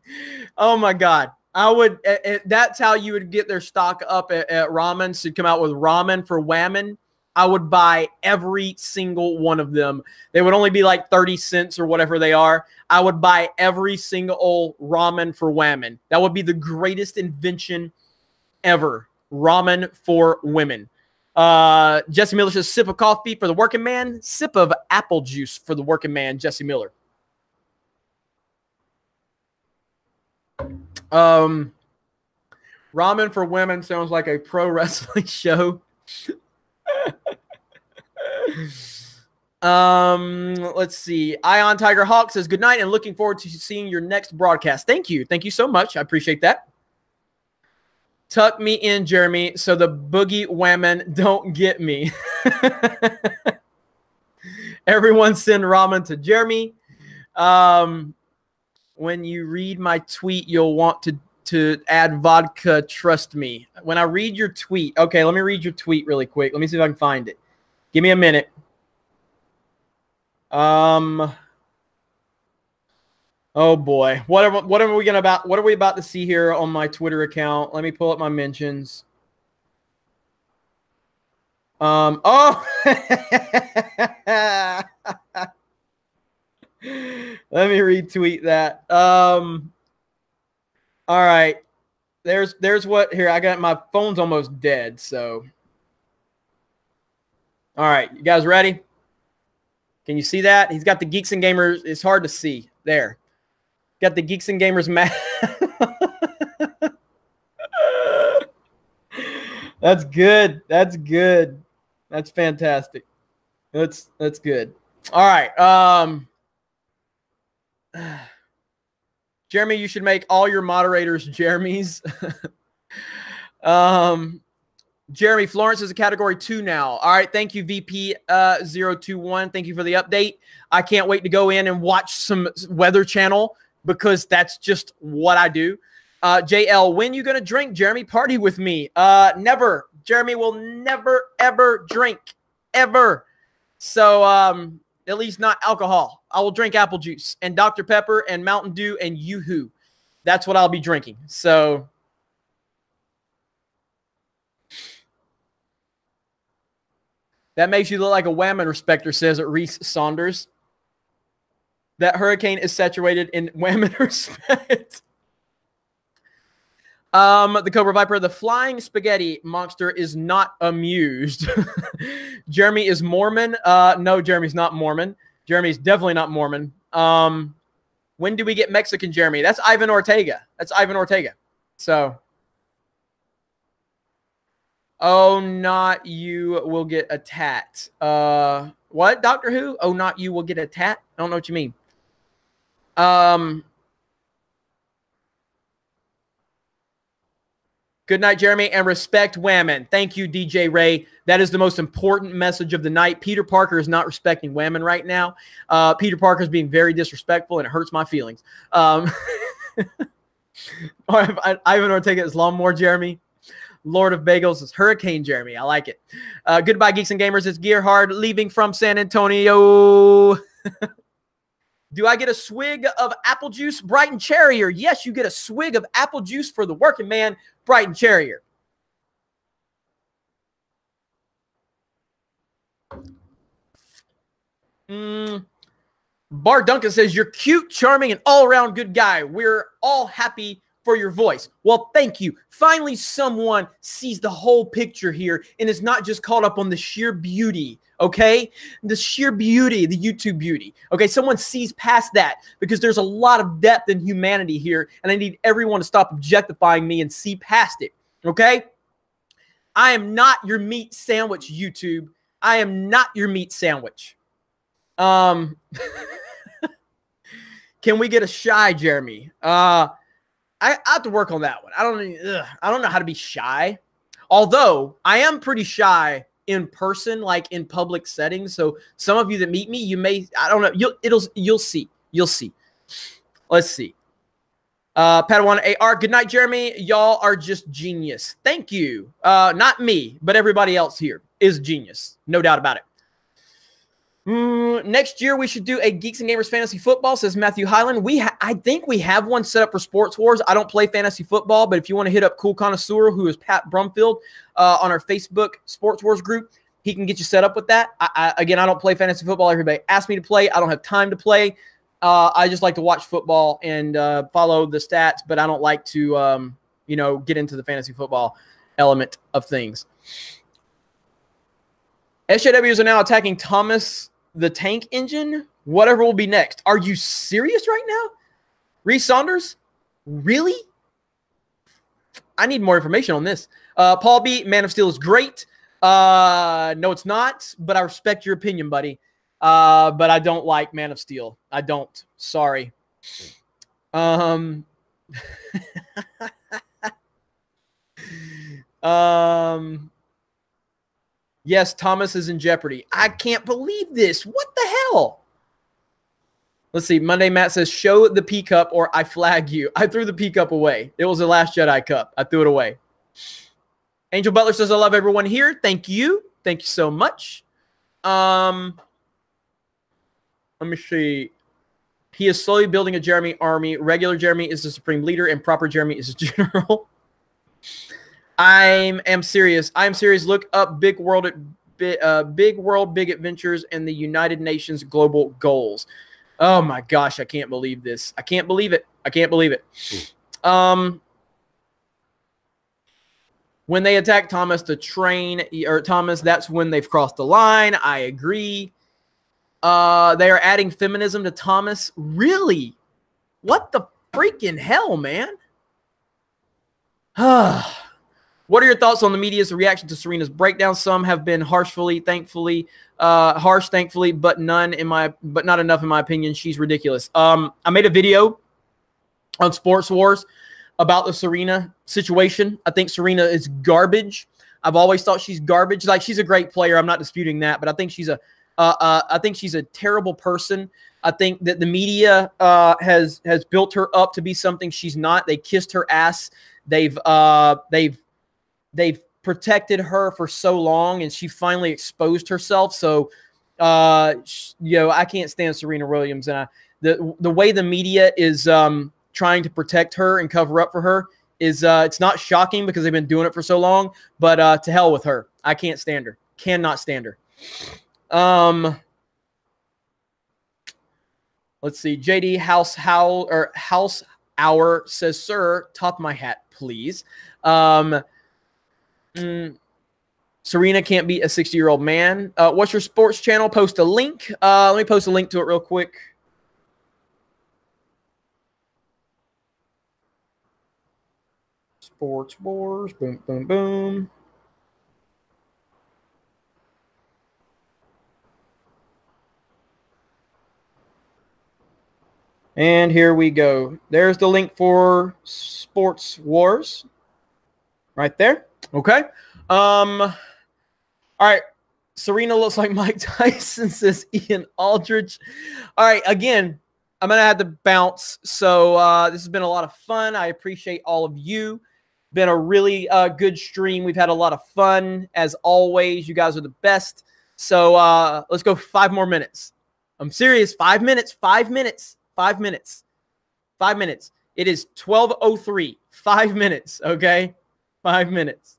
Oh my God. I would, that's how you would get their stock up at ramen. So come out with ramen for whammon. I would buy every single one of them. They would only be like 30 cents or whatever they are. I would buy every single ramen for whammon. That would be the greatest invention ever. Ramen for women. Jesse Miller says, sip of coffee for the working man. Sip of apple juice for the working man, Jesse Miller. Ramen for women sounds like a pro wrestling show. Let's see. Ion Tiger Hawk says, good night and looking forward to seeing your next broadcast. Thank you. Thank you so much. I appreciate that. Tuck me in, Jeremy, so the boogie whammon don't get me. Everyone send ramen to Jeremy. When you read my tweet, you'll want to add vodka, trust me. When I read your tweet, okay, let me read your tweet really quick. Let me see if I can find it. Give me a minute. Oh boy. What are we about to see here on my Twitter account? Let me pull up my mentions. Oh let me retweet that. All right. There's what here. I got my phone's almost dead, so. All right, you guys ready? Can you see that? He's got the Geeks and Gamers. It's hard to see. There. Got the Geeks and Gamers map. That's good. That's good. That's fantastic. That's good. All right. Jeremy, you should make all your moderators Jeremys. Jeremy Florence is a category 2 now. All right. Thank you, VP021. Thank you for the update. I can't wait to go in and watch some Weather Channel because that's just what I do. JL, when you going to drink, Jeremy? Party with me. Never. Jeremy will never, ever drink. Ever. So, at least not alcohol. I will drink apple juice and Dr. Pepper and Mountain Dew and Yoo-Hoo. That's what I'll be drinking. So, that makes you look like a whammon respecter, says Reese Saunders. That hurricane is saturated in whammon respect. The Cobra Viper, the flying spaghetti monster is not amused. Jeremy is Mormon. No, Jeremy's not Mormon. Jeremy's definitely not Mormon. When do we get Mexican Jeremy? That's Ivan Ortega. That's Ivan Ortega. So, oh, not you will get a tat. What? Doctor Who? Oh, not you will get a tat? I don't know what you mean. Good night, Jeremy, and respect whammon. Thank you, DJ Ray. That is the most important message of the night. Peter Parker is not respecting whammon right now. Peter Parker is being very disrespectful, and it hurts my feelings. Ivan Ortega is Lawnmower Jeremy. Lord of Bagels is Hurricane Jeremy. I like it. Goodbye, Geeks and Gamers. It's Gearhard leaving from San Antonio. Do I get a swig of apple juice? Brighton Charrier. Yes, you get a swig of apple juice for the working man, Brighton Charrier. Bar Duncan says, you're cute, charming, and all-around good guy. We're all happy for your voice. Well, thank you. Finally, someone sees the whole picture here and is not just caught up on the sheer beauty, okay? The sheer beauty, the YouTube beauty. Okay, someone sees past that because there's a lot of depth in humanity here, and I need everyone to stop objectifying me and see past it, okay? I am not your meat sandwich, YouTube. I am not your meat sandwich. Can we get a shy Jeremy? I have to work on that one. I don't know how to be shy. Although I am pretty shy in person, like in public settings. So some of you that meet me, you may, I don't know, you'll see. You'll see. Let's see. Padawan AR, good night, Jeremy. Y'all are just genius. Thank you. Not me, but everybody else here is genius. No doubt about it. Next year, we should do a Geeks and Gamers Fantasy Football, says Matthew Highland. I think we have one set up for Sports Wars. I don't play fantasy football, but if you want to hit up Cool Connoisseur, who is Pat Brumfield, on our Facebook Sports Wars group, he can get you set up with that. Again, I don't play fantasy football. Everybody asks me to play. I don't have time to play. I just like to watch football and follow the stats, but I don't like to, get into the fantasy football element of things. SJWs are now attacking Thomas the Tank Engine. Whatever will be next. Are you serious right now? Reese Saunders? Really? I need more information on this. Paul B., Man of Steel is great. No, it's not, but I respect your opinion, buddy. But I don't like Man of Steel. I don't. Sorry. Yes, Thomas is in jeopardy. I can't believe this. What the hell? Let's see. Monday Matt says, show the P cup or I flag you. I threw the P cup away. It was the Last Jedi cup. I threw it away. Angel Butler says, I love everyone here. Thank you. Thank you so much. Let me see. He is slowly building a Jeremy army. Regular Jeremy is the supreme leader, and proper Jeremy is a general. I am serious. I am serious. Look up Big World, Big Adventures, and the United Nations Global Goals. Oh my gosh, I can't believe this. I can't believe it. I can't believe it. When they attack Thomas, Thomas, that's when they've crossed the line. I agree. They are adding feminism to Thomas. Really? What the freaking hell, man? What are your thoughts on the media's reaction to Serena's breakdown? Some have been harsh, thankfully, but not enough in my opinion. She's ridiculous. I made a video on Sports Wars about the Serena situation. I think Serena is garbage. I've always thought she's garbage. Like, she's a great player. I'm not disputing that, but I think she's a terrible person. I think that the media has built her up to be something she's not. They kissed her ass. They've protected her for so long, and she finally exposed herself. So, I can't stand Serena Williams, and the way the media is trying to protect her and cover up for her is it's not shocking because they've been doing it for so long. But to hell with her. I can't stand her. Cannot stand her. Let's see. JD House Hour says, "Sir, top my hat, please." Serena can't beat a 60-year-old man. What's your sports channel? Post a link. Let me post a link to it real quick. Sports Wars. Boom, boom, boom. And here we go. There's the link for Sports Wars. Right there. Okay. All right. Serena looks like Mike Tyson, says Ian Aldridge. All right. Again, I'm going to have to bounce. So this has been a lot of fun. I appreciate all of you. Been a really good stream. We've had a lot of fun. As always, you guys are the best. So let's go 5 more minutes. I'm serious. 5 minutes. 5 minutes. 5 minutes. 5 minutes. It is 12:03. 5 minutes. Okay. 5 minutes.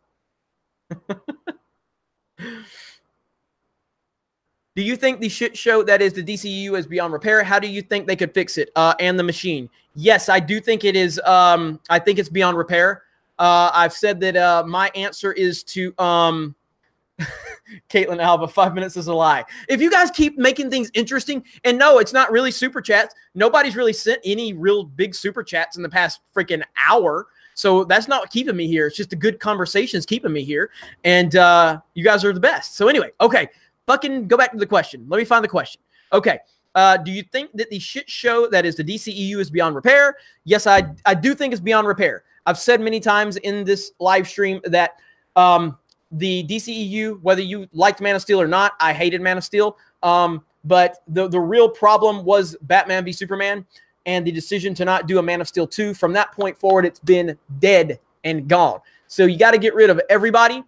Do you think the shit show that is the DCEU is beyond repair? How do you think they could fix it? And the machine. Yes, I do think it is. I think it's beyond repair. I've said that my answer is to Caitlin Alba, 5 minutes is a lie. If you guys keep making things interesting, and no, it's not really super chats. Nobody's really sent any real big super chats in the past freaking hour. So that's not keeping me here. It's just the good conversations keeping me here. And you guys are the best. So anyway, okay. Fucking go back to the question. Let me find the question. Okay. Do you think that the shit show that is the DCEU is beyond repair? Yes, I do think it's beyond repair. I've said many times in this live stream that the DCEU, whether you liked Man of Steel or not, I hated Man of Steel. But the real problem was Batman v Superman and the decision to not do a Man of Steel 2. From that point forward, it's been dead and gone. So you got to get rid of everybody,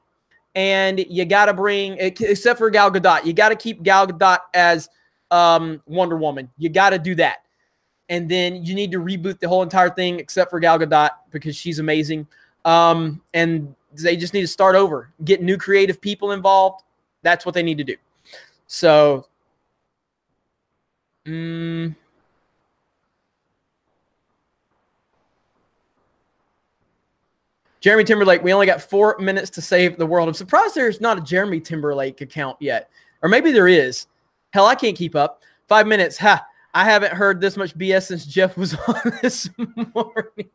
and you got to bring, except for Gal Gadot, you got to keep Gal Gadot as Wonder Woman. You got to do that. And then you need to reboot the whole entire thing except for Gal Gadot because she's amazing. And they just need to start over, get new creative people involved. That's what they need to do. So, Jeremy Timberlake, we only got 4 minutes to save the world. I'm surprised there's not a Jeremy Timberlake account yet. Or maybe there is. Hell, I can't keep up. 5 minutes. Ha! I haven't heard this much BS since Jeff was on this morning.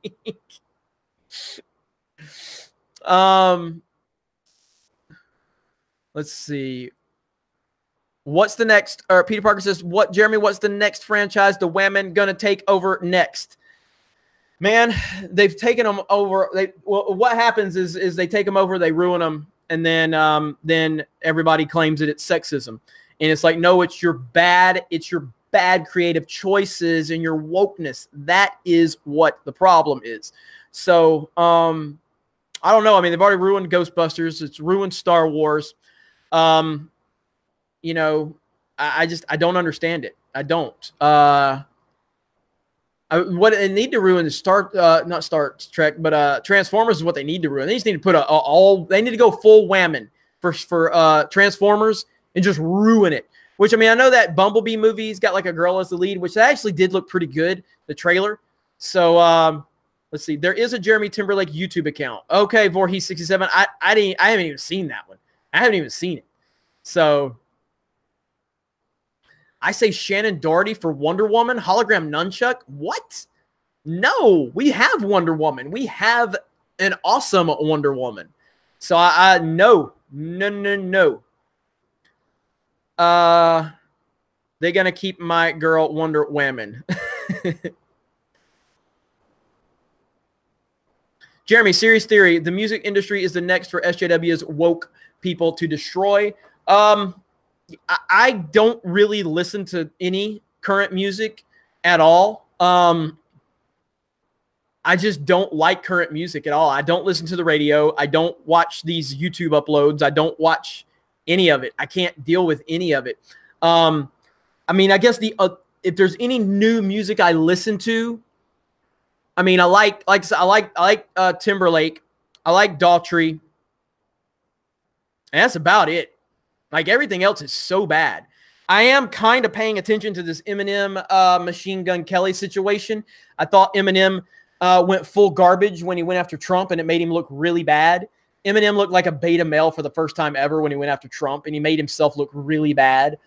Let's see. What's the next? Or Peter Parker says, Jeremy, what's the next franchise the women gonna take over next? Man, they've taken them over. What happens is they take them over, they ruin them, and then everybody claims that it's sexism. And it's like, no, it's your bad creative choices and your wokeness. That is what the problem is. So, I don't know. I mean, they've already ruined Ghostbusters. It's ruined Star Wars. You know, I don't understand it. I don't. What they need to ruin is not Star Trek, but Transformers is what they need to ruin. They just need to put they need to go full whammon for Transformers and just ruin it. Which, I mean, I know that Bumblebee movie's got like a girl as the lead, which actually did look pretty good, the trailer. So, let's see. There is a Jeremy Timberlake YouTube account. Okay, Voorhees67. I haven't even seen that one. I haven't even seen it. So I say Shannon Doherty for Wonder Woman, hologram nunchuck. What? No, we have Wonder Woman. We have an awesome Wonder Woman. So no. They're gonna keep my girl Wonder Woman. Jeremy, serious theory. The music industry is the next for SJW's woke people to destroy. I don't really listen to any current music at all. I just don't like current music at all. I don't listen to the radio. I don't watch these YouTube uploads. I don't watch any of it. I can't deal with any of it. I mean, I guess if there's any new music I listen to, I mean, I like Timberlake. I like Daughtry. And that's about it. Like, everything else is so bad. I am kind of paying attention to this Eminem Machine Gun Kelly situation. I thought Eminem went full garbage when he went after Trump, and it made him look really bad. Eminem looked like a beta male for the first time ever when he went after Trump, and he made himself look really bad.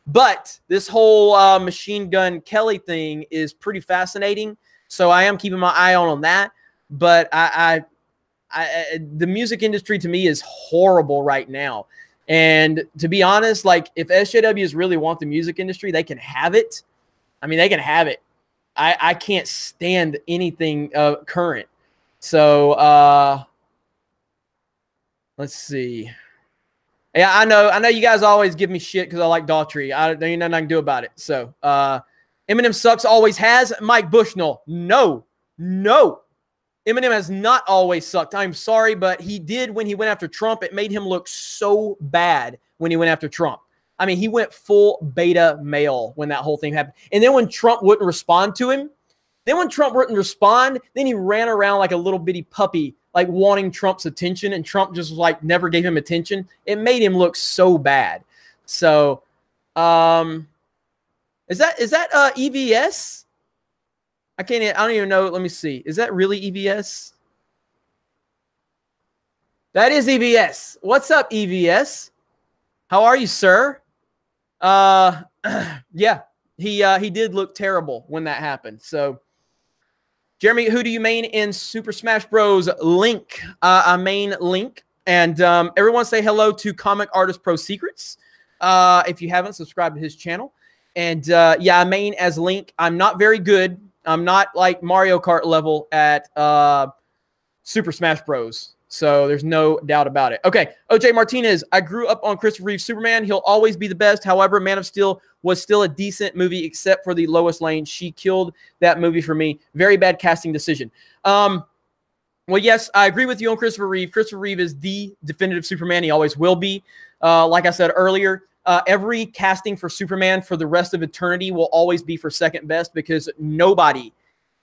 But this whole Machine Gun Kelly thing is pretty fascinating, so I am keeping my eye on that. But the music industry to me is horrible right now. And to be honest, like, if SJWs really want the music industry, they can have it. I mean, they can have it. I can't stand anything current. So let's see. Yeah, I know you guys always give me shit because I like Daughtry. There ain't nothing I can do about it. So Eminem sucks, always has. Mike Bushnell, no. Eminem has not always sucked. I'm sorry, but he did when he went after Trump. It made him look so bad when he went after Trump. I mean, he went full beta male when that whole thing happened. And then when Trump wouldn't respond to him, then he ran around like a little bitty puppy, like wanting Trump's attention, and Trump just like never gave him attention. It made him look so bad. So Is that EVS? I don't even know. Let me see. Is that really EVS? That is EVS. What's up, EVS? How are you, sir? Yeah, he did look terrible when that happened. So, Jeremy, who do you main in Super Smash Bros? Link. I main Link. And everyone say hello to Comic Artist Pro Secrets. If you haven't, subscribed to his channel. And yeah, I main as Link. I'm not very good. I'm not like Mario Kart level at Super Smash Bros. So there's no doubt about it. Okay, OJ Martinez. I grew up on Christopher Reeve Superman. He'll always be the best. However, Man of Steel was still a decent movie except for the Lois Lane. She killed that movie for me. Very bad casting decision. Well, yes, I agree with you on Christopher Reeve. Christopher Reeve is the definitive Superman. He always will be. Like I said earlier, every casting for Superman for the rest of eternity will always be for second best because nobody,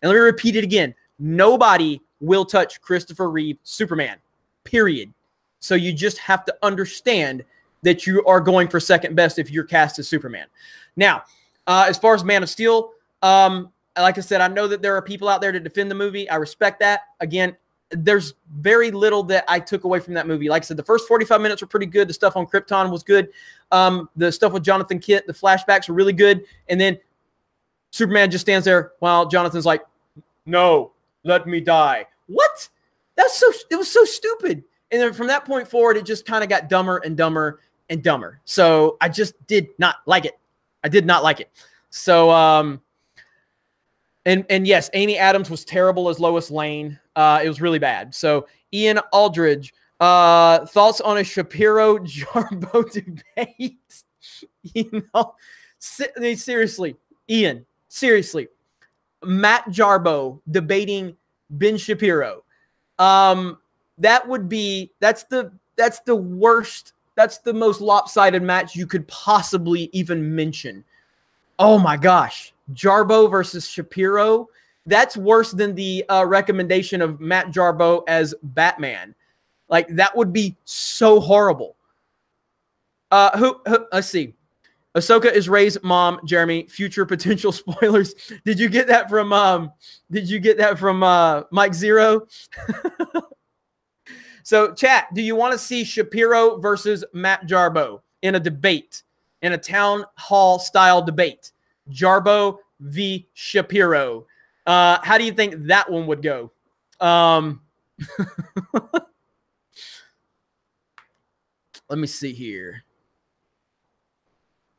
and let me repeat it again, nobody will touch Christopher Reeve Superman, period. So you just have to understand that you are going for second best if you're cast as Superman. Now, as far as Man of Steel, like I said, I know that there are people out there to defend the movie. I respect that. Again, there's very little that I took away from that movie. Like I said, the first 45 minutes were pretty good. The stuff on Krypton was good. The stuff with Jonathan Kent, the flashbacks were really good. And then Superman just stands there while Jonathan's like, no, let me die. What? It was so stupid. And then from that point forward, it just kind of got dumber and dumber and dumber. So I just did not like it. I did not like it. So, and yes, Amy Adams was terrible as Lois Lane. It was really bad. So Ian Aldridge, thoughts on a Shapiro Jarbo debate? You know, seriously, Ian, seriously, Matt Jarbo debating Ben Shapiro. That's the worst. That's the most lopsided match you could possibly even mention. Oh my gosh. Jarbo versus Shapiro. That's worse than the recommendation of Matt Jarbo as Batman. Like, that would be so horrible. Let's see. Ahsoka is Rey's mom, Jeremy. Future potential spoilers. Did you get that from Mike Zero? So, chat, do you want to see Shapiro versus Matt Jarbo in a debate, in a town hall style debate? Jarbo v. Shapiro. How do you think that one would go? Let me see here.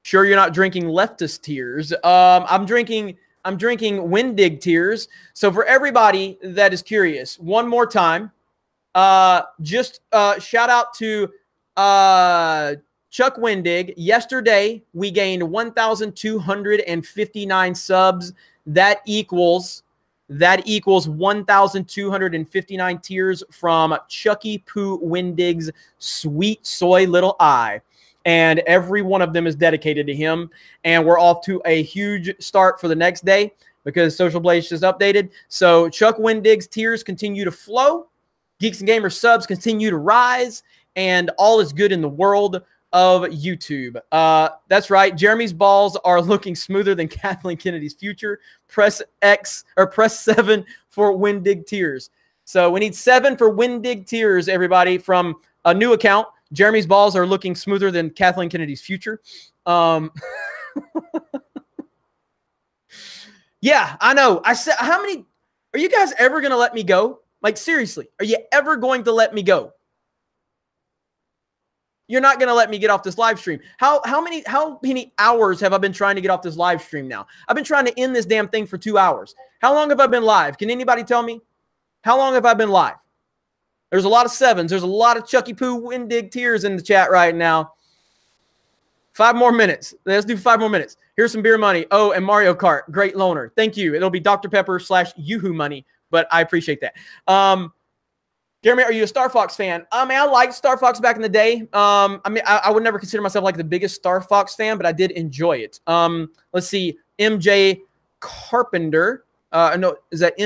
Sure, you're not drinking leftist tears. I'm drinking Wendig tears. So for everybody that is curious, one more time, just shout out to Chuck Wendig. Yesterday, we gained 1,259 subs. That equals 1,259 tears from Chucky Poo Wendig's sweet soy little eye. And every one of them is dedicated to him. And we're off to a huge start for the next day because Social Blaze just updated. So Chuck Wendig's tears continue to flow. Geeks and Gamers subs continue to rise. And all is good in the world of YouTube. That's right. Jeremy's balls are looking smoother than Kathleen Kennedy's future. Press X or press 7 for Wendig tears. So we need 7 for Wendig tears, everybody, from a new account. Jeremy's balls are looking smoother than Kathleen Kennedy's future. Yeah, I know. I said, how many are you guys ever going to let me go? Like, seriously, are you ever going to let me go? You're not going to let me get off this live stream. How many hours have I been trying to get off this live stream now? I've been trying to end this damn thing for 2 hours. How long have I been live? Can anybody tell me? How long have I been live? There's a lot of 7s. There's a lot of Chucky Poo Wendig tears in the chat right now. 5 more minutes. Let's do 5 more minutes. Here's some beer money. Oh, and Mario Kart. Great loaner. Thank you. It'll be Dr. Pepper / Yoo-hoo money, but I appreciate that. Jeremy, are you a Star Fox fan? I mean, I liked Star Fox back in the day. I would never consider myself like the biggest Star Fox fan, but I did enjoy it. Let's see. MJ Carpenter. No, is that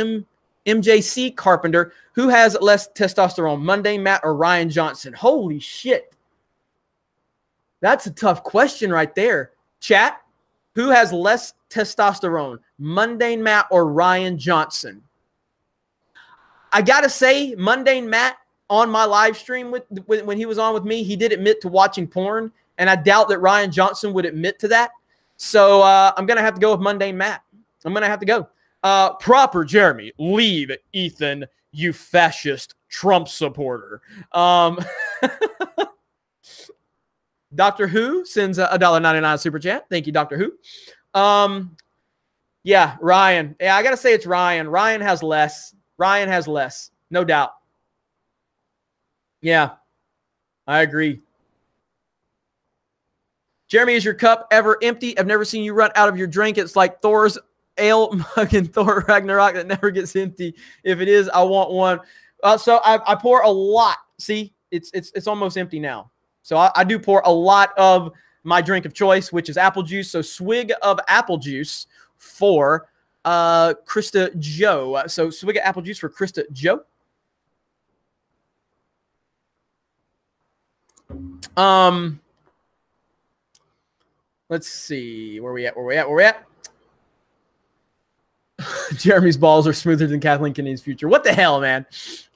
MJC Carpenter? Who has less testosterone, Monday Matt or Ryan Johnson? Holy shit. That's a tough question right there. Chat, who has less testosterone, Mundane Matt or Ryan Johnson? I got to say, Mundane Matt on my live stream when he was on with me, he did admit to watching porn, and I doubt that Ryan Johnson would admit to that. So I'm going to have to go with Mundane Matt. I'm going to have to go. Proper Jeremy, leave Ethan, you fascist Trump supporter. Doctor Who sends a $1.99 super chat. Thank you, Doctor Who. Yeah, Ryan. Yeah, I got to say it's Ryan. Ryan has less. Ryan has less. No doubt. Yeah, I agree. Jeremy, is your cup ever empty? I've never seen you run out of your drink. It's like Thor's ale mug in Thor Ragnarok that never gets empty. If it is, I want one. So I pour a lot. See, it's almost empty now. So I do pour a lot of my drink of choice, which is apple juice. So swig of apple juice for Krista Joe. So swig of apple juice for Krista Joe. Let's see. Where we at? Jeremy's balls are smoother than Kathleen Kennedy's future. What the hell, man?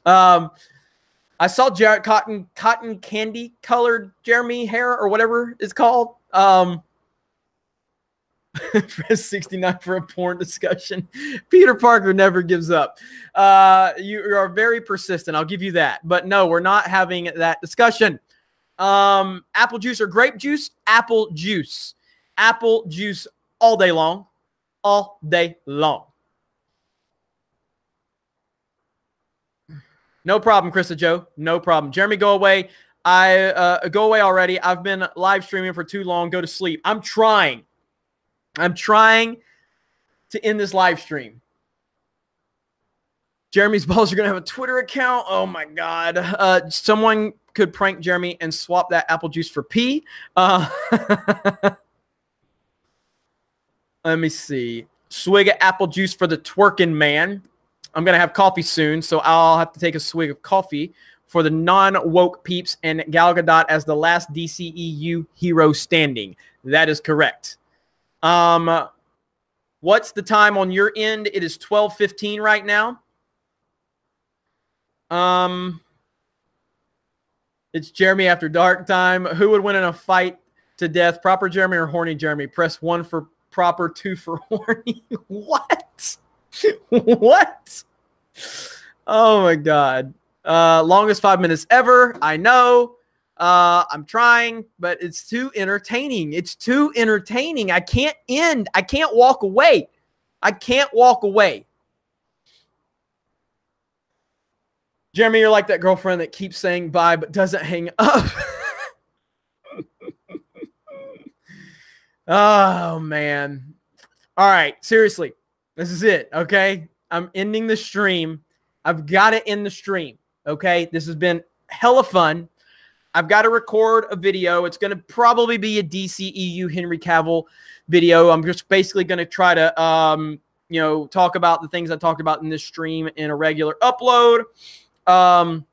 I saw Jared cotton candy colored Jeremy hair or whatever it's called. Press 69 for a porn discussion. Peter Parker never gives up. You are very persistent. I'll give you that. But no, we're not having that discussion. Apple juice or grape juice? Apple juice. Apple juice all day long. All day long. No problem, Krista Joe. No problem. Jeremy, go away. Go away already. I've been live streaming for too long. Go to sleep. I'm trying to end this live stream. Jeremy's balls are going to have a Twitter account. Oh, my God. Someone could prank Jeremy and swap that apple juice for pee. Let me see. Swig of apple juice for the twerking man. I'm going to have coffee soon, so I'll have to take a swig of coffee for the non-woke peeps and Gal Gadot as the last DCEU hero standing. That is correct. What's the time on your end? It is 12:15 right now. It's Jeremy after dark time. Who would win in a fight to death? Proper Jeremy or horny Jeremy? Press 1 for proper, 2 for horny. What? What? Oh my God. Longest 5 minutes ever. I know. I'm trying, but it's too entertaining. It's too entertaining. I can't end. I can't walk away. I can't walk away. Jeremy, you're like that girlfriend that keeps saying bye but doesn't hang up. Oh, man. All right. Seriously. This is it. Okay. I'm ending the stream. I've got to end the stream. Okay. This has been hella fun. I've got to record a video. It's going to probably be a DCEU Henry Cavill video. I'm just basically going to try to, talk about the things I talked about in this stream in a regular upload. Oh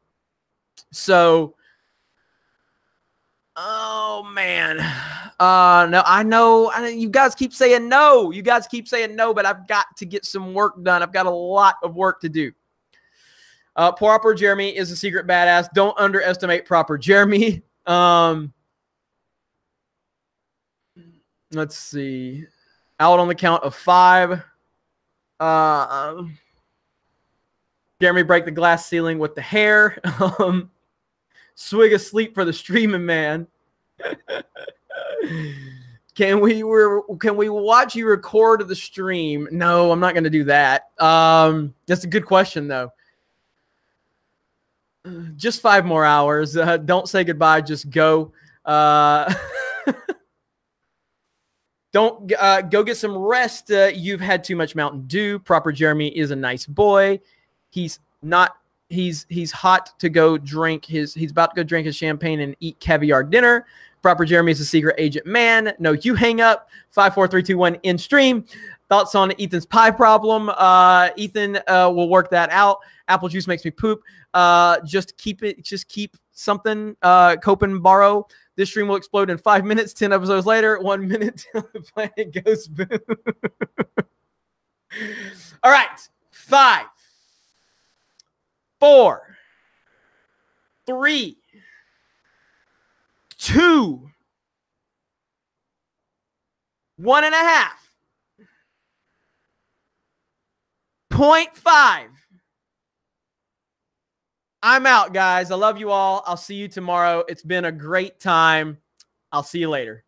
man. No, I know you guys keep saying no. You guys keep saying no, but I've got to get some work done. I've got a lot of work to do. Proper Jeremy is a secret badass. Don't underestimate Proper Jeremy. Let's see. Out on the count of 5. Jeremy break the glass ceiling with the hair. Swig of sleep for the streaming man. Can we watch you record the stream? No, I'm not going to do that. That's a good question though. Just 5 more hours. Don't say goodbye. Just go. Don't go get some rest. You've had too much Mountain Dew. Proper Jeremy is a nice boy. He's not. He's hot to go drink his. He's about to go drink his champagne and eat caviar dinner. Proper Jeremy is a secret agent man. No, you hang up. 5, 4, 3, 2, 1. In stream. Thoughts on Ethan's pie problem? Ethan will work that out. Apple juice makes me poop. Just keep something. Cope and borrow. This stream will explode in 5 minutes. 10 episodes later, 1 minute till the planet goes boom. All right. 5, 4, 3, 2, 1.5, 0.5. I'm out, guys. I love you all. I'll see you tomorrow. It's been a great time. I'll see you later.